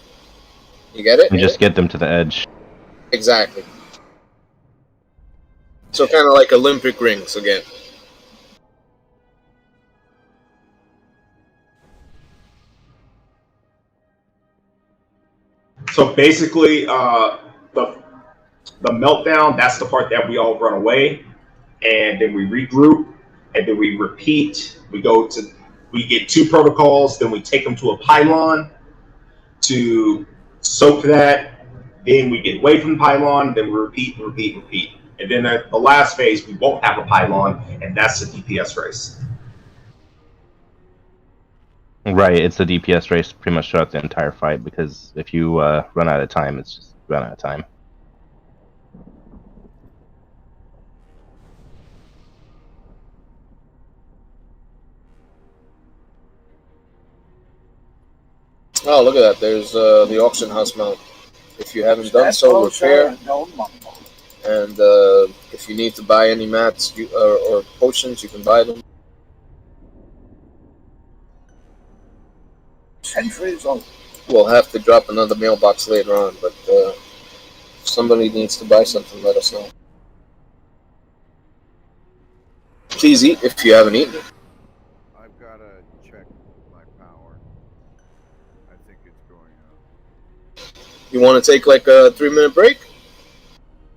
You get it? And just get them to the edge. Exactly. So kind of like Olympic rings again. So basically, the meltdown, that's the part that we all run away, and then we regroup, and then we repeat. We get 2 protocols, then we take them to a pylon to soak that, then we get away from the pylon, then we repeat. And then at the last phase, we won't have a pylon, and that's the DPS race. Right, it's a DPS race pretty much throughout the entire fight, because if you run out of time, it's just run out of time. Oh, look at that. There's the auction house mount. If you haven't done so, repair. And if you need to buy any mats or potions, you can buy them. Centuries on. We'll have to drop another mailbox later on, but if somebody needs to buy something, let us know. Please eat if you haven't eaten. I've got to check my power. I think it's going up. You want to take like a 3-minute break?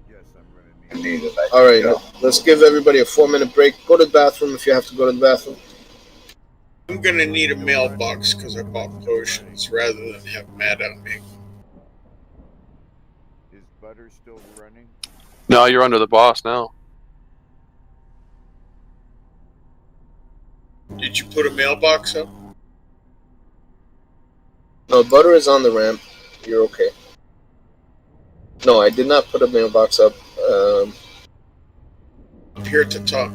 Yes, I'm going to need it. All right, let's give everybody a 4-minute break. Go to the bathroom if you have to go to the bathroom. I'm gonna need a mailbox because I bought potions rather than have Matt on me. Is butter still running? No, you're under the boss now. Did you put a mailbox up? No, butter is on the ramp. You're okay. No, I did not put a mailbox up. Up here at the top.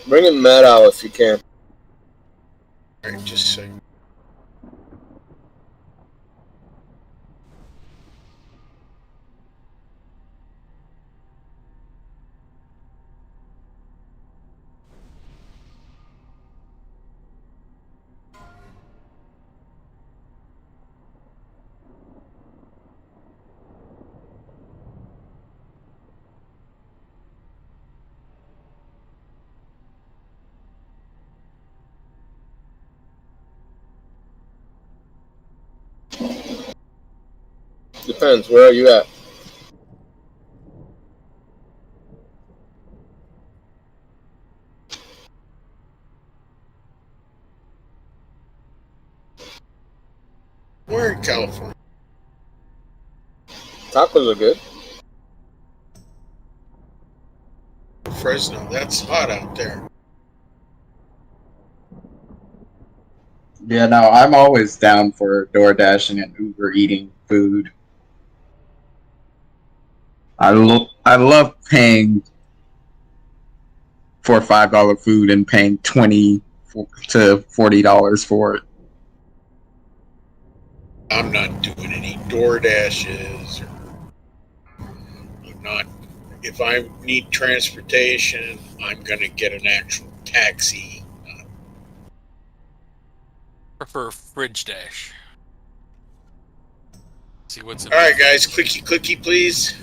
Bring in Matt out if you can. Alright, just a second. Depends. Where are you at? We're in California. Tacos are good. Fresno, that's hot out there. Yeah, no, I'm always down for door dashing and Uber eating food. I love paying for $5 food and paying $20 to $40 for it. I'm not doing any door dashes. I'm not. If I need transportation, I'm gonna get an actual taxi. prefer Fridge Dash. See what's in All right, guys, clicky, please.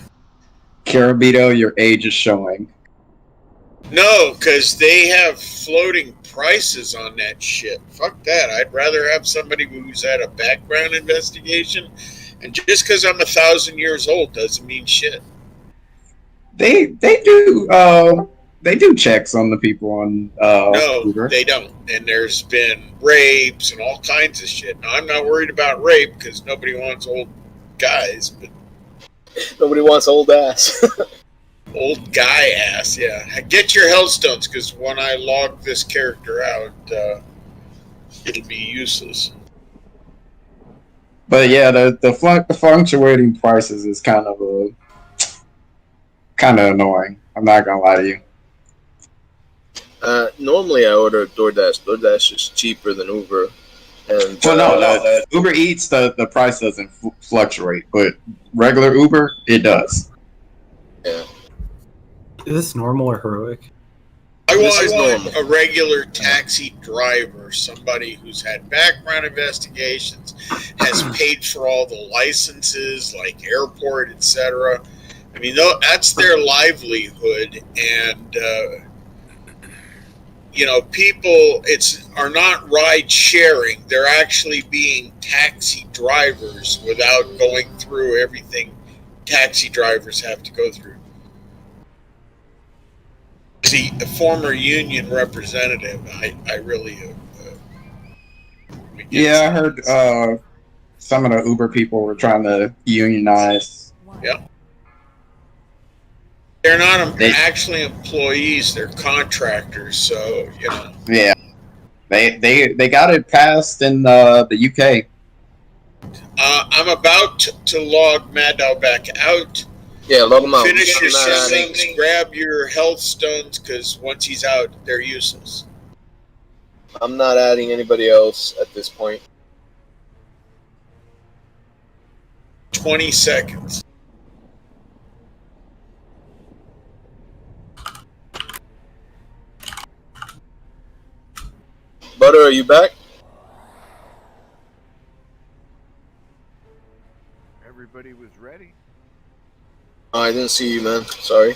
Carabito, your age is showing. No, because they have floating prices on that shit. Fuck that. I'd rather have somebody who's had a background investigation. And just because I'm 1,000 years old doesn't mean shit. They do checks on the people on No, Uber. they don't. And there's been rapes and all kinds of shit. Now, I'm not worried about rape because nobody wants old guys, but nobody wants old ass. old guy ass, yeah. Get your Hellstones because when I log this character out, it'll be useless. But yeah, the fluctuating prices is kind of annoying. I'm not gonna lie to you. Normally I order DoorDash. DoorDash is cheaper than Uber. And Well, no, Uber Eats, the price doesn't fluctuate, but regular Uber, it does. Yeah. Is this normal or heroic? I want a regular taxi driver, somebody who's had background investigations, has paid for all the licenses, like airport, etc. I mean, that's their livelihood, and people are not ride sharing; they're actually being taxi drivers without going through everything taxi drivers have to go through. See, a former union representative, I really Yeah, I heard some of the Uber people were trying to unionize. Yeah. They're not actually employees, they're contractors, so, Yeah. They got it passed in the UK. I'm about to log Mad Dog back out. Yeah, log him out. Finish your settings, grab your health stones, because once he's out, they're useless. I'm not adding anybody else at this point. 20 seconds. Butter, are you back? Everybody was ready. Oh, I didn't see you, man. Sorry.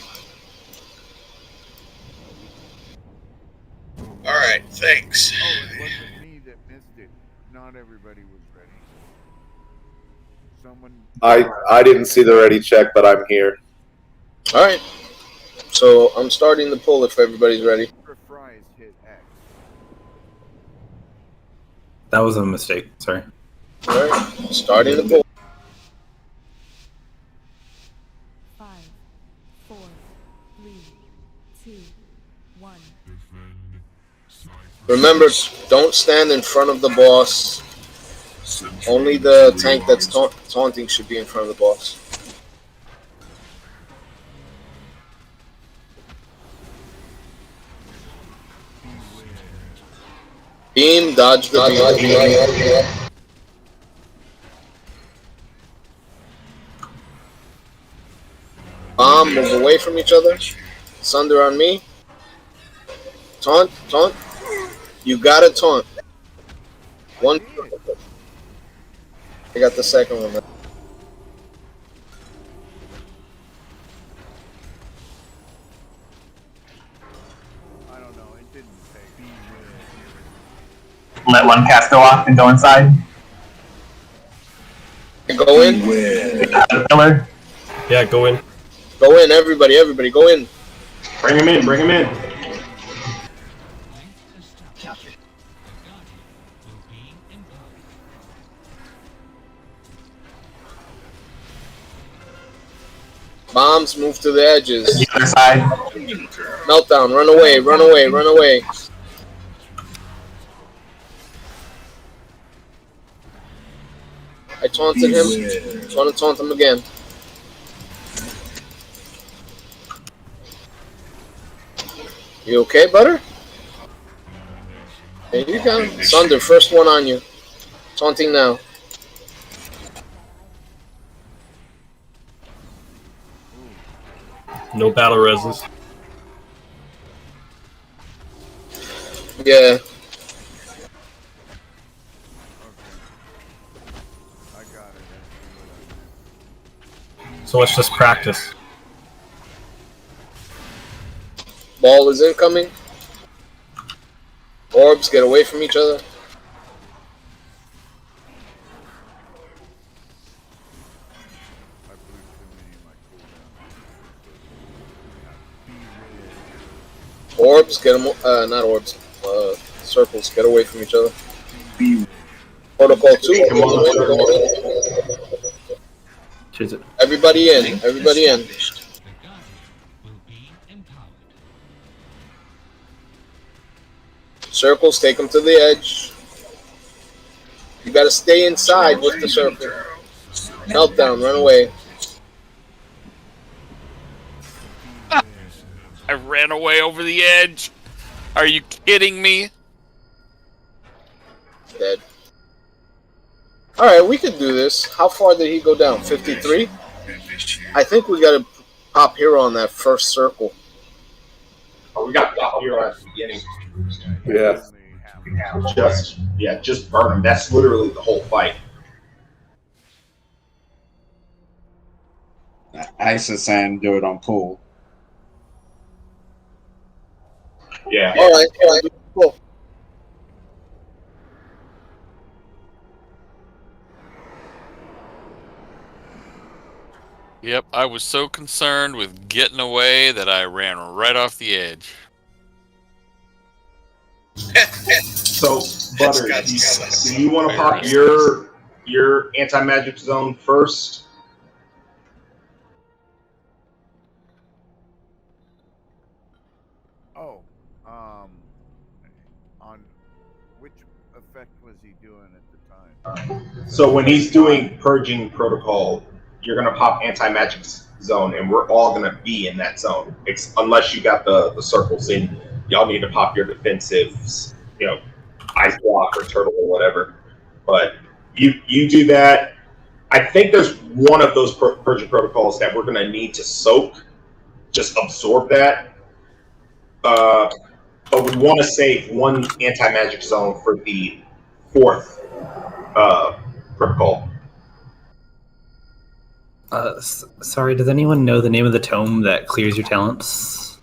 All right, thanks. Oh, it wasn't me that missed it. Not everybody was ready. Someone. I didn't see the ready check, but I'm here. All right. So I'm starting the pull if everybody's ready. That was a mistake. Sorry. All right. Starting the pull. 5, 4, 3, 2, 1. Remember, don't stand in front of the boss. Only the tank that's taunting should be in front of the boss. Beam, dodge the beam. Bomb, move away from each other. Sunder on me. Taunt. You gotta taunt. One. I got the second one. I don't know. It didn't take. Let one cast go off and go inside. Go in. Killer. Yeah, go in. Go in, everybody, go in. Bring him in. Bombs, move to the edges. The other side. Meltdown, run away. I taunted him. Trying to taunt him again. You okay, Butter? There you go. Sunder, first one on you. Taunting now. No battle reses. Yeah. So let's just practice. Ball is incoming. Orbs, get away from each other. Orbs, get them. Not orbs. Circles, get away from each other. Protocol 2. Everybody in. Everybody in. Circles, take them to the edge. You gotta stay inside with the circle. Meltdown, run away. I ran away over the edge. Are you kidding me? Dead. Alright, we can do this. How far did he go down? 53? I think we gotta pop hero on that first circle. Oh, we got pop hero at the beginning. Yeah. Just burn him. That's literally the whole fight. ISIS and do it on pool. Yeah. Alright, cool. Yep, I was so concerned with getting away that I ran right off the edge. So, Butter, do you want to pop your anti-magic zone first? Oh, on which effect was he doing at the time? So when he's doing purging protocol, you're gonna pop anti-magic zone, and we're all gonna be in that zone, unless you got the circles in. Y'all need to pop your defensives, ice block or turtle or whatever. But you do that. I think there's one of those purging protocols that we're gonna need to soak, just absorb that. But we want to save one anti-magic zone for the fourth protocol. Sorry, does anyone know the name of the tome that clears your talents?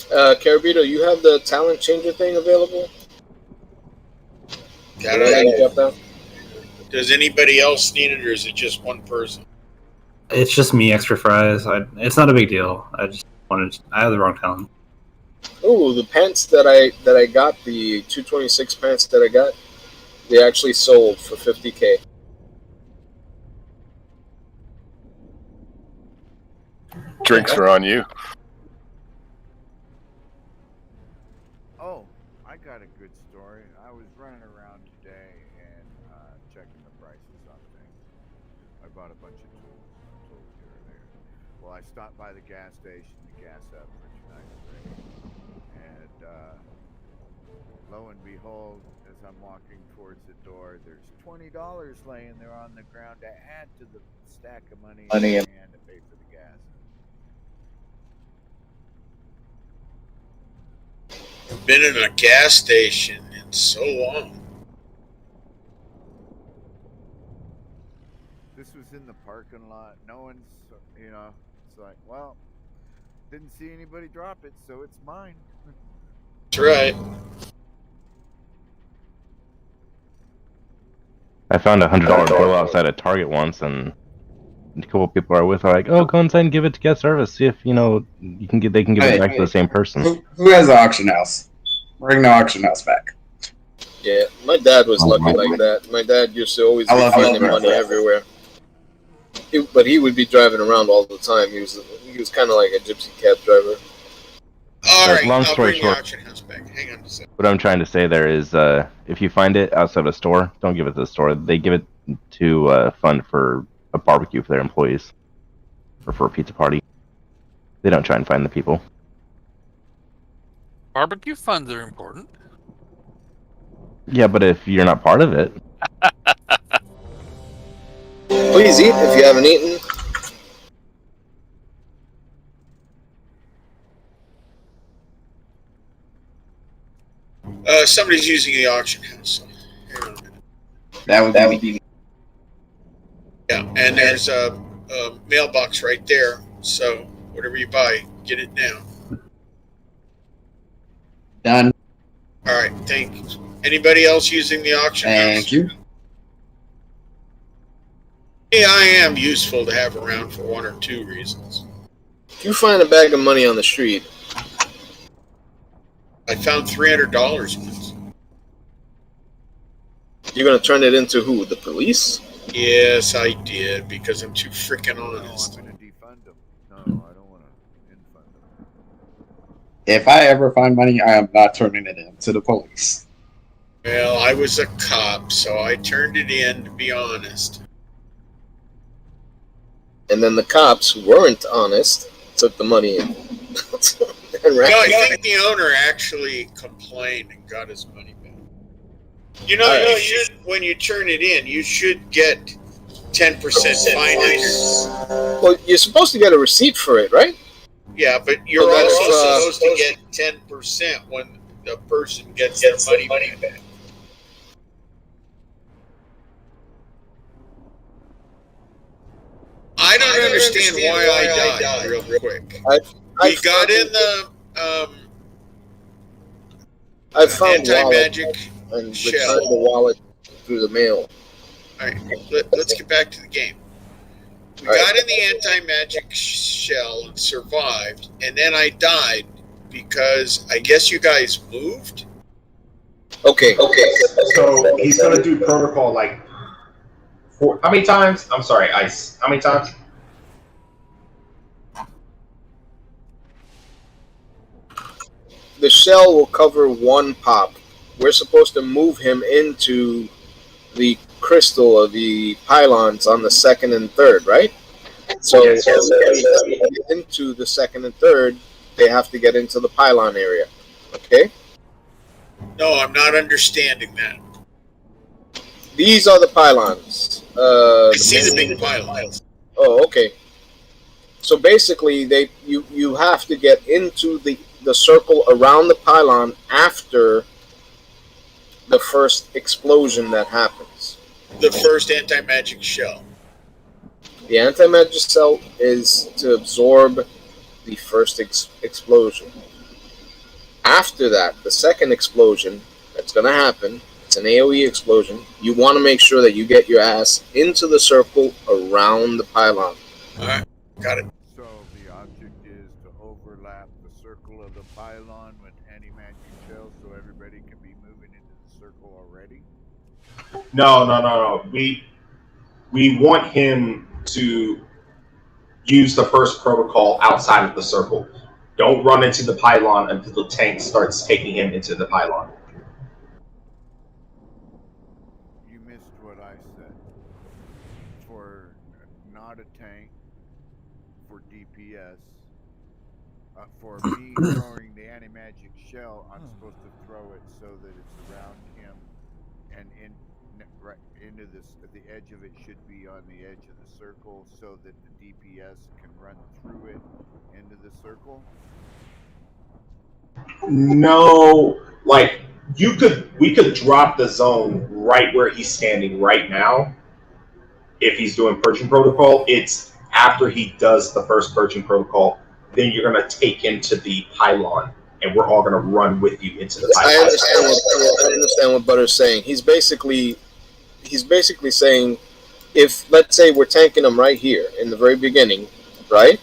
Carabito, you have the talent changer thing available? Got it. Does anybody else need it, or is it just one person? It's just me, extra fries. It's not a big deal. I have the wrong talent. Ooh, the pants that I got, the 226 pants that I got, they actually sold for 50K. Drinks are on you. Oh, I got a good story. I was running around today and checking the prices on things. I bought a bunch of tools here and there. Well, I stopped by the gas station to gas up for tonight's race. And lo and behold, as I'm walking towards the door, there's $20 laying there on the ground to add to the stack of money in my hand to pay for the gas. Been in a gas station in so long. This was in the parking lot. No one's, it's like, well, didn't see anybody drop it, so it's mine. That's right. I found a $100 bill outside of Target once, and a couple of people I was with are like, "Oh, go inside and give it to guest service. See if they can give it back to the same person." Who has the auction house? Bring the auction house back. Yeah, my dad was lucky like that. My dad used to always be finding money everywhere. But he would be driving around all the time. He was kind of like a gypsy cab driver. All right, long I'll story bring short, the auction house back. Hang on a second. what I'm trying to say there is, if you find it outside of a store, don't give it to the store. They give it to fund for a barbecue for their employees, or for a pizza party. They don't try and find the people. Barbecue funds are important. Yeah, but if you're not part of it, Please eat if you haven't eaten. Somebody's using the auction house. So hang on a minute. That would be. Yeah, and there's mailbox right there. So whatever you buy, get it now. Done. All right, thank you. Anybody else using the auction house? Thank you. Yeah, I am useful to have around for one or two reasons. If you find a bag of money on the street, I found $300 once. You're gonna turn it into who? The police? Yes, I did, because I'm too freaking honest. If I ever find money, I am not turning it in to the police. Well, I was a cop, so I turned it in, to be honest. And then the cops who weren't honest took the money in. No, I think the owner actually complained and got his money back. You know, you should, when you turn it in, you should get 10% finance. Well, you're supposed to get a receipt for it, right? Yeah, but you're also supposed to get 10% when the person gets their money back. I don't understand why I died real quick. We got in the I found anti-magic and shell. returned the wallet through the mail. All right, let's get back to the game. We got in the anti-magic shell and survived, and then I died because I guess you guys moved? Okay. So he's gonna do protocol like how many times? I'm sorry, Ice. How many times? The shell will cover one pop. We're supposed to move him into the crystal of the pylons on the second and third, right? So into the second and third, they have to get into the pylon area. Okay? No, I'm not understanding that. These are the pylons. I see the big pylons. Oh, okay. So basically, you have to get into the circle around the pylon after the first explosion that happens. The first anti-magic shell. The anti-magic shell is to absorb the first explosion. After that, the second explosion that's going to happen, it's an AoE explosion. You want to make sure that you get your ass into the circle around the pylon. All right, got it. So the object is to overlap the circle of the pylon with anti-magic shells so everybody can be moving into the circle already? No. We want him to use the first protocol outside of the circle. Don't run into the pylon until the tank starts taking him into the pylon. You missed what I said. For not a tank, for DPS, for me throwing the anti-magic shell, I'm supposed to throw it so that it's around him and right into this. The edge of it should be on the edge of the circle so that the DPS can run through it into the circle. No, like we could drop the zone right where he's standing right now. If he's doing purging protocol, it's after he does the first purging protocol, then you're gonna take him to the pylon, and we're all gonna run with you into the pylon. I understand what Butter's saying. He's basically saying, if let's say we're tanking him right here in the very beginning, right,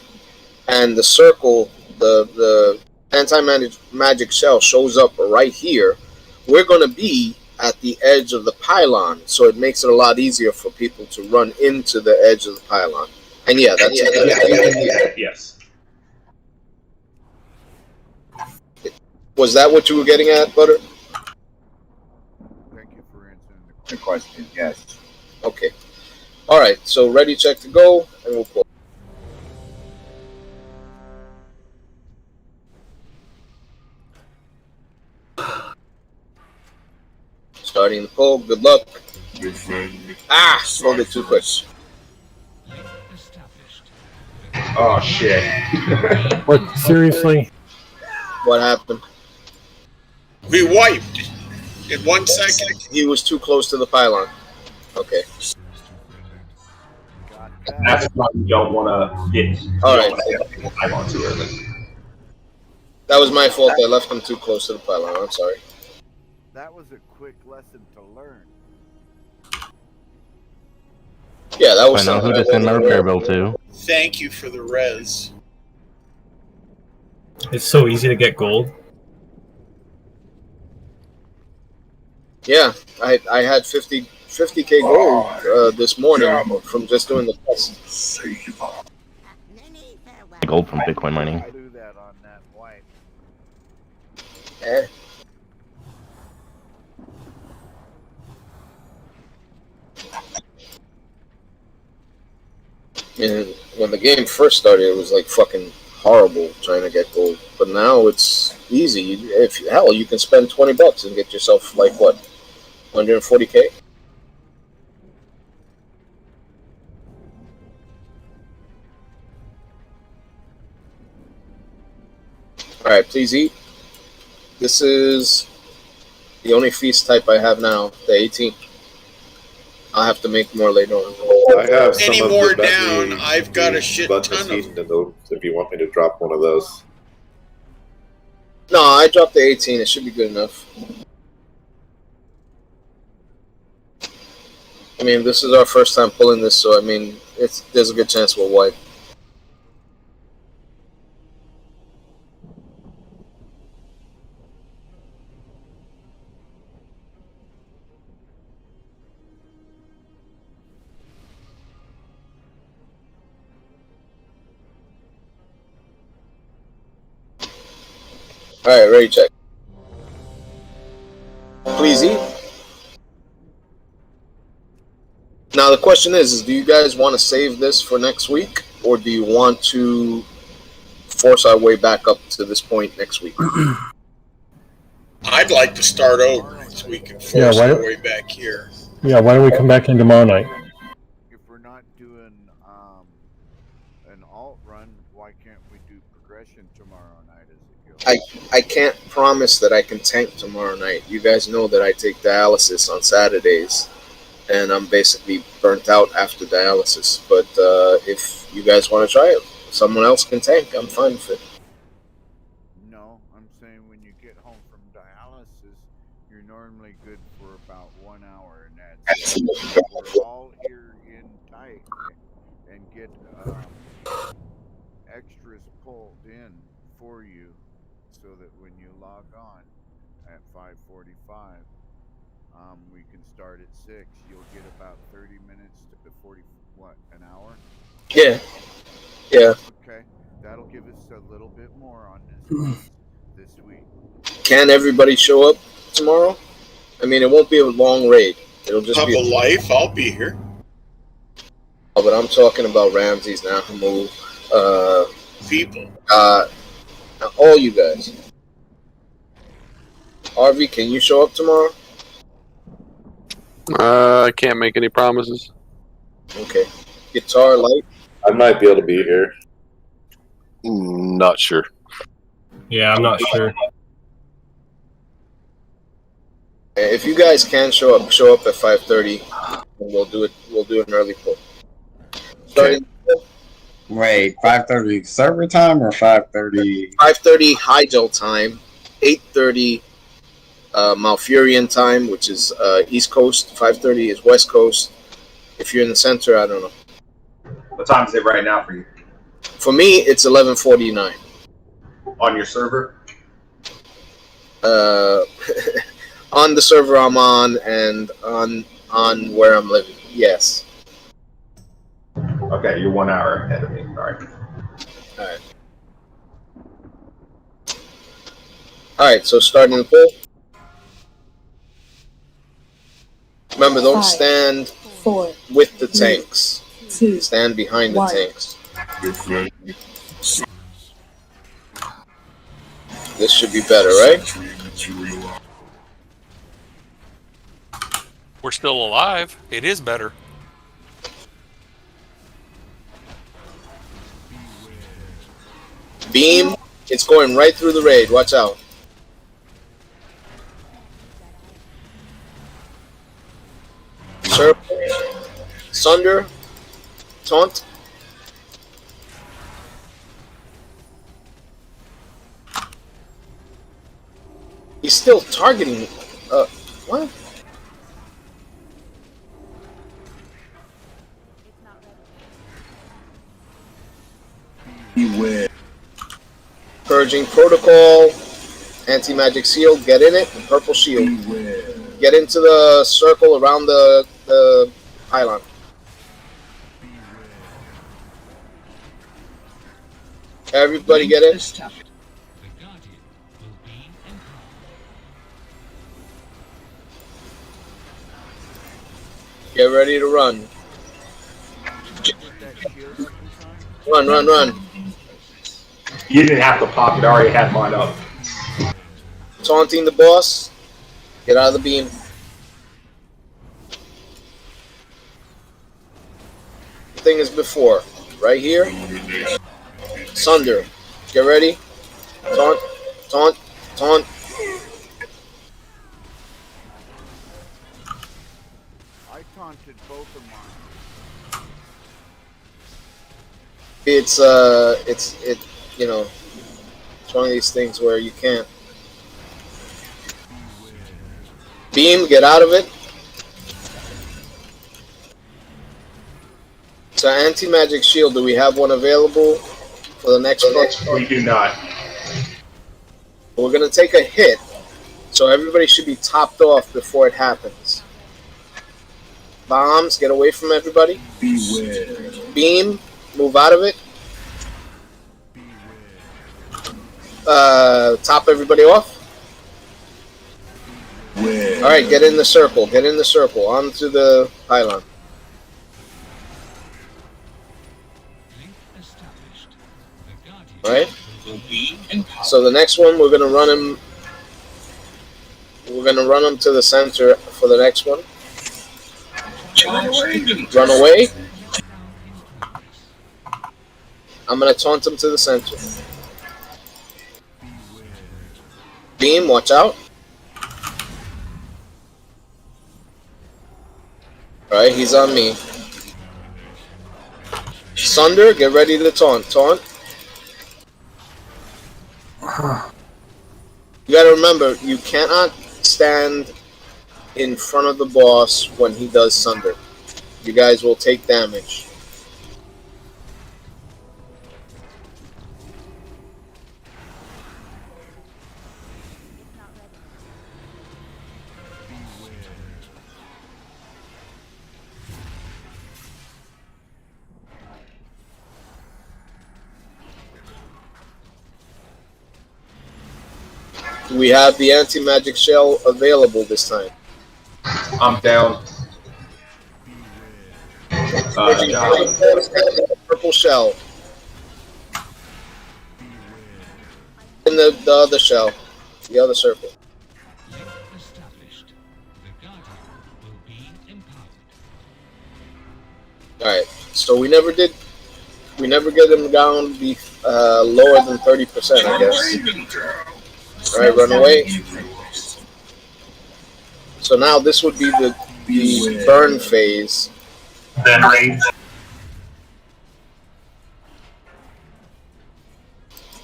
and the circle, the anti-magic shell shows up right here, we're going to be at the edge of the pylon, so it makes it a lot easier for people to run into the edge of the pylon. And yeah, that's yes. Was that what you were getting at, Butter? Thank you for answering the question. Yes. Okay. All right. So ready, check to go, and we'll pull. Starting the poll. Good luck. Rolled it too quick. Oh shit! What? Seriously? What happened? We wiped in 1 second. He was too close to the pylon. Okay. That's why you don't want to get. All right. Pylon too early. That was my fault. I left them too close to the pylon. I'm sorry. That was a quick lesson to learn. Yeah, that was I know something who to send my repair bill to. Thank you for the res. It's so easy to get gold. Yeah, I had 50k gold this morning from just doing the test. Gold from Bitcoin mining. Eh. And when the game first started, it was like fucking horrible trying to get gold. But now it's easy. If hell, you can spend $20 and get yourself like what, 140k. All right, please eat. This is the only feast type I have now, the 18th. I'll have to make more later on. I have some Any of more the down, I've got a shit ton of. If you want me to drop one of those. No, I dropped the 18. It should be good enough. I mean, this is our first time pulling this, so I mean, there's a good chance we'll wipe. Alright, ready check. Please eat. Now the question is do you guys want to save this for next week, or do you want to force our way back up to this point next week? I'd like to start over so we can force our way back here. Yeah, why don't we come back in tomorrow night? If we're not doing an alt run, why can't we do progression tomorrow night as it goes? I can't promise that I can tank tomorrow night. You guys know that I take dialysis on Saturdays, and I'm basically burnt out after dialysis. But if you guys want to try it, someone else can tank. I'm fine with it. No, I'm saying when you get home from dialysis, you're normally good for about 1 hour, and that's it. We're all here in tight and get extras pulled in for you, so that when you log on at 5:45, we can start at 6. You'll get about 30 minutes to 40, what, an hour? Yeah. Yeah. Okay, that'll give us a little bit more on this week. Can everybody show up tomorrow? I mean, it won't be a long raid. It'll just Have be a life. I'll be here. Oh, but I'm talking about Ramses now. Move. People. All you guys. Harvey, can you show up tomorrow? I can't make any promises. Okay. Guitar light. I might be able to be here. Not sure. Yeah, I'm not sure. If you guys can show up at 5:30, and we'll do it. We'll do an early pull. Starting Wait, 5:30 server time or 5:30? 5:30 Hyjal time, 8:30 Malfurion time, which is East Coast. 5:30 is West Coast. If you're in the center, I don't know. What time is it right now for you? For me, it's 11:49 on your server. On the server I'm on, and on where I'm living. Yes. Okay, you're 1 hour ahead of me. All right. All right. All right. So starting the poll. Remember, don't stand with the tanks. Stand behind the tanks. This should be better, right? We're still alive. It is better. Beam. It's going right through the raid. Watch out. Serpent. Sunder. Taunt. He's still targeting me. What? Beware. Purging Protocol. Anti-magic seal. Get in it. Purple shield. Beware. Get into the circle around the pylon. Everybody get in. Get ready to run. Run, run, run. You didn't have to pop it. I already had mine up. Taunting the boss. Get out of the beam. Thing is before. Right here. Sunder. Get ready. Taunt. Taunt. Taunt. I taunted both of mine. It's you know, it's one of these things where you can't. Beam, get out of it. So anti-magic shield, do we have one available for the next one? We do not. We're gonna take a hit, so everybody should be topped off before it happens. Bombs, get away from everybody. Beware. Beam, move out of it. Top everybody off. Beware. Alright, get in the circle. Get in the circle. Onto the pylon. Alright? So the next one, we're gonna run him. We're gonna run him to the center for the next one. Run away. I'm gonna taunt him to the center. Beam, watch out. Alright, he's on me. Sunder, get ready to taunt. Taunt. You gotta remember, you cannot stand in front of the boss when he does Sunder. You guys will take damage. We have the anti-magic shell available this time. I'm down. Purple shell. In the other shell. The other circle. Alright, so we never get them down be lower than 30%, I guess. Alright, run away. So now this would be the burn phase. Then rage.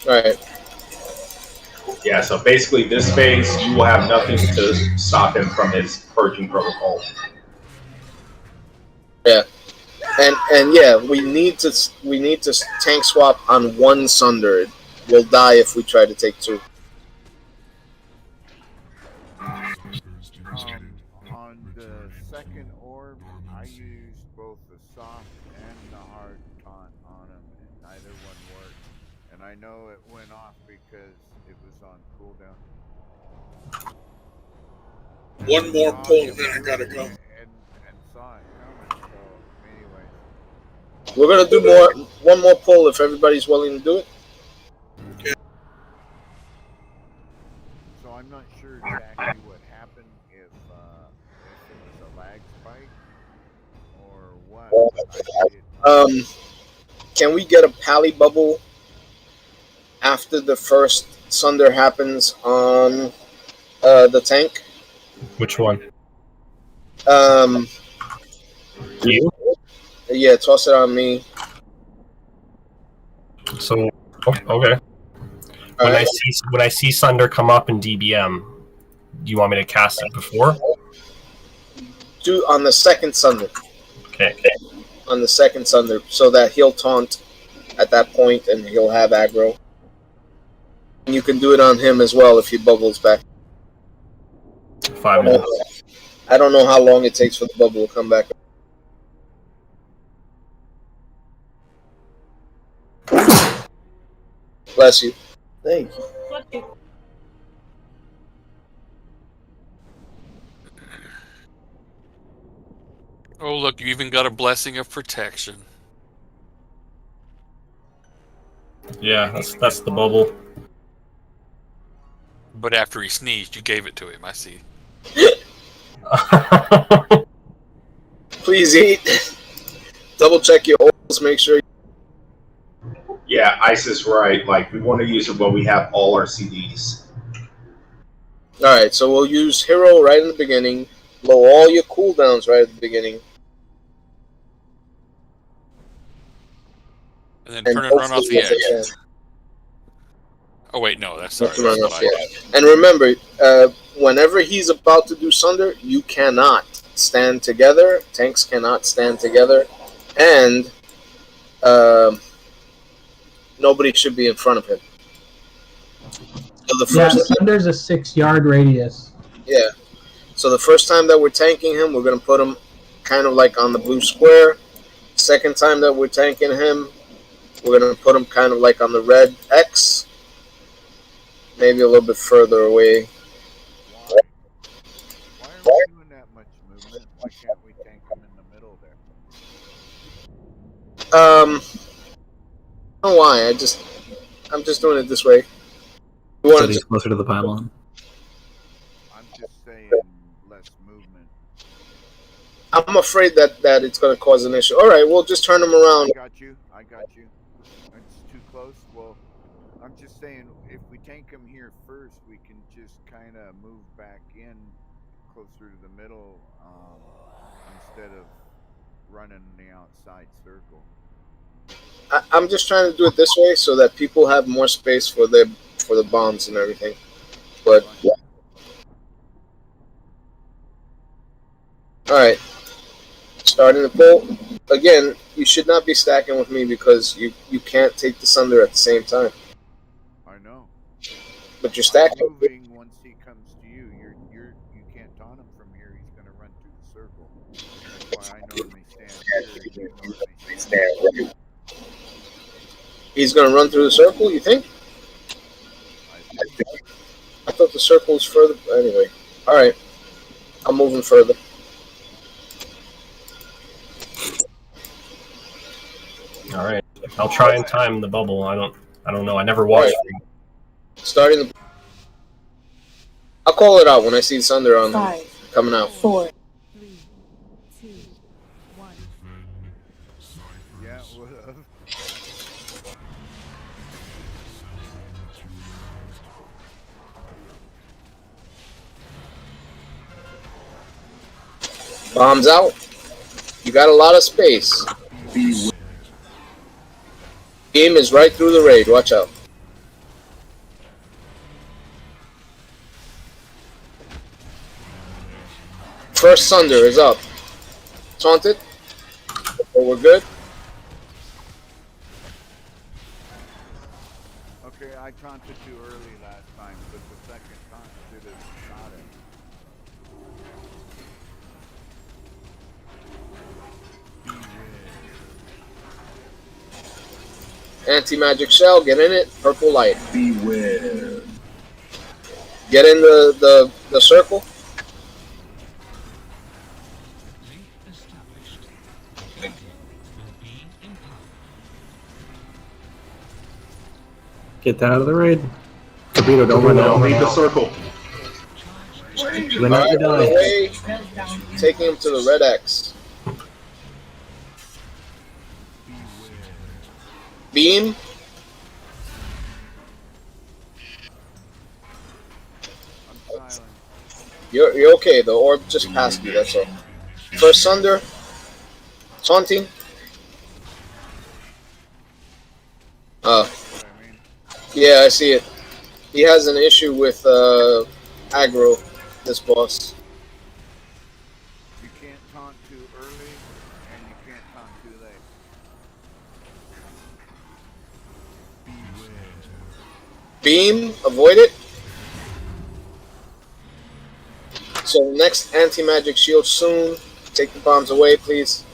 Alright. Yeah, so basically this phase, you will have nothing to stop him from his purging protocol. Yeah. And yeah, we need to tank swap on one Sunder. We'll die if we try to take two. On the second orb, I used both the soft and the hard taunt on him, and neither one worked. And I know it went off because it was on cooldown. One more pull, and then I gotta go. And saw it coming. So anyway, We're gonna do one more pull if everybody's willing to do it. so I'm not sure exactly what happened, if it was a lag spike or what. but I did- Can we get a pally bubble after the first Sunder happens on the tank? Which one? You? Yeah, toss it on me. So, okay. When I see Sunder come up in DBM, do you want me to cast it before? Do on the second Sunder. Okay. On the second Sunder, so that he'll taunt at that point and he'll have aggro. And you can do it on him as well if he bubbles back. 5 minutes. I don't know how long it takes for the bubble to come back. Bless you. Thank you. Oh, look, you even got a blessing of protection. Yeah, that's the bubble. But after he sneezed, you gave it to him. I see. Please eat. Double check your oils. Make sure. Yeah, Ice is right. Like, we want to use it when we have all our CDs. Alright, so we'll use Hero right in the beginning. Blow all your cooldowns right at the beginning. And then turn and run off the edge. Oh, wait, no, that's sorry. That's what I And remember, whenever he's about to do Sunder, you cannot stand together. Tanks cannot stand together. And nobody should be in front of him. So the first Sunder's a 6-yard radius. Yeah. So the first time that we're tanking him, we're going to put him kind of like on the blue square. Second time that we're tanking him, we're going to put him kind of like on the red X. Maybe a little bit further away. Why are we doing that much movement? Why can't we tank him in the middle there? I don't know why. I'm just doing it this way. So he's closer to the pylon. I'm just saying less movement. I'm afraid that it's going to cause an issue. All right, we'll just turn him around. I got you. It's too close. Well, I'm just saying if we tank him here first, we can just kind of move back in closer to the middle instead of running the outside circle. I'm just trying to do it this way so that people have more space for the bombs and everything. But all right, starting the pull again. You should not be stacking with me because you can't take the Sunder at the same time. I know. But you're stacking. Moving once he comes to you, you can't taunt him from here. He's going to run through the circle. That's why I normally stand here. He's going to run through the circle, you think? I thought the circle was further. Anyway. Alright. I'm moving further. Alright. I'll try and time the bubble. I don't know. I never watched it. Starting the... I'll call it out when I see Sunder on coming out. 4, 3, 2, 1. Yeah, what up? Bombs out. You got a lot of space. Game is right through the raid. Watch out. First Sunder is up. Taunted. Oh, we're good. Okay, I taunted too early last time, but the second taunt should have shot it. Anti-magic shell, get in it. Purple light. Beware. Get in the circle. Get that out of the raid. Torpedo, don't run out. Leave the circle. Win out the die. Away, taking him to the red X. Beam. You're okay. The orb just passed you. That's all. First Sunder. Taunting. Yeah, I see it. He has an issue with aggro, this boss. You can't taunt too early, and you can't taunt too late. Beam, avoid it. So next anti-magic shield soon. Take the bombs away, please.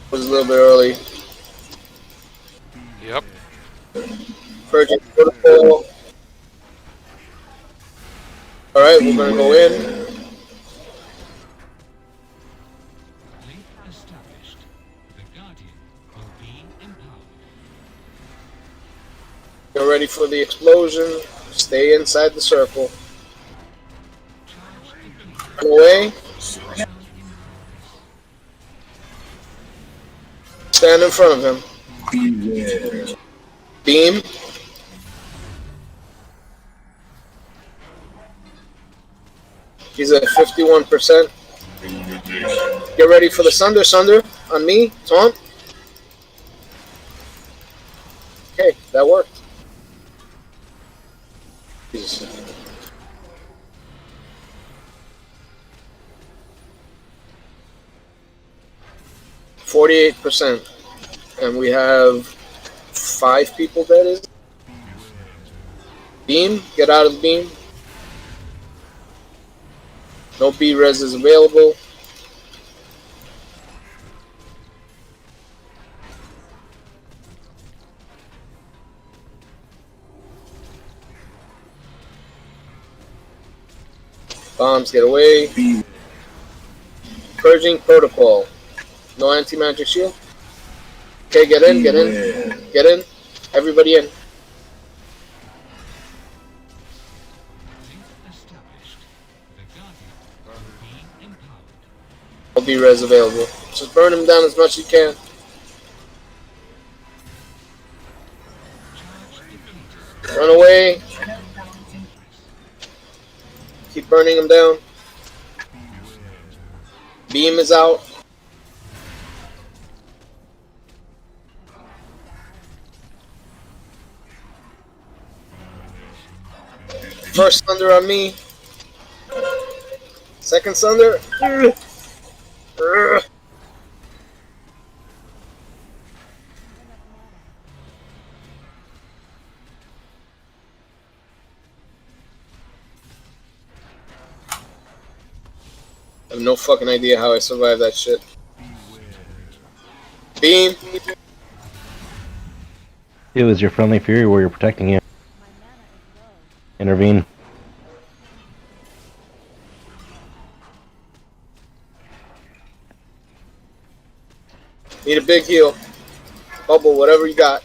Was a little bit early. Yep. Purging protocol. Alright, we're gonna go in. Get ready for the explosion. Stay inside the circle. Run away. Stand in front of him. Beam. He's at 51%. Get ready for the Sunder. Sunder on me. Taunt. Okay, that worked. 48%, and we have 5 people dead. Is beam? Get out of the beam. No B-res is available. Bombs, get away. Purging protocol. No anti-magic shield. Okay, get in, get in. Get in. Everybody in. No B-res available. Just burn him down as much as you can. Run away. Keep burning him down. Beam is out. First Thunder on me. Second Thunder. I have no fucking idea how I survived that shit. Beam. It was your friendly fury warrior protecting you. Intervene. Need a big heal. Bubble, whatever you got.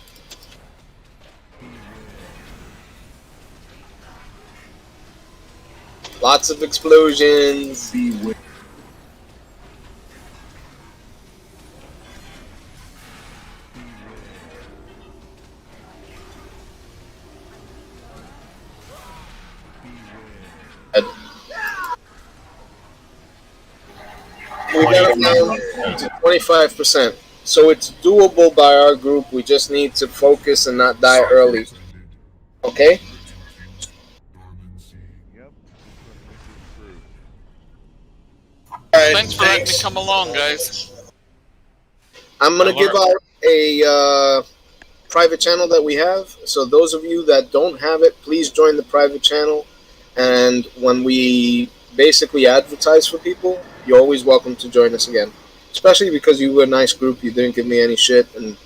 Lots of explosions. We got it down to 25%. So it's doable by our group. We just need to focus and not die early. Okay? Thanks for letting me come along, guys. I'm going to give out a private channel that we have. So those of you that don't have it, please join the private channel. And when we basically advertise for people, you're always welcome to join us again. Especially because you were a nice group, you didn't give me any shit, and